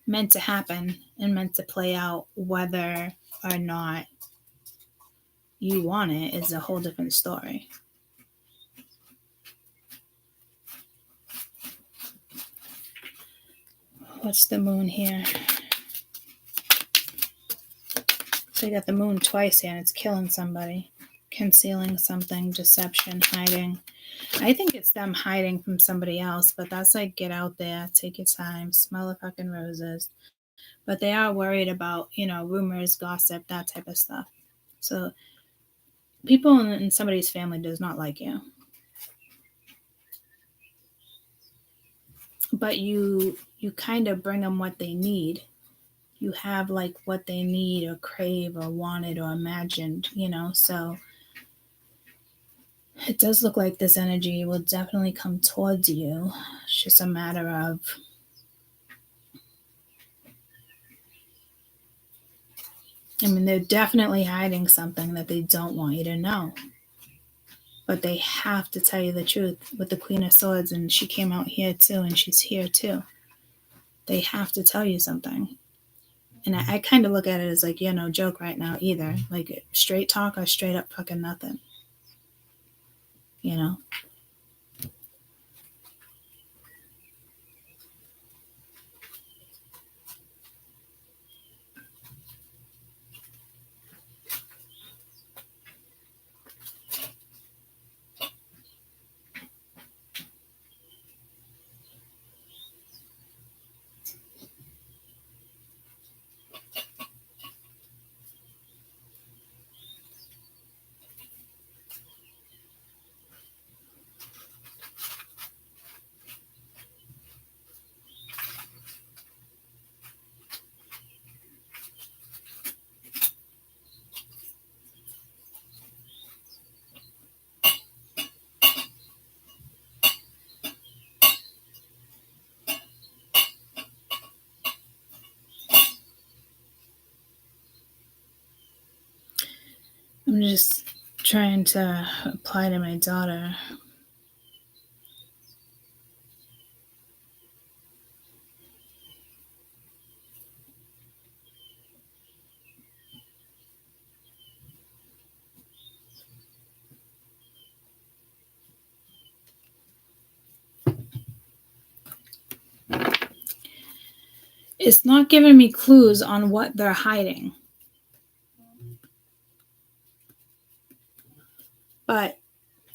S1: meant to happen and meant to play out. Whether or not you want it is a whole different story. What's the moon here? So you got the moon twice here and it's killing somebody. Concealing something, deception, hiding. I think it's them hiding from somebody else, but that's like, get out there, take your time, smell the fucking roses. But they are worried about, rumors, gossip, that type of stuff. So people in somebody's family does not like you. But you kind of bring them what they need. You have like what they need or crave or wanted or imagined, so it does look like this energy will definitely come towards you. It's just a matter of they're definitely hiding something that they don't want you to know. But they have to tell you the truth with the Queen of Swords, and she came out here too, and she's here too. They have to tell you something. And I kind of look at it as like, no joke right now either. Like straight talk or straight up fucking nothing. I'm just trying to apply to my daughter. It's not giving me clues on what they're hiding. But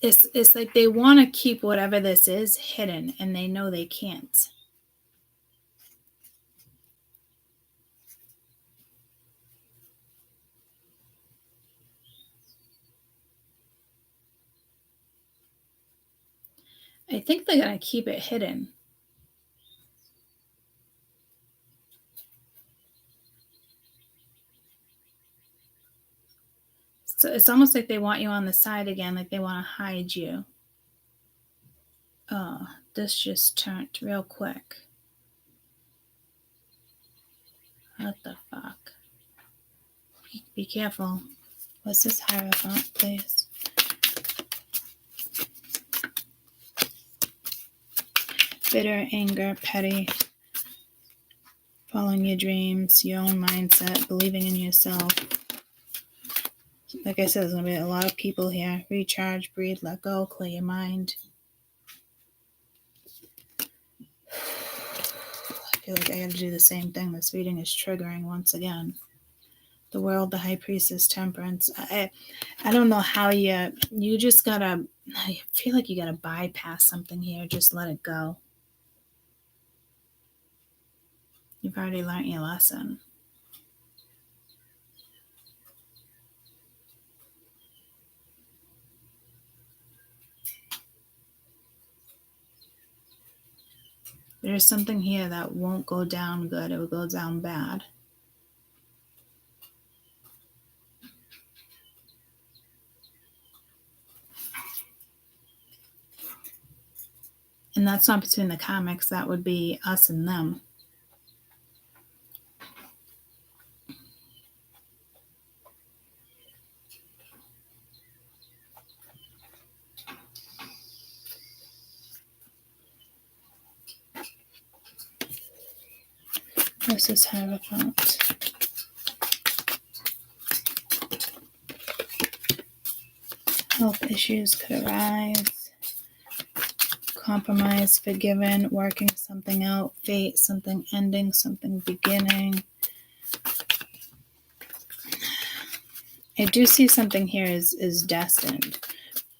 S1: it's like they want to keep whatever this is hidden, and they know they can't. I think they're going to keep it hidden. So it's almost like they want you on the side again, like they want to hide you. Oh, this just turned real quick. What the fuck? Be careful. What's this Hierophant, please? Bitter, anger, petty, following your dreams, your own mindset, believing in yourself. Like I said, there's going to be a lot of people here. Recharge, breathe, let go, clear your mind. I feel like I got to do the same thing. This reading is triggering once again. The World, the High Priestess, Temperance. I don't know how you just got to, I feel like you got to bypass something here. Just let it go. You've already learned your lesson. There's something here that won't go down good. It will go down bad. And that's not between the karmics. That would be us and them. This is Hierophant. Health issues could arise. Compromise, forgiven, working something out, fate, something ending, something beginning. I do see something here is destined,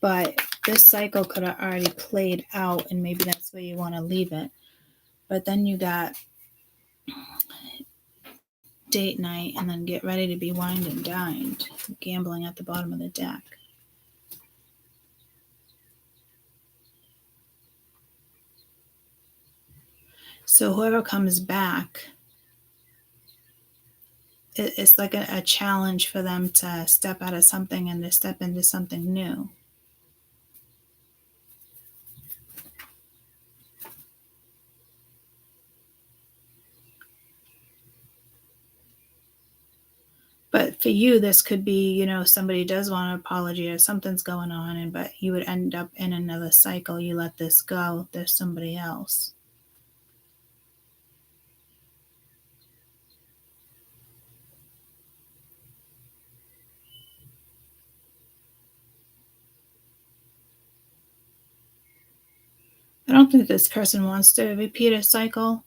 S1: but this cycle could have already played out, and maybe that's where you want to leave it. But then you got date night, and then get ready to be wined and dined. Gambling at the bottom of the deck. So whoever comes back, it's like a challenge for them to step out of something and to step into something new. But for you, this could be, somebody does want an apology or something's going on, but you would end up in another cycle. You let this go. There's somebody else. I don't think this person wants to repeat a cycle,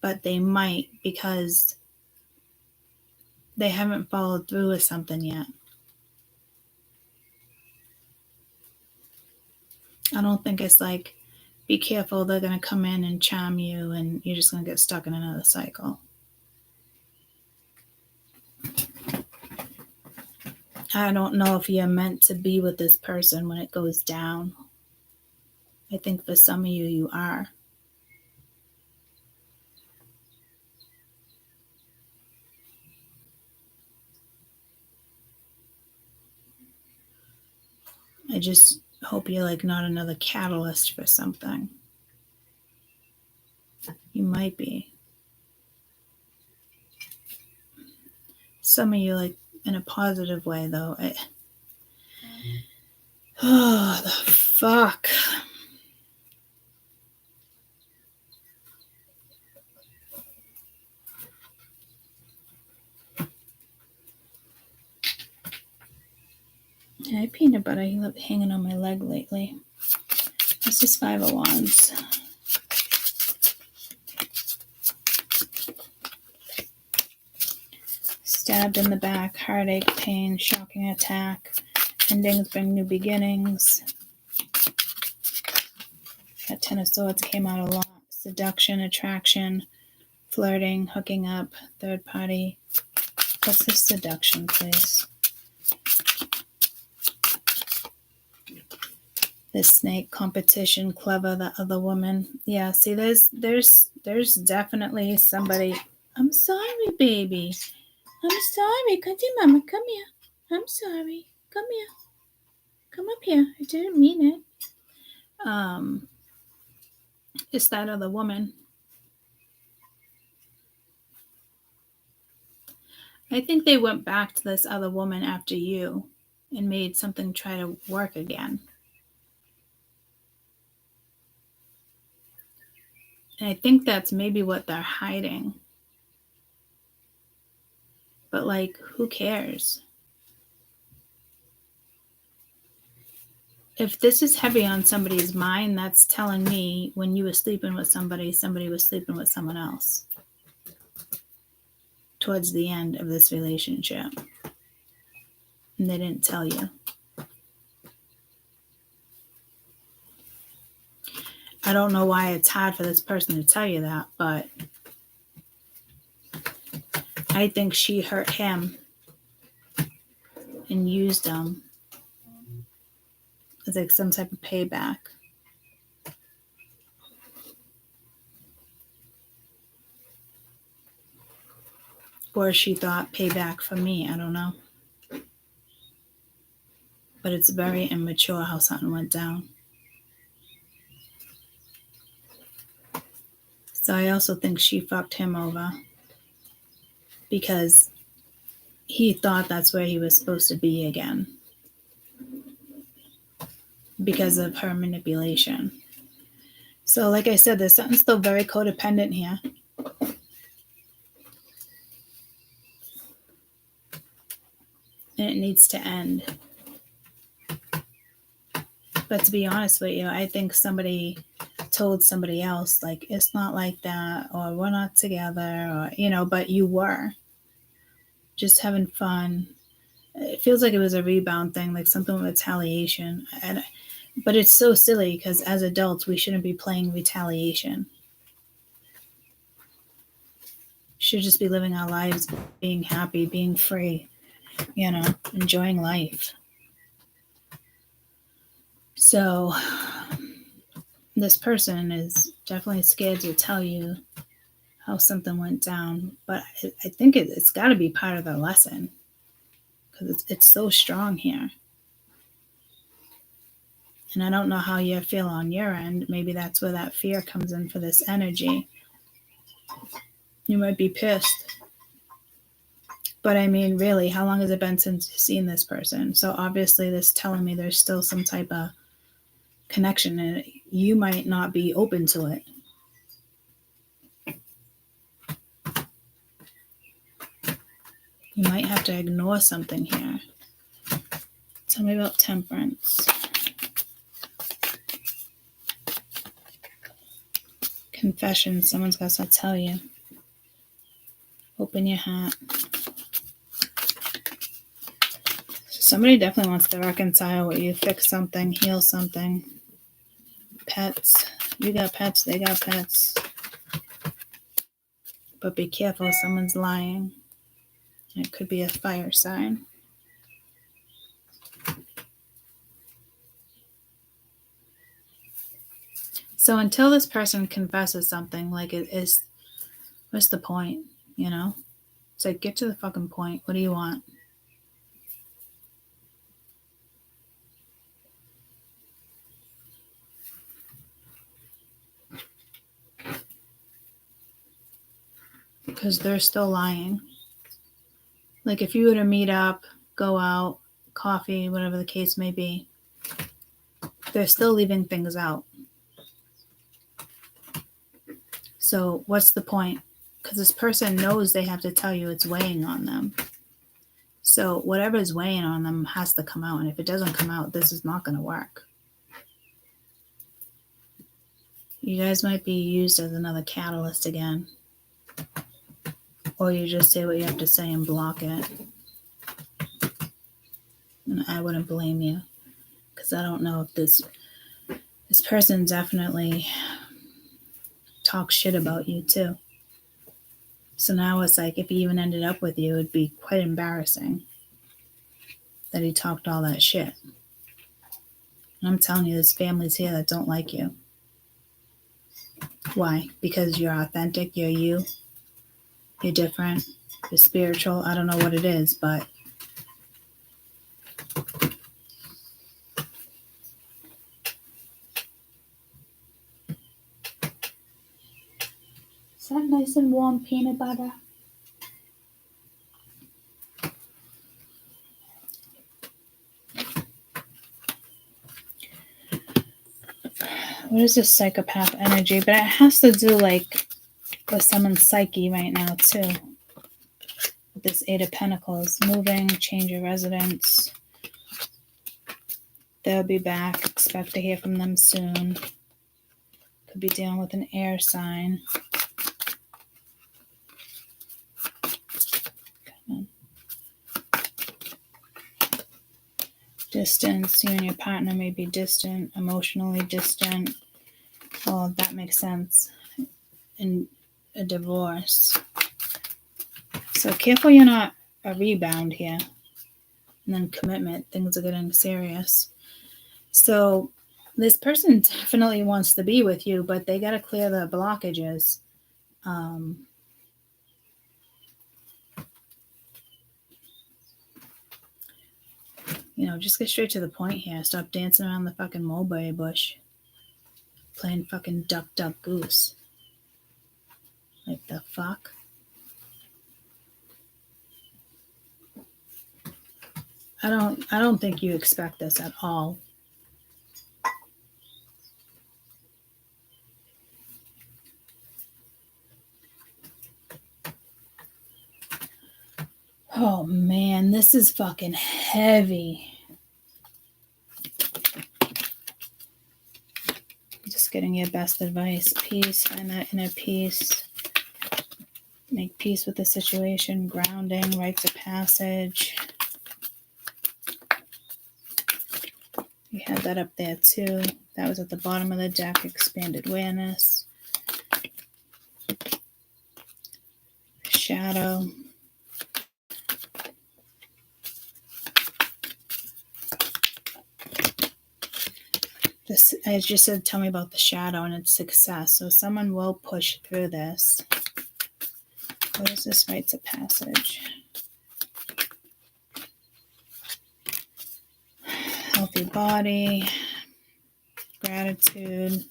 S1: but they might because they haven't followed through with something yet. I don't think it's like, be careful, they're going to come in and charm you and you're just going to get stuck in another cycle. I don't know if you're meant to be with this person when it goes down. I think for some of you, you are. I just hope you're like not another catalyst for something. You might be. Some of you like in a positive way though. Oh, the fuck. Yeah, peanut butter, he left hanging on my leg lately. That's just 5 of Wands. Stabbed in the back, heartache, pain, shocking attack. Endings bring new beginnings. That Ten of Swords came out a lot. Seduction, attraction, flirting, hooking up, third party. What's this seduction, please? This snake, competition, clever, the other woman. Yeah, see, there's definitely somebody. I'm sorry, baby. I'm sorry. Come here, Mama. Come here. I'm sorry. Come here. Come up here. I didn't mean it. It's that other woman. I think they went back to this other woman after you and made something try to work again. And I think that's maybe what they're hiding. But, like, who cares? If this is heavy on somebody's mind, that's telling me when you were sleeping with somebody, somebody was sleeping with someone else towards the end of this relationship. And they didn't tell you. I don't know why it's hard for this person to tell you that, but I think she hurt him and used him as like some type of payback. Or she thought payback for me. I don't know. But it's very immature how something went down. So I also think she fucked him over because he thought that's where he was supposed to be again because of her manipulation. So like I said, there's something still very codependent here. And it needs to end. But to be honest with you, I think somebody told somebody else, like, it's not like that, or we're not together, or, but you were just having fun. It feels like it was a rebound thing, like something with retaliation. But it's so silly because as adults, we shouldn't be playing retaliation. Should just be living our lives, being happy, being free, enjoying life. So this person is definitely scared to tell you how something went down, but I think it's got to be part of the lesson because it's so strong here. And I don't know how you feel on your end. Maybe that's where that fear comes in for this energy. You might be pissed. But I mean, really, how long has it been since you've seen this person? So obviously this is telling me there's still some type of connection and you might not be open to it. You might have to ignore something here. Tell me about temperance. Confession. Someone's got to tell you. Open your heart. Somebody definitely wants to reconcile with you, fix something, heal something. Pets. You got pets, they got pets. But be careful, someone's lying. It could be a fire sign. So until this person confesses something, like it is, what's the point, It's like, get to the fucking point. What do you want? Because they're still lying. Like if you were to meet up, go out, coffee, whatever the case may be, they're still leaving things out. So what's the point? Because this person knows they have to tell you it's weighing on them. So whatever is weighing on them has to come out. And if it doesn't come out, this is not going to work. You guys might be used as another catalyst again. Or you just say what you have to say and block it. And I wouldn't blame you, because I don't know if this person definitely talks shit about you too. So now it's like, if he even ended up with you, it'd be quite embarrassing that he talked all that shit. And I'm telling you, there's families here that don't like you. Why? Because you're authentic, you're you, you're different, you're spiritual. I don't know what it is, but
S2: Is that nice and warm peanut butter?
S1: what is this psychopath energy? But it has to do like with someone's psyche right now too. With this Eight of Pentacles, moving, change of residence. They'll be back. Expect to hear from them soon. Could be dealing with an air sign. Distance. You and your partner may be distant, emotionally distant. Well, that makes sense. In a divorce. So careful you're not a rebound here. And then commitment. Things are getting serious. So this person definitely wants to be with you, but they got to clear the blockages. Just get straight to the point here. Stop dancing around the fucking mulberry bush. Playing fucking duck, duck, goose. Like the fuck? I don't think you expect this at all. Oh man, this is fucking heavy. Just getting your best advice. Peace, find that inner peace. Make peace with the situation. Grounding, rites of passage. You had that up there too. That was at the bottom of the deck. Expanded awareness. Shadow. I just said, tell me about the shadow, and it's success. So someone will push through this. What is this rites of passage? Healthy body, gratitude,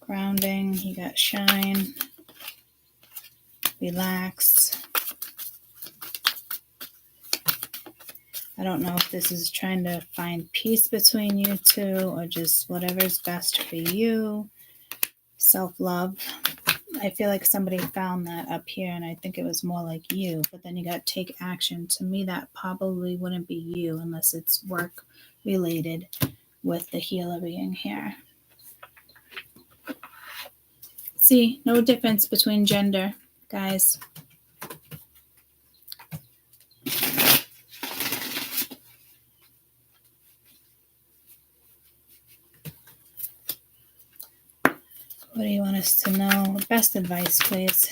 S1: grounding. You got shine, relax. I don't know if this is trying to find peace between you two or just whatever's best for you. Self-love. I feel like somebody found that up here, and I think it was more like you. But then you got take action. To me, that probably wouldn't be you unless it's work related with the healer being here. See, no difference between gender, guys. What do you want us to know? Best advice, please.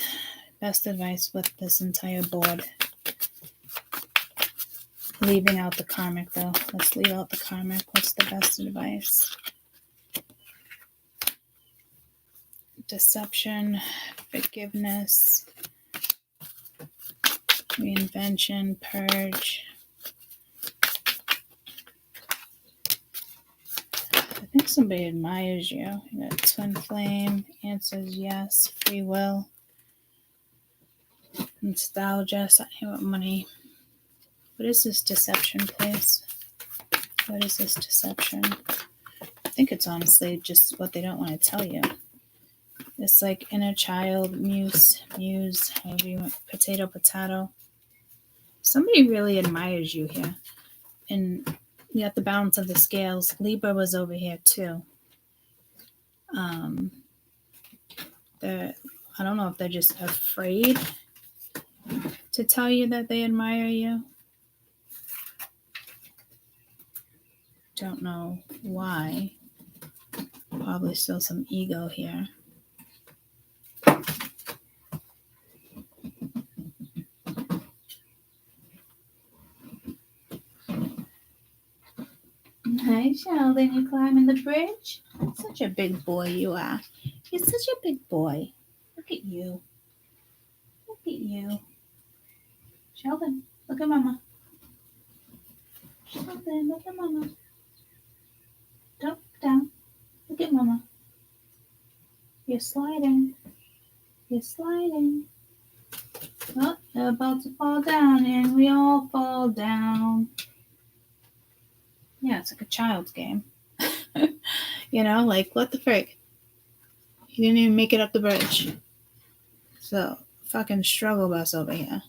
S1: Best advice with this entire board. Leaving out the karmic, though. Let's leave out the karmic. What's the best advice? Deception, forgiveness, reinvention, purge. I think somebody admires you. You got twin flame, answers yes, free will, nostalgia, something with money. What is this deception, please? What is this deception? I think it's honestly just what they don't want to tell you. It's like inner child, muse, however you want, potato. Somebody really admires you here. And you got the balance of the scales. Libra was over here too. I don't know if they're just afraid to tell you that they admire you. Don't know why. Probably still some ego here. Hi, Sheldon. You climbing the bridge? Such a big boy you are. You're such a big boy. Look at you. Look at you. Sheldon, look at Mama. Sheldon, look at Mama. Don't look down. Look at Mama. You're sliding. You're sliding. Oh, you're about to fall down, and we all fall down. Yeah, it's like a child's game. You know, like, what the frick? You didn't even make it up the bridge. So, fucking struggle bus over here.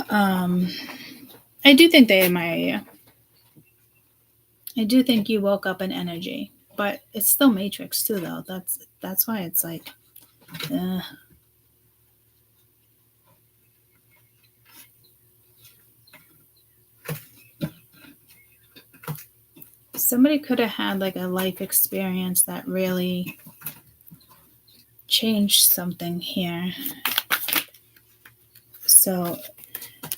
S1: I do think they admire you. I do think you woke up in energy, but it's still Matrix too, though. That's why it's like, somebody could have had like a life experience that really changed something here. So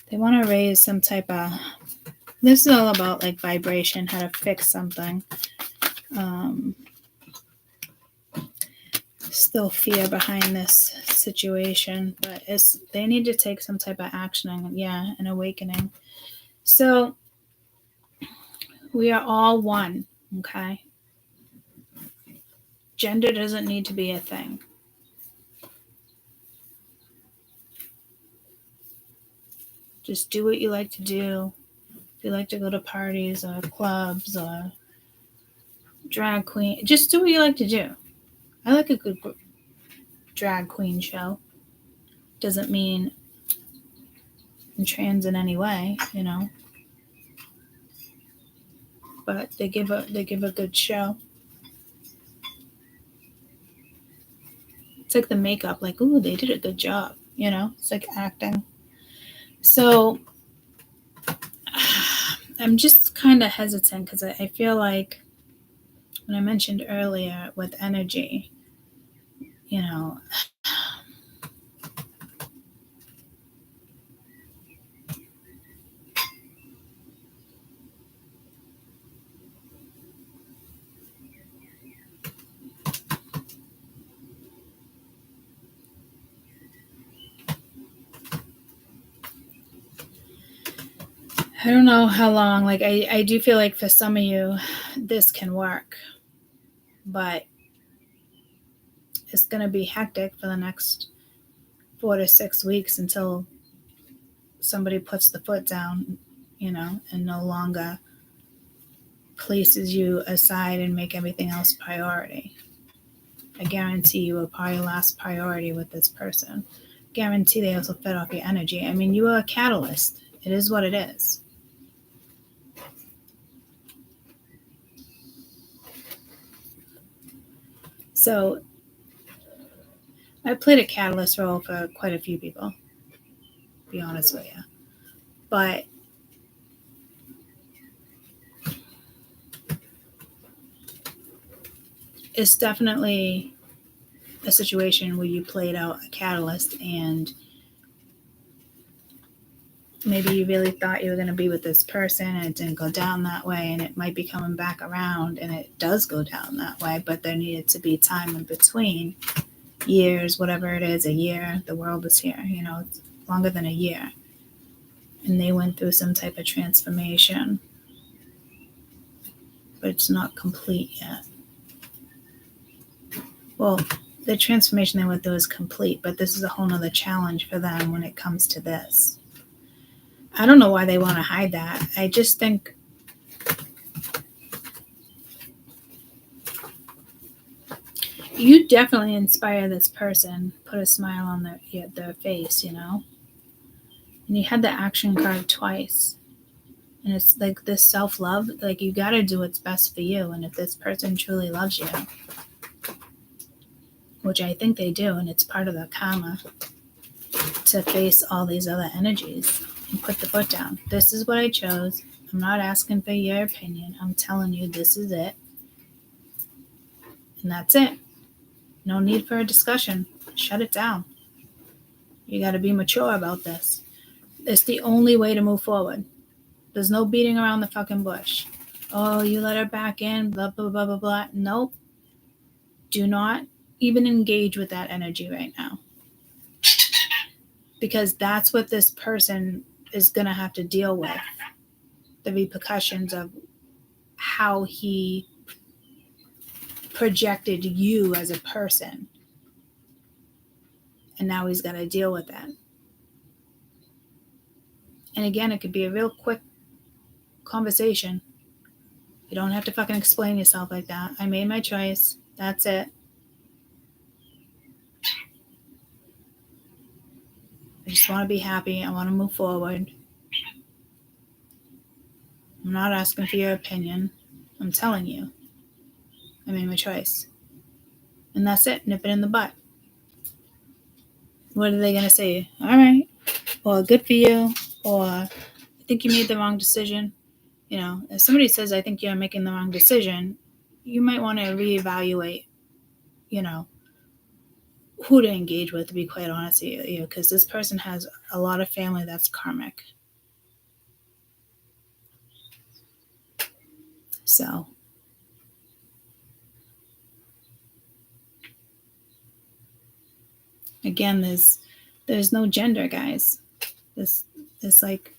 S1: they want to raise some type of, this is all about like vibration, how to fix something. Still fear behind this situation, but they need to take some type of action and an awakening. So we are all one, okay? Gender doesn't need to be a thing. Just do what you like to do. If you like to go to parties or clubs or drag queen, just do what you like to do. I like a good drag queen show. Doesn't mean I'm trans in any way, you know. But they give a good show. It's like the makeup, like, ooh, they did a good job, you know. It's like acting. So I'm just kind of hesitant because I feel like when I mentioned earlier with energy, you know, I don't know how long. Like, I do feel like for some of you, this can work. But it's going to be hectic for the next 4 to 6 weeks until somebody puts the foot down, you know, and no longer places you aside and make everything else priority. I guarantee you will probably last priority with this person. Guarantee they also fed off your energy. I mean, you are a catalyst. It is what it is. So I played a catalyst role for quite a few people, to be honest with you. But it's definitely a situation where you played out a catalyst and maybe you really thought you were going to be with this person and it didn't go down that way, and it might be coming back around and it does go down that way, but there needed to be time in between, years, whatever it is, a year. The world is here, you know, it's longer than a year. And they went through some type of transformation, but it's not complete yet. Well, the transformation they went through is complete, but this is a whole nother challenge for them when it comes to this. I don't know why they want to hide that. I just think you definitely inspire this person, put a smile on their face, you know. And you had the action card twice. And it's like this self-love, like you got to do what's best for you. And if this person truly loves you, which I think they do, and it's part of the karma to face all these other energies and put the foot down. This is what I chose. I'm not asking for your opinion. I'm telling you this is it. And that's it. No need for a discussion. Shut it down. You got to be mature about this. It's the only way to move forward. There's no beating around the fucking bush. Oh, you let her back in, blah, blah, blah, blah, blah. Nope. Do not even engage with that energy right now. Because that's what this person is going to have to deal with. The repercussions of how he projected you as a person. And now he's got to deal with that. And again, it could be a real quick conversation. You don't have to fucking explain yourself like that. I made my choice. That's it. I just want to be happy. I want to move forward. I'm not asking for your opinion. I'm telling you. I made my choice. And that's it. Nip it in the butt. What are they going to say? All right. Or good for you. Or I think you made the wrong decision. You know, if somebody says, I think you're making the wrong decision, you might want to reevaluate, you know, who to engage with, to be quite honest with you, because this person has a lot of family that's karmic. So, again, there's no gender, guys. It's like,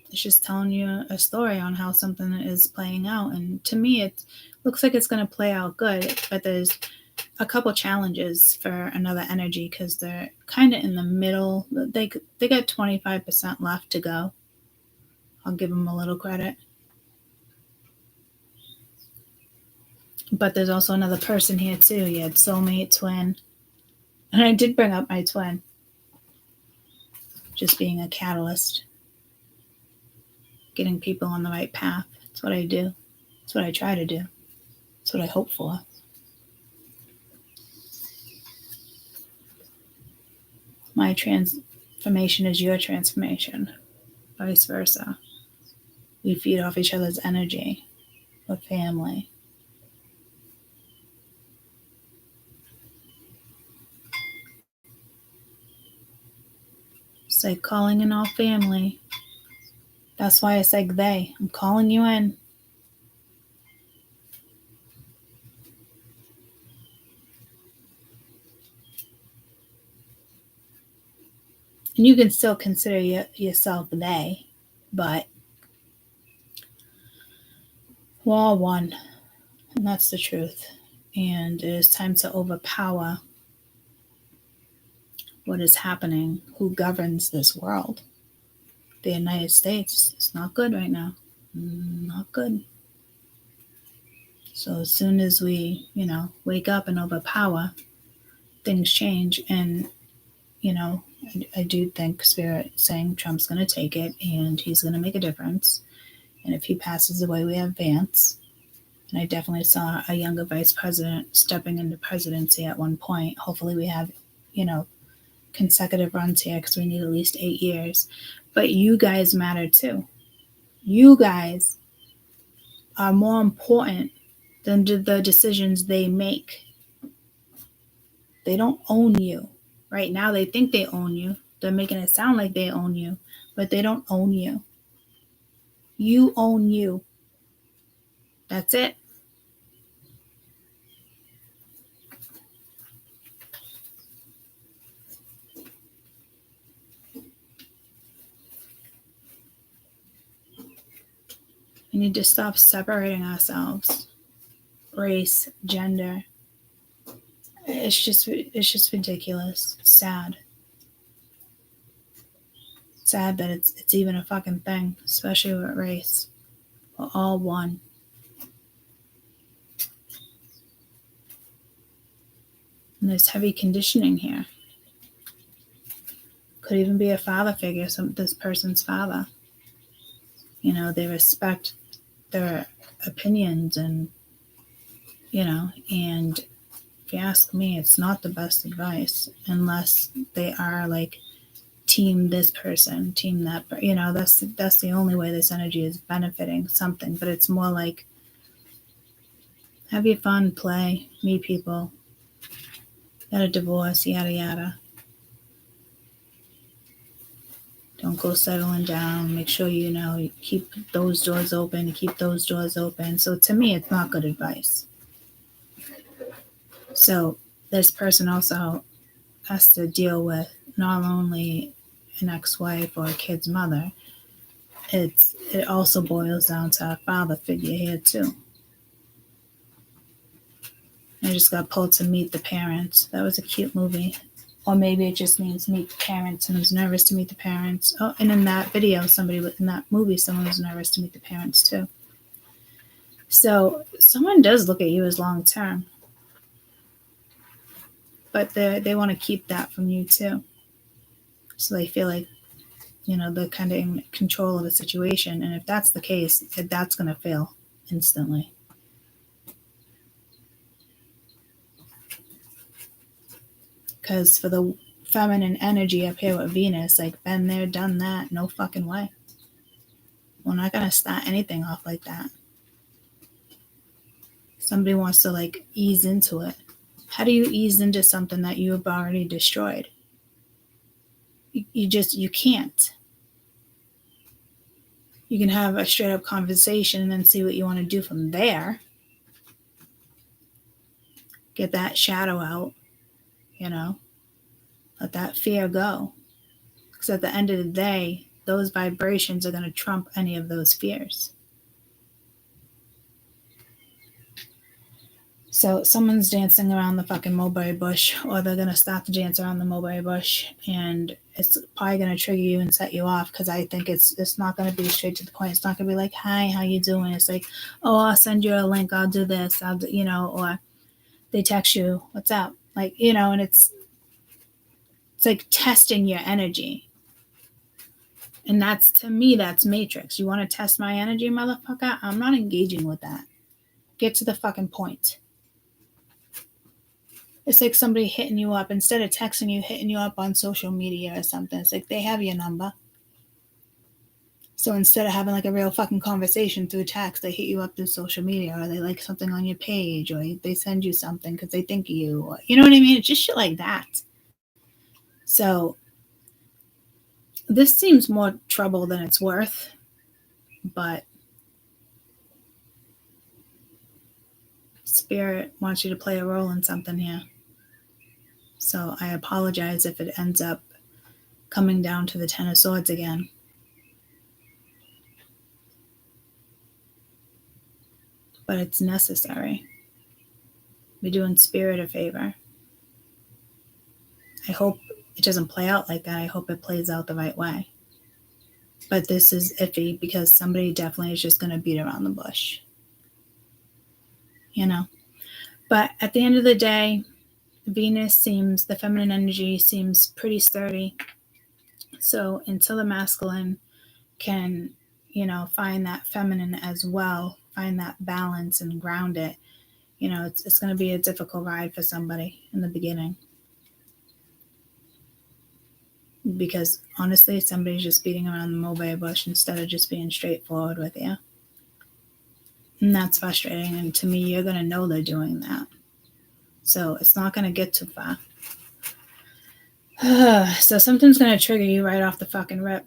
S1: it's just telling you a story on how something is playing out. And to me, it looks like it's going to play out good, but there's a couple challenges for another energy because they're kind of in the middle. They got 25% left to go. I'll give them a little credit. But there's also another person here too. You had soulmate, twin. And I did bring up my twin. Just being a catalyst. Getting people on the right path. That's what I do. That's what I try to do. That's what I hope for. My transformation is your transformation. Vice versa. We feed off each other's energy. We're family. It's like calling in all family. That's why it's like they. I'm calling you in. And you can still consider yourself they, but we're all one. And that's the truth. And it is time to overpower what is happening, who governs this world. The United States is not good right now. Not good. So as soon as we, wake up and overpower, things change. And, I do think Spirit saying Trump's going to take it and he's going to make a difference. And if he passes away, we have Vance. And I definitely saw a younger vice president stepping into presidency at one point. Hopefully we have, consecutive runs here because we need at least 8 years. But you guys matter too. You guys are more important than the decisions they make. They don't own you. Right now they think they own you. They're making it sound like they own you, but they don't own you. You own you. That's it. We need to stop separating ourselves. Race, gender. It's just ridiculous. It's sad. It's sad that it's even a fucking thing, especially with race. We're all one. And there's heavy conditioning here. Could even be a father figure, this person's father. They respect their opinions and, and if you ask me, it's not the best advice unless they are like team this person, team that, that's the only way this energy is benefiting something. But it's more like have your fun, play, meet people, get a divorce, yada yada. Don't go settling down. Make sure you keep those doors open, keep those doors open. So to me, it's not good advice. So this person also has to deal with not only an ex-wife or a kid's mother, it also boils down to a father figure here too. I just got pulled to meet the parents. That was a cute movie. Or maybe it just means meet the parents and was nervous to meet the parents. Oh, and in that video, in that movie, someone was nervous to meet the parents too. So someone does look at you as long term. But they want to keep that from you too. So they feel like, they're kind of in control of the situation. And if that's the case, that's going to fail instantly. Because for the feminine energy up here with Venus, like been there, done that, no fucking way. We're not going to start anything off like that. Somebody wants to like ease into it. How do you ease into something that you have already destroyed? You can't. You can have a straight up conversation and then see what you want to do from there. Get that shadow out, let that fear go. Because at the end of the day, those vibrations are going to trump any of those fears. So someone's dancing around the fucking mulberry bush, or they're going to start to dance around the mulberry bush, and it's probably going to trigger you and set you off, because I think it's not going to be straight to the point. It's not going to be like, hi, how you doing? It's like, oh, I'll send you a link. I'll do this. Or they text you, what's up? Like, and it's like testing your energy. And to me, that's Matrix. You want to test my energy, motherfucker? I'm not engaging with that. Get to the fucking point. It's like somebody hitting you up. Instead of texting you, hitting you up on social media or something. It's like they have your number. So instead of having like a real fucking conversation through text, they hit you up through social media, or they like something on your page, or they send you something because they think of you. Or, you know what I mean? It's just shit like that. So this seems more trouble than it's worth, but Spirit wants you to play a role in something here. So I apologize if it ends up coming down to the Ten of Swords again. But it's necessary. We're doing Spirit a favor. I hope it doesn't play out like that. I hope it plays out the right way. But this is iffy because somebody definitely is just going to beat around the bush. But at the end of the day, the feminine energy seems pretty sturdy. So until the masculine can, find that feminine as well, find that balance and ground it, it's going to be a difficult ride for somebody in the beginning. Because honestly, somebody's just beating around the mulberry bush instead of just being straightforward with you. And that's frustrating. And to me, you're going to know they're doing that. So it's not going to get too far. So something's going to trigger you right off the fucking rip.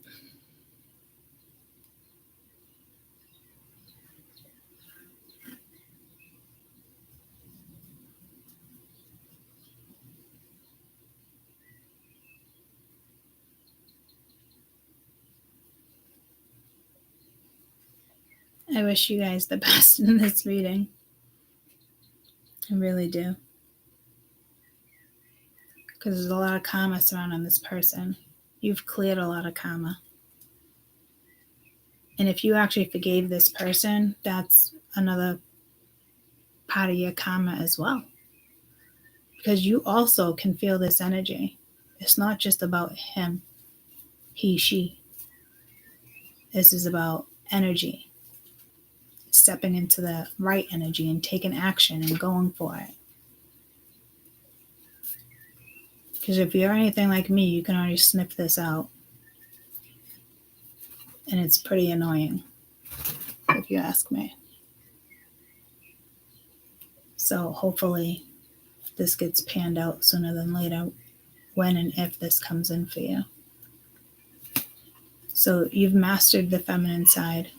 S1: I wish you guys the best in this reading. I really do. Because there's a lot of karma surrounding this person. You've cleared a lot of karma. And if you actually forgave this person, that's another part of your karma as well. Because you also can feel this energy. It's not just about him, he, she. This is about energy. Stepping into the right energy and taking action and going for it. Because if you're anything like me, you can already sniff this out. And it's pretty annoying, if you ask me. So hopefully this gets panned out sooner than later, when and if this comes in for you. So you've mastered the feminine side.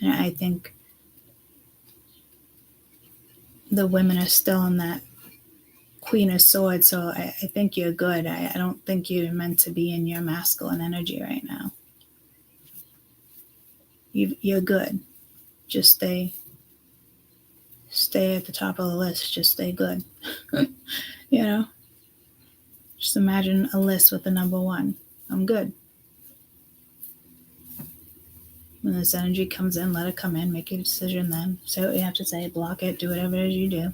S1: And I think the women are still in that Queen of Swords. So I think you're good. I don't think you're meant to be in your masculine energy right now. You're good. Just stay at the top of the list. Just stay good. You know? Just imagine a list with the number 1. I'm good. When this energy comes in, let it come in. Make your decision then. Say what you have to say. Block it. Do whatever it is you do.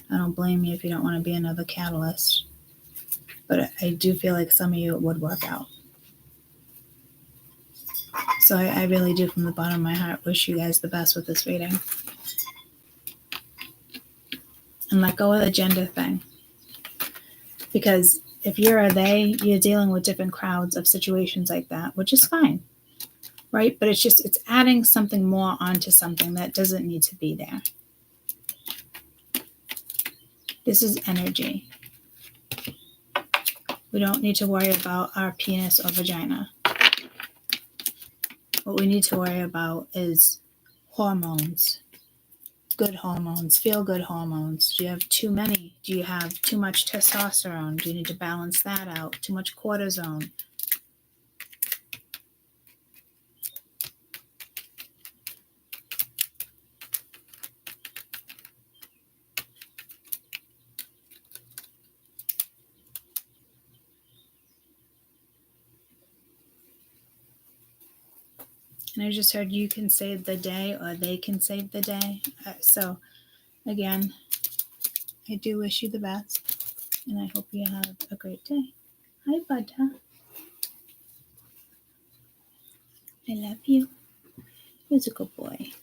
S1: I don't blame you if you don't want to be another catalyst. But I do feel like some of you it would work out. So I really do, from the bottom of my heart, wish you guys the best with this reading. And let go of the gender thing. Because if you're a they, you're dealing with different crowds of situations like that, which is fine. Right? But it's adding something more onto something that doesn't need to be there. This is energy. We don't need to worry about our penis or vagina. What we need to worry about is hormones. Good hormones, feel good hormones. Do you have too many? Do you have too much testosterone? Do you need to balance that out? Too much cortisone? And I just heard you can save the day, or they can save the day. So again, I do wish you the best, and I hope you have a great day. Hi, Buddha. I love you. Who's a good boy?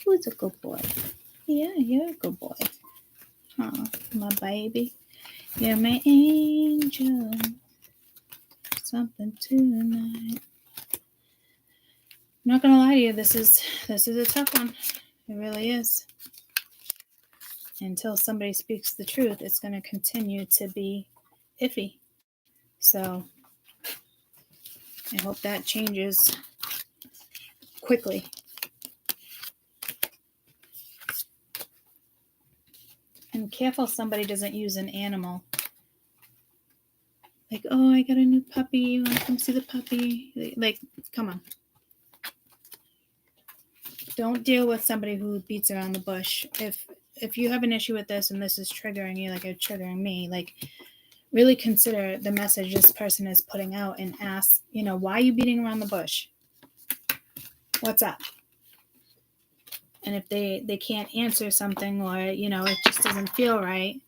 S1: Who's a good boy? Yeah, you're a good boy. Oh, my baby. You're my angel. Something tonight. I'm not gonna lie to you, this is a tough one. It really is. Until somebody speaks the truth, it's gonna continue to be iffy. So I hope that changes quickly. And careful somebody doesn't use an animal. Like, oh, I got a new puppy. You want to come see the puppy? Like, come on. Don't deal with somebody who beats around the bush. If you have an issue with this and this is triggering you like it's triggering me, like, really consider the message this person is putting out and ask, why are you beating around the bush? What's up? And if they can't answer something, or, it just doesn't feel right,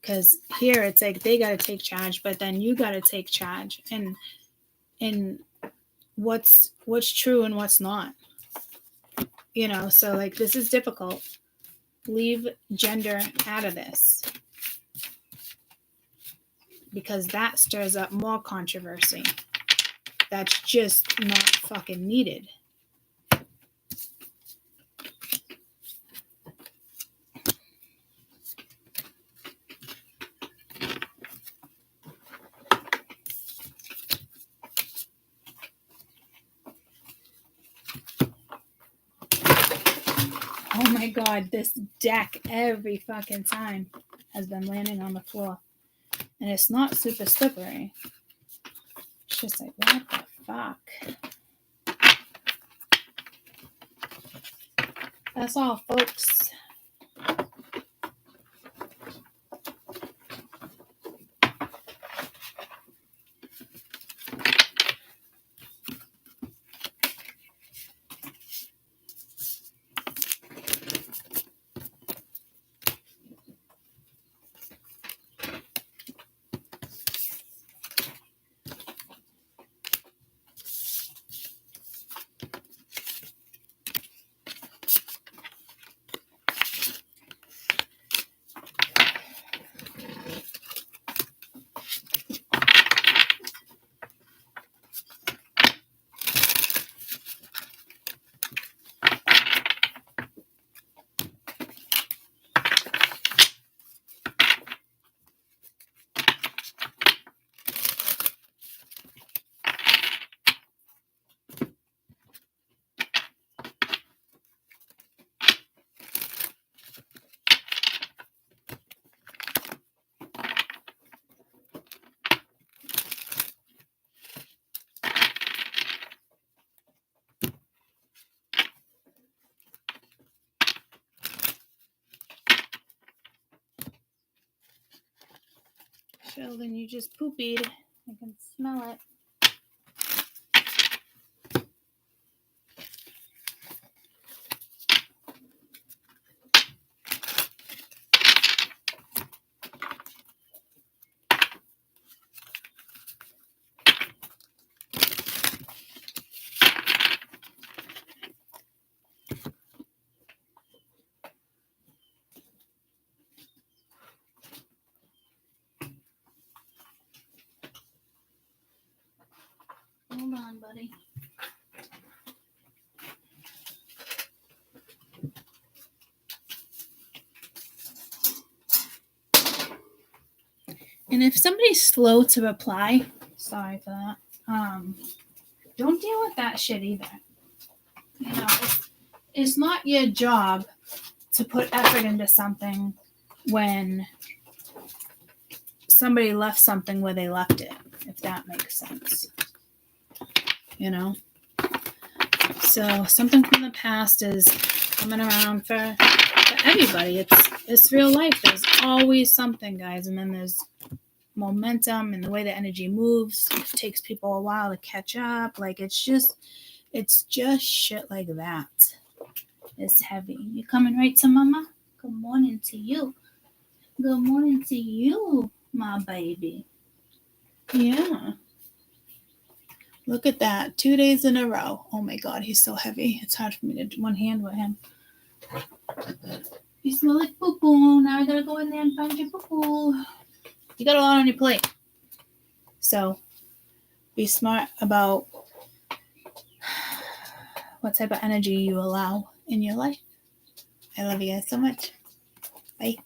S1: because here it's like they got to take charge, but then you got to take charge. And what's true and what's not. So like this is difficult. Leave gender out of this, because that stirs up more controversy. That's just not fucking needed. Oh my God, this deck every fucking time has been landing on the floor. And it's not super slippery. It's just like, what the fuck? That's all, folks. Phil, then you just poopied. I can smell it. Hold on, buddy. And if somebody's slow to reply, sorry for that. Don't deal with that shit either. You know, it's not your job to put effort into something when somebody left something where they left it, if that makes sense. You know? So something from the past is coming around for everybody. It's real life. There's always something, guys, and then there's momentum and the way the energy moves. It takes people a while to catch up. Like it's just shit like that. It's heavy. You coming right to mama? Good morning to you. Good morning to you, my baby. Yeah. Look at that. 2 days in a row. Oh my God, he's so heavy. It's hard for me to do one hand with him. You smell like poo-poo. Now I gotta go in there and find your poo-poo. You got a lot on your plate. So be smart about what type of energy you allow in your life. I love you guys so much. Bye.